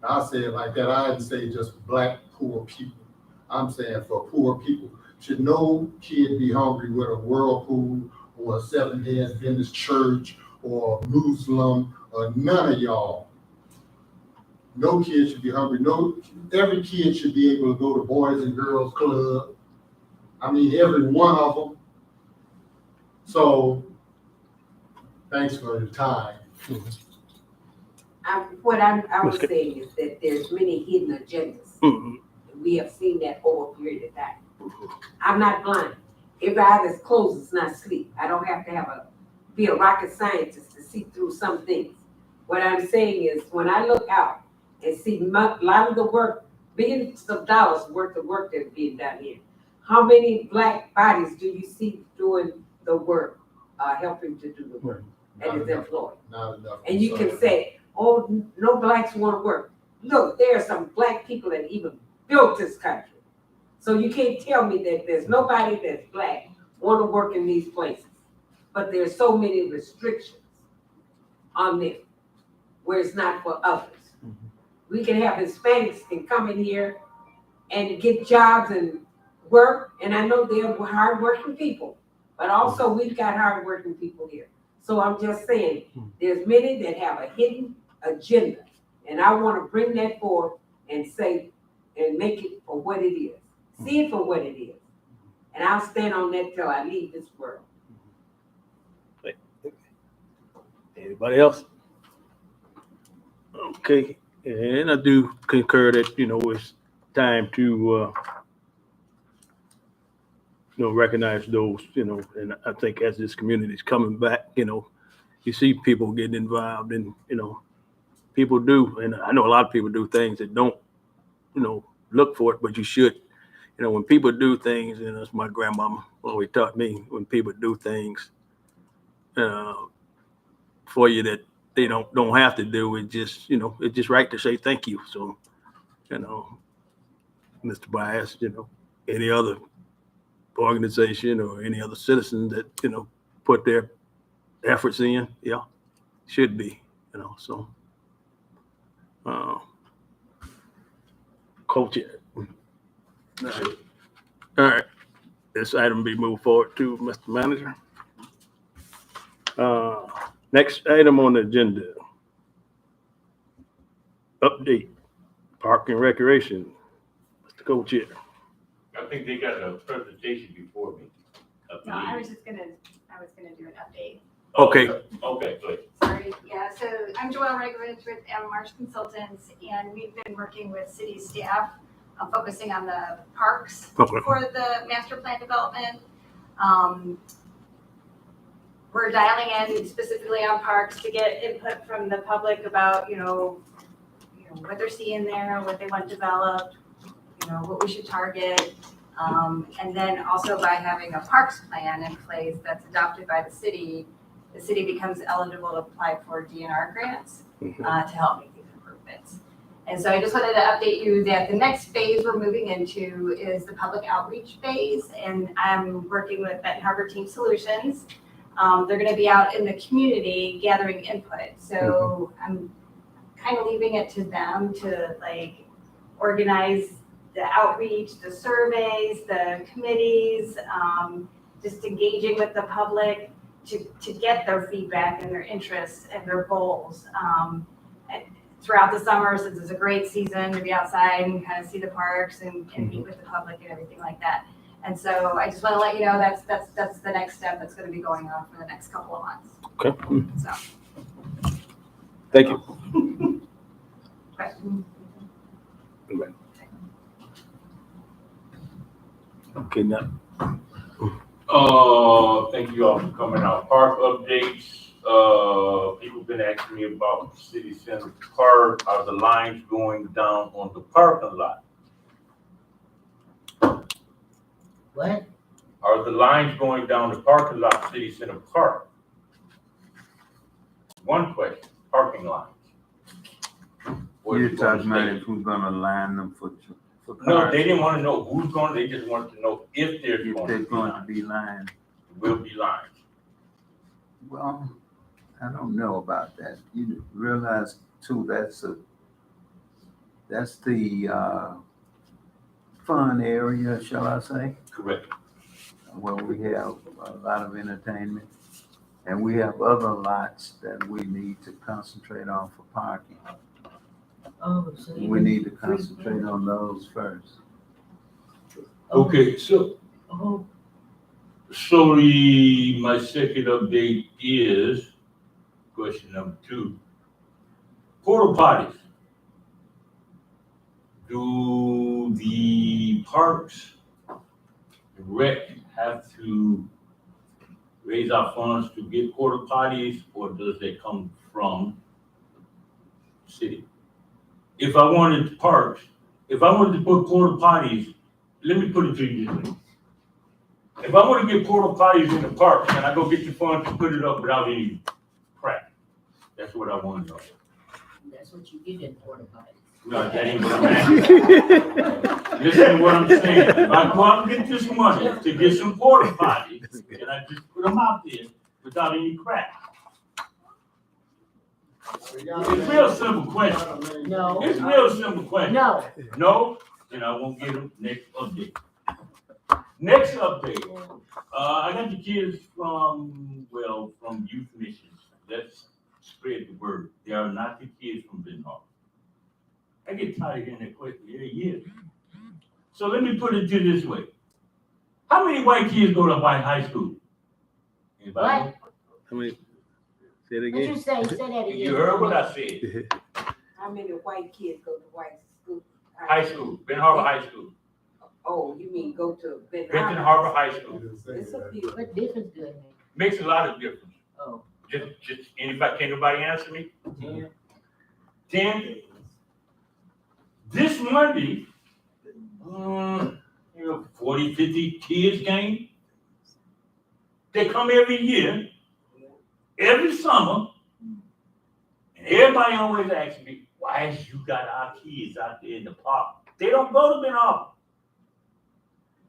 I say it like that. I didn't say just black poor people. I'm saying for poor people. Should no kid be hungry with a Whirlpool or a Seventh-day Adventist church or Muslim or none of y'all? No kid should be hungry. Every kid should be able to go to Boys and Girls Club. I mean, every one of them. So, thanks for your time. What I was saying is that there's many hidden agendas. We have seen that over a period of time. I'm not blind. Every eye that's closed is not asleep. I don't have to be a rocket scientist to see through some things. What I'm saying is, when I look out and see a lot of the work, billions of dollars worth of work that's being done here, how many black bodies do you see doing the work, helping to do the work that is employed? Not enough. And you can say, oh, no blacks want to work. Look, there are some black people that even built this country. So you can't tell me that there's nobody that's black want to work in these places. But there's so many restrictions on them where it's not for others. We can have Hispanics can come in here and get jobs and work. And I know they're hardworking people, but also we've got hardworking people here. So I'm just saying, there's many that have a hidden agenda. And I want to bring that forth and say, and make it for what it is. See it for what it is. And I'll stand on that till I leave this world. Anybody else? Okay, and I do concur that, it's time to, recognize those, and I think as this community is coming back, you see people getting involved and, people do, and I know a lot of people do things that don't, look for it, but you should. When people do things, and that's my grandmama always taught me, when people do things for you that they don't have to do, it just, it's just right to say thank you. So, Mr. Bias, any other organization or any other citizen that, put their efforts in, should be, so. Co-chair. All right, this item be moved forward to Mr. Manager. Next item on the agenda. Update, Park and Recreation, Mr. Co-chair. I think they got a presentation before me. No, I was gonna do an update. Okay. Okay, good. Sorry, yeah, so I'm Joelle Regovich with Allen Marsh Consultants, and we've been working with city staff, focusing on the parks Okay. for the master plan development. We're dialing in specifically on parks to get input from the public about, what they're seeing there, what they want developed, what we should target. And then also by having a parks plan in place that's adopted by the city becomes eligible to apply for DNR grants to help make these improvements. And so I just wanted to update you that the next phase we're moving into is the public outreach phase, and I'm working with Benton Harbor Team Solutions. They're going to be out in the community gathering input. So I'm kind of leaving it to them to organize the outreach, the surveys, the committees, just engaging with the public to get their feedback and their interests and their goals. And throughout the summer, since it's a great season to be outside and kind of see the parks and meet with the public and everything like that. And so I just want to let you know that's the next step that's going to be going on for the next couple of months. Okay. So. Thank you. Questions? Okay, now. Thank you all for coming out. Park updates. People been asking me about City Center Park. Are the lines going down on the parking lot? What? Are the lines going down the parking lot, City Center Park? One question, parking lines. You're talking about if we're gonna line them for No, cars. they didn't want to know who's going, they just wanted to know if there's If going they're to be going to lines. be lined. Will be lines. Well, I don't know about that. You realize too, that's the fun area, shall I say? Correct. Where we have a lot of entertainment. And we have other lots that we need to concentrate on for parking. Oh, so We need to concentrate on those first. Okay, so my second update is question number 2. Porta potties. Do the parks and rec have to raise our funds to get porta potties, or does they come from the city? If I wanted parks, if I wanted to put porta potties, let me put it to you this way. If I want to get porta potties in the park, can I go get the funds to put it up without any crap? That's what I want to know. That's what you get in porta potties. No, that ain't what I'm asking. Listen to what I'm saying. If I go out and get this money to get some porta potties, can I just put them out there without any crap? It's a real simple question. No. It's a real simple question. No. No? Then I won't get them next update. Next update. I got the kids from Youth Missions. Let's spread the word. They are not the kids from Ben Harbor. I get tired of hearing that question every year. So let me put it to this way. How many white kids go to white high school? Anybody What? know? How many? Say it What again. you say? Say that again. You heard what I said. How many white kids go to white school? High school, Ben Harbor High School. Oh, you mean go to Benton Harbor High School. It's a few. What difference does it make? Makes a lot of difference. Oh. Just anybody, can nobody answer me? 10? This Monday, 40, 50 kids came. They come every year, every summer, and everybody always asks me, why is you got our kids out there in the park? They don't go to Ben Harbor.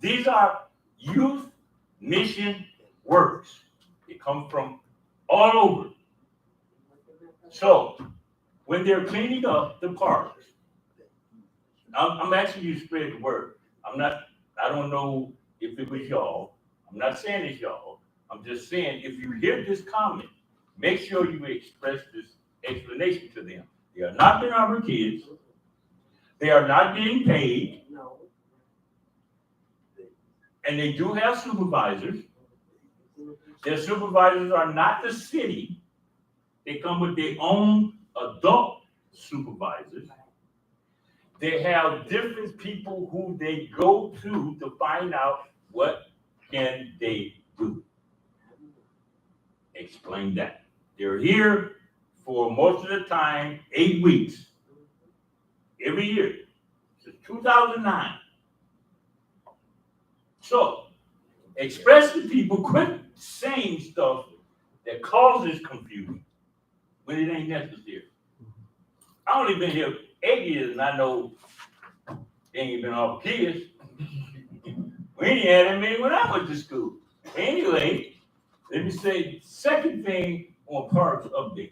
These are youth mission workers. They come from all over. So when they're cleaning up the parks, I'm asking you to spread the word. I don't know if it was y'all. I'm not saying it's y'all. I'm just saying, if you hear this comment, make sure you express this explanation to them. They are not Ben Harbor kids. They are not getting paid. No. And they do have supervisors. Their supervisors are not the city. They come with their own adult supervisors. They have different people who they go to find out what can they do. Explain that. They're here for most of the time, 8 weeks. Every year, since 2009. So, express to people, quit saying stuff that causes confusion when it ain't necessary. I only been here 8 years and I know they ain't been all kids. We ain't had that many when I went to school. Anyway, let me say, second thing on parks update.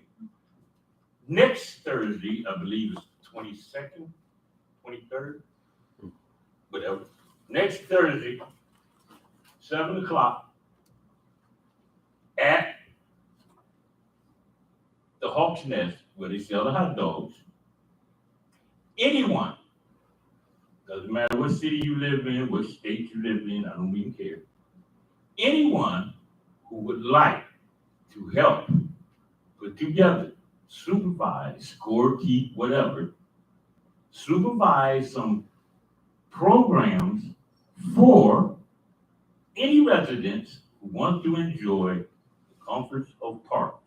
Next Thursday, I believe it's 22nd, 23rd, whatever. Next Thursday, 7 o'clock at the Hawk's Nest, where they sell the hot dogs. Anyone, doesn't matter what city you live in, what state you live in, I don't even care. Anyone who would like to help put together, supervise, score, keep, whatever, supervise some programs for any residents who want to enjoy the comforts of parks.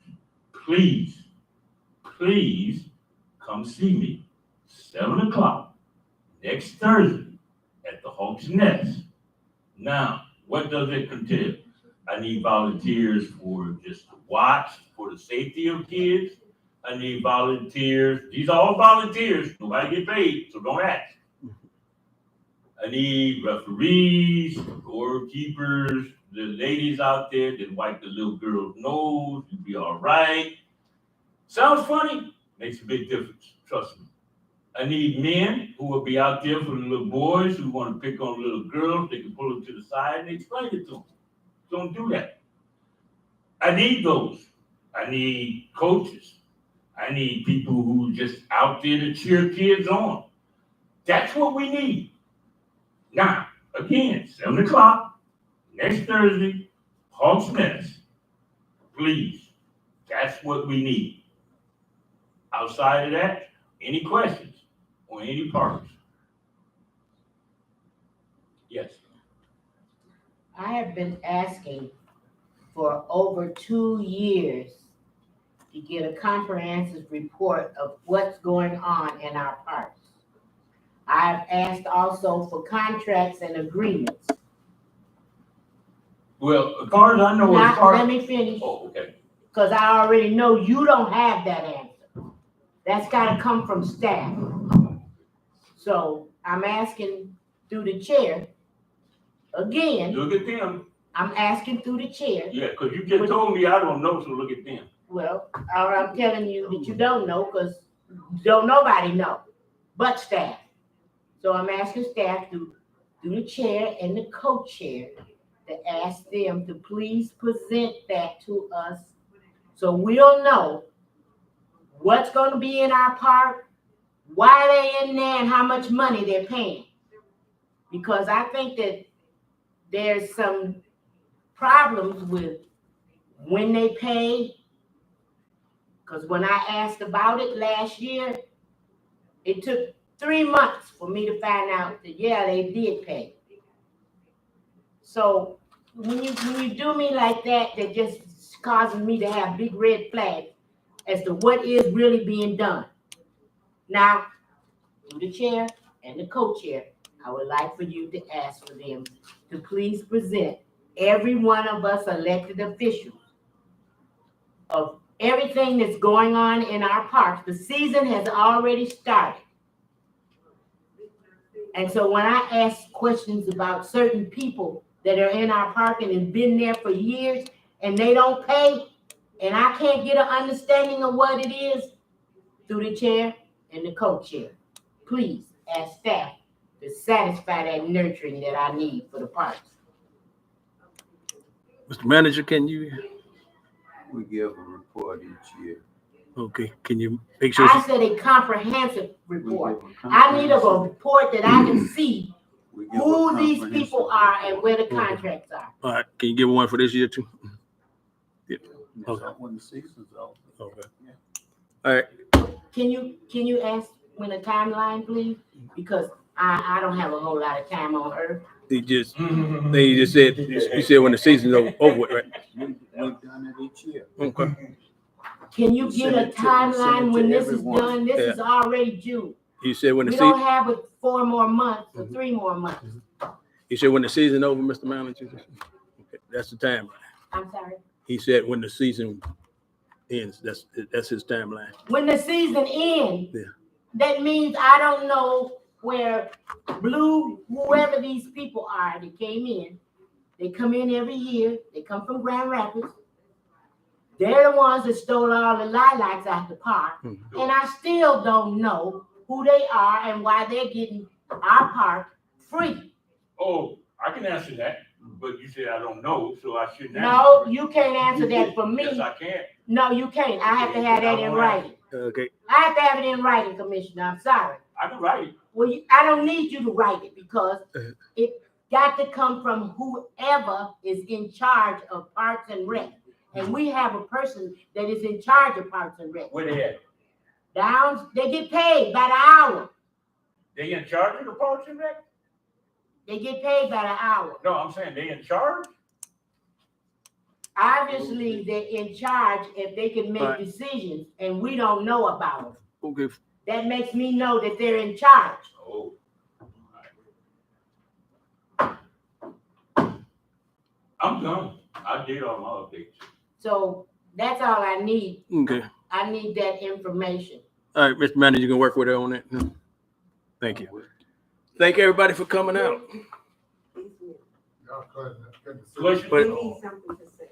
Please, please come see me, 7 o'clock next Thursday at the Hawk's Nest. Now, what does it entail? I need volunteers for just to watch, for the safety of kids. I need volunteers. These are all volunteers. Nobody get paid, so don't ask. I need referees, scorekeepers, the ladies out there that wipe the little girl's nose. You'll be all right. Sounds funny? Makes a big difference. Trust me. I need men who will be out there for the little boys who want to pick on little girls. They can pull them to the side and explain it to them. Don't do that. I need those. I need coaches. I need people who just out there to cheer kids on. That's what we need. Now, again, 7 o'clock, next Thursday, Hawk's Nest. Please, that's what we need. Outside of that, any questions on any parts? Yes. I have been asking for over 2 years to get a comprehensive report of what's going on in our parks. I've asked also for contracts and agreements. Well, as far as I know, as Now, far. let me finish, Oh, okay. because I already know you don't have that answer. That's gotta come from staff. So I'm asking through the chair, again, Look at them. I'm asking through the chair. Yeah, because you just told me I don't know, so look at them. Well, I'm telling you that you don't know, because don't nobody know but staff. So I'm asking staff through the chair and the co-chair to ask them to please present that to us so we'll know what's gonna be in our park, why they're in there, and how much money they're paying. Because I think that there's some problems with when they pay. Because when I asked about it last year, it took 3 months for me to find out that, yeah, they did pay. So when you do me like that, that just causes me to have big red flags as to what is really being done. Now, through the chair and the co-chair, I would like for you to ask for them to please present every one of us elected officials of everything that's going on in our parks. The season has already started. And so when I ask questions about certain people that are in our park and have been there for years and they don't pay, and I can't get an understanding of what it is, through the chair and the co-chair, please ask staff to satisfy that nurturing that I need for the parks. Mr. Manager, can you, We give a report each year. okay, can you make sure? I said a comprehensive report. I need a report that I can see who these people are and where the contracts are. All right, can you give one for this year too? Yeah. Okay. When the season's over. Okay. All right, Can you ask when a timeline, please? Because I don't have a whole lot of time on earth. he just said, you said when the season's over with, right? We've done it each year. Okay. Can you We get send a it to- we send it timeline to when this is everyone. done? This is already June. You said when the We don't season, have but 4 more months or 3 more months. you said when the season over, Mr. Manager? Okay, that's the timeline. I'm sorry. He said when the season ends, that's his timeline. When the season ends, Yeah. that means I don't know where Blue, whoever these people are that came in, they come in every year, they come from Grand Rapids. They're the ones that stole all the lilacs out the park. And I still don't know who they are and why they're getting our park free. Oh, I can answer that, but you said I don't know, so I shouldn't answer. No, you can't answer that for me. Yes, I can. No, you can't. I have to have that in writing. Okay. I have to have it in writing, Commissioner. I'm sorry. I can write it. Well, I don't need you to write it because it got to come from whoever is in charge of Parks and Rec. And we have a person that is in charge of Parks and Rec. Where they at? They get paid by the hour. They in charge of the Parks and Rec? They get paid by the hour. No, I'm saying they in charge? Obviously, they're in charge if they can make Right. decisions and we don't know about them. Okay. That makes me know that they're in charge. Oh. I'm done. I did all my updates. So that's all I need. Okay. I need that information. All right, Mr. Manager, you can work with her on that. Thank you. Thank everybody for coming out.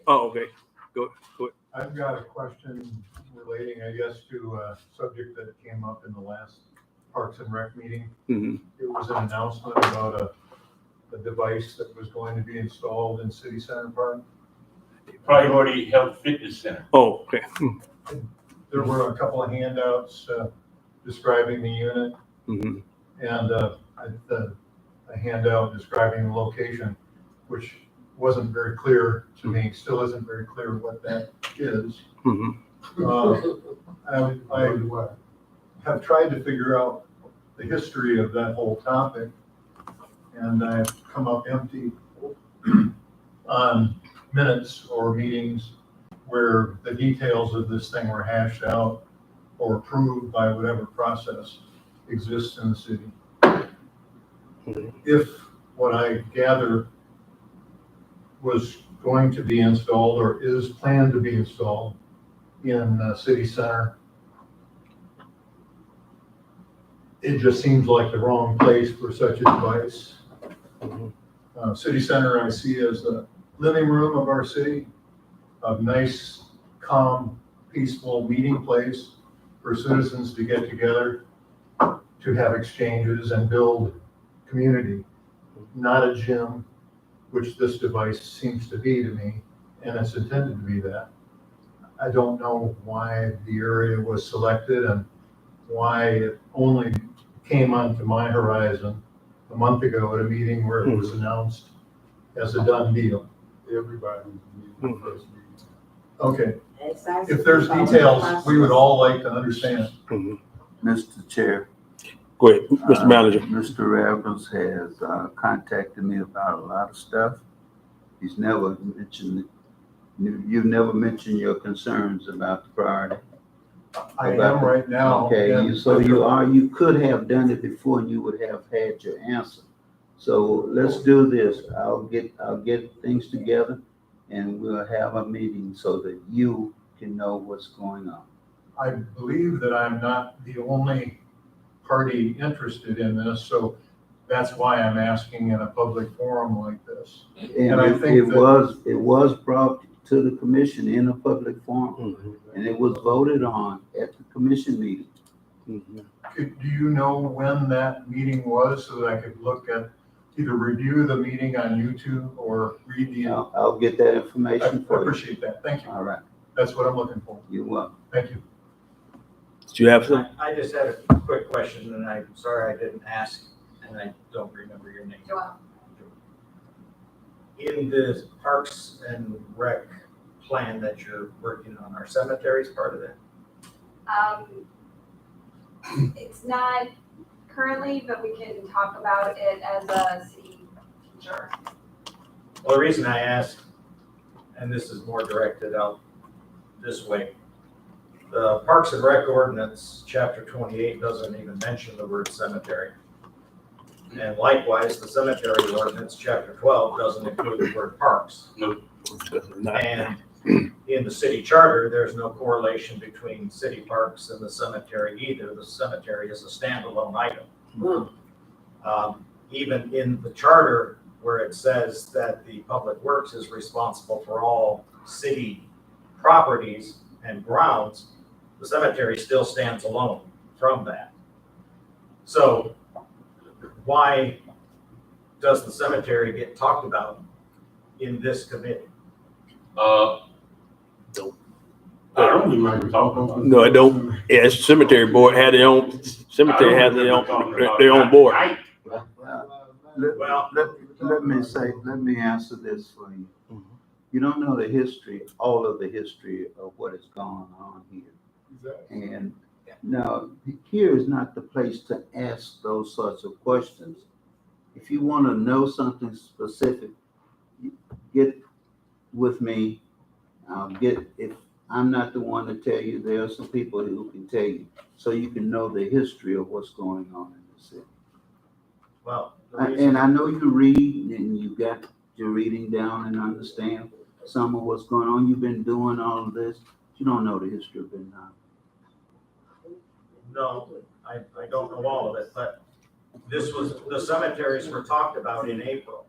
Oh, okay. Go ahead. I've got a question relating, I guess, to a subject that came up in the last Parks and Rec meeting. Mhm. It was an announcement about a device that was going to be installed in City Center Park. Priority Health Fitness Center. Oh, okay. There were a couple of handouts describing the unit Mhm. and a handout describing the location, which wasn't very clear to me, still isn't very clear what that is. Mhm. I have tried to figure out the history of that whole topic, and I've come up empty. on minutes or meetings where the details of this thing were hashed out or approved by whatever process exists in the city. If what I gather was going to be installed or is planned to be installed in City Center, it just seems like the wrong place for such a device. City Center I see as the living room of our city, a nice, calm, peaceful meeting place for citizens to get together, to have exchanges and build community, not a gym, which this device seems to be to me, and it's intended to be that. I don't know why the area was selected and why it only came onto my horizon a month ago at a meeting where it was announced as a done deal. Everybody. Okay, if there's details, we would all like to understand. Mr. Chair. Go ahead, Mr. Manager. Mr. Ravels has contacted me about a lot of stuff. He's never mentioned, you've never mentioned your concerns about the priority. I am right now. Okay, and- you could have done it before and you would have had your answer. So let's do this. I'll get things together and we'll have a meeting so that you can know what's going on. I believe that I'm not the only party interested in this, so that's why I'm asking in a public forum like this. And I think it was brought to the commission in a public forum, and it was voted on at the commission meeting. Do you know when that meeting was so that I could look at, either review the meeting on YouTube or read the? I'll get that information for I you. appreciate that. Thank you. All right. That's what I'm looking for. You're welcome. Thank you. Do you have some? I just had a quick question, and I'm sorry I didn't ask, and I don't remember your name. In the Parks and Rec plan that you're working on, are cemeteries part of that? It's not currently, but we can talk about it as a city feature. Well, the reason I ask, and this is more directed out this way, the Parks and Rec ordinance, chapter 28, doesn't even mention the word cemetery. And likewise, the cemetery ordinance, chapter 12, doesn't include the word parks. And in the city charter, there's no correlation between city parks and the cemetery either. The cemetery is a standalone item. Even in the charter, where it says that the Public Works is responsible for all city properties and grounds, the cemetery still stands alone from that. So why does the cemetery get talked about in this committee? I don't remember talking about it. No, I don't. Yeah, it's cemetery board had their own, cemetery has their own board. Let me answer this for you. You don't know the history, all of the history of what has gone on here. And now, here is not the place to ask those sorts of questions. If you want to know something specific, get with me. If I'm not the one to tell you, there are some people who can tell you, so you can know the history of what's going on in the city. Well, And I know you read and you got your reading down and understand some of what's going on. You've been doing all of this. You don't know the history of it now. no, I don't know all of it, but the cemeteries were talked about in April.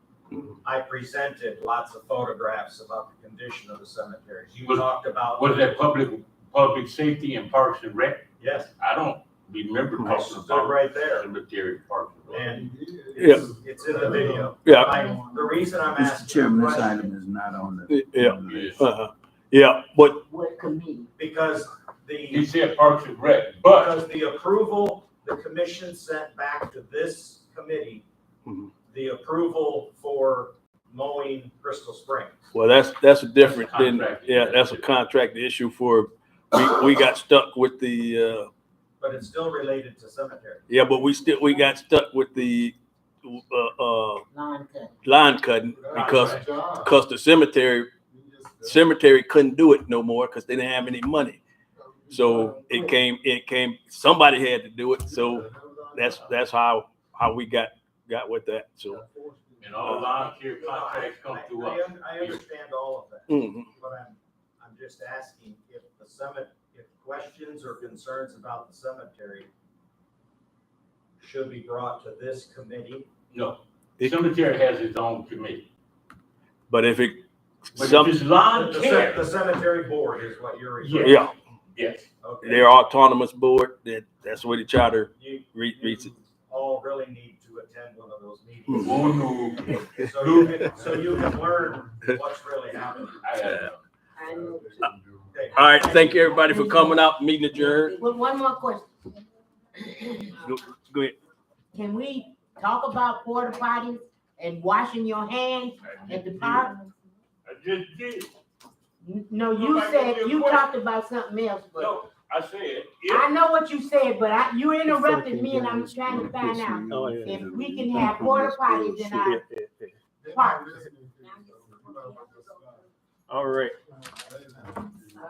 I presented lots of photographs about the condition of the cemeteries. You talked about. Was that public safety and Parks and Rec? Yes. I don't remember I talking stood about right there. cemetery, Parks and Rec. And Yeah. it's in the video. Yeah. The reason I'm Mr. asking. Chairman, the this question- item is not on the. Yeah. on the list. Yeah, but What committee? Because He said Parks and Rec, but because the approval the commission sent back to this committee, the approval for mowing Crystal Springs. well, that's a different than, Contract. yeah, that's a contract issue for, we got stuck with the, But it's still related to cemetery. yeah, but we got stuck with the Lawn cut. line cutting because the cemetery couldn't do it no more because they didn't have any money. So it came, somebody had to do it. So that's how we got with that. So. And all volunteer contracts come through us. I understand all of that, Mhm. but I'm just asking if if questions or concerns about the cemetery should be brought to this committee. No, the cemetery has its own committee. But if it, But if it's lawn The care, the cemetery board is what you're referring to. yeah, yes. Okay. they're autonomous board. That's where the charter You reads it. all really need to attend one of those meetings. Oh, no. So you can learn what's really happening. I know. Okay. All right, thank you everybody for coming out, meeting adjourned. Well, one more question. Go ahead. Can we talk about porta potties and washing your hands at the park? I just did. No, you said, you talked about something else, but No, I said, I know what you said, but you interrupted me and I'm trying to find out if we can have porta potties in our park. All right.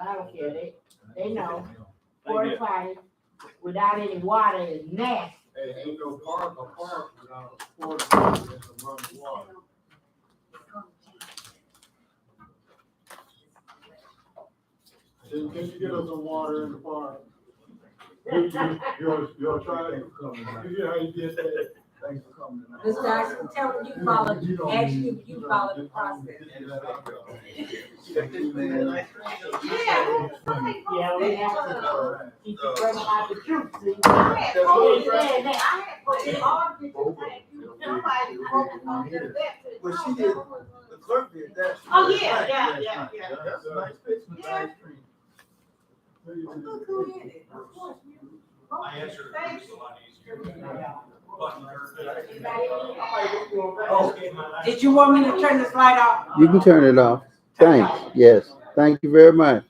I don't care, they know. Porta potties without any water is nasty. Hey, ain't no park without a porta potty and some running water. Can you get us some water in the park? You'll try it. You know how you did that. Thanks for coming tonight. Mr. Jackson, tell them you followed, actually, you followed the process. Yeah, we have to keep it fresh out the truth, see? Well, she did, the clerk did that. Oh, yeah. That's a nice picture with ice cream. I answered it a lot easier. Did you want me to turn this light off? You can turn it off. Thanks. Yes. Thank you very much.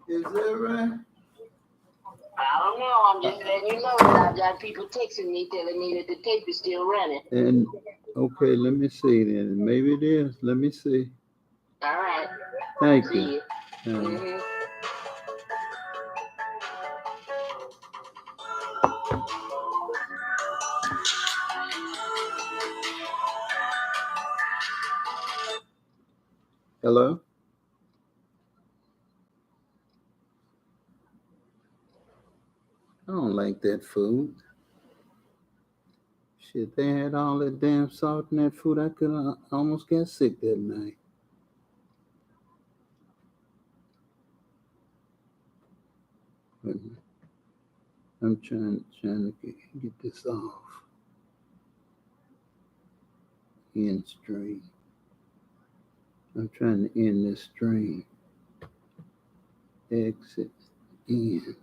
Is that right? I don't know, I'm just letting you know that I've got people texting me telling me that the tape is still running. And, okay, let me see then. Maybe it is. Let me see. All right. Thank See you. you. Hello? I don't like that food. Shit, they had all that damn salt in that food. I could almost get sick that night. I'm trying to get this off. End stream. I'm trying to end this stream. Exit in.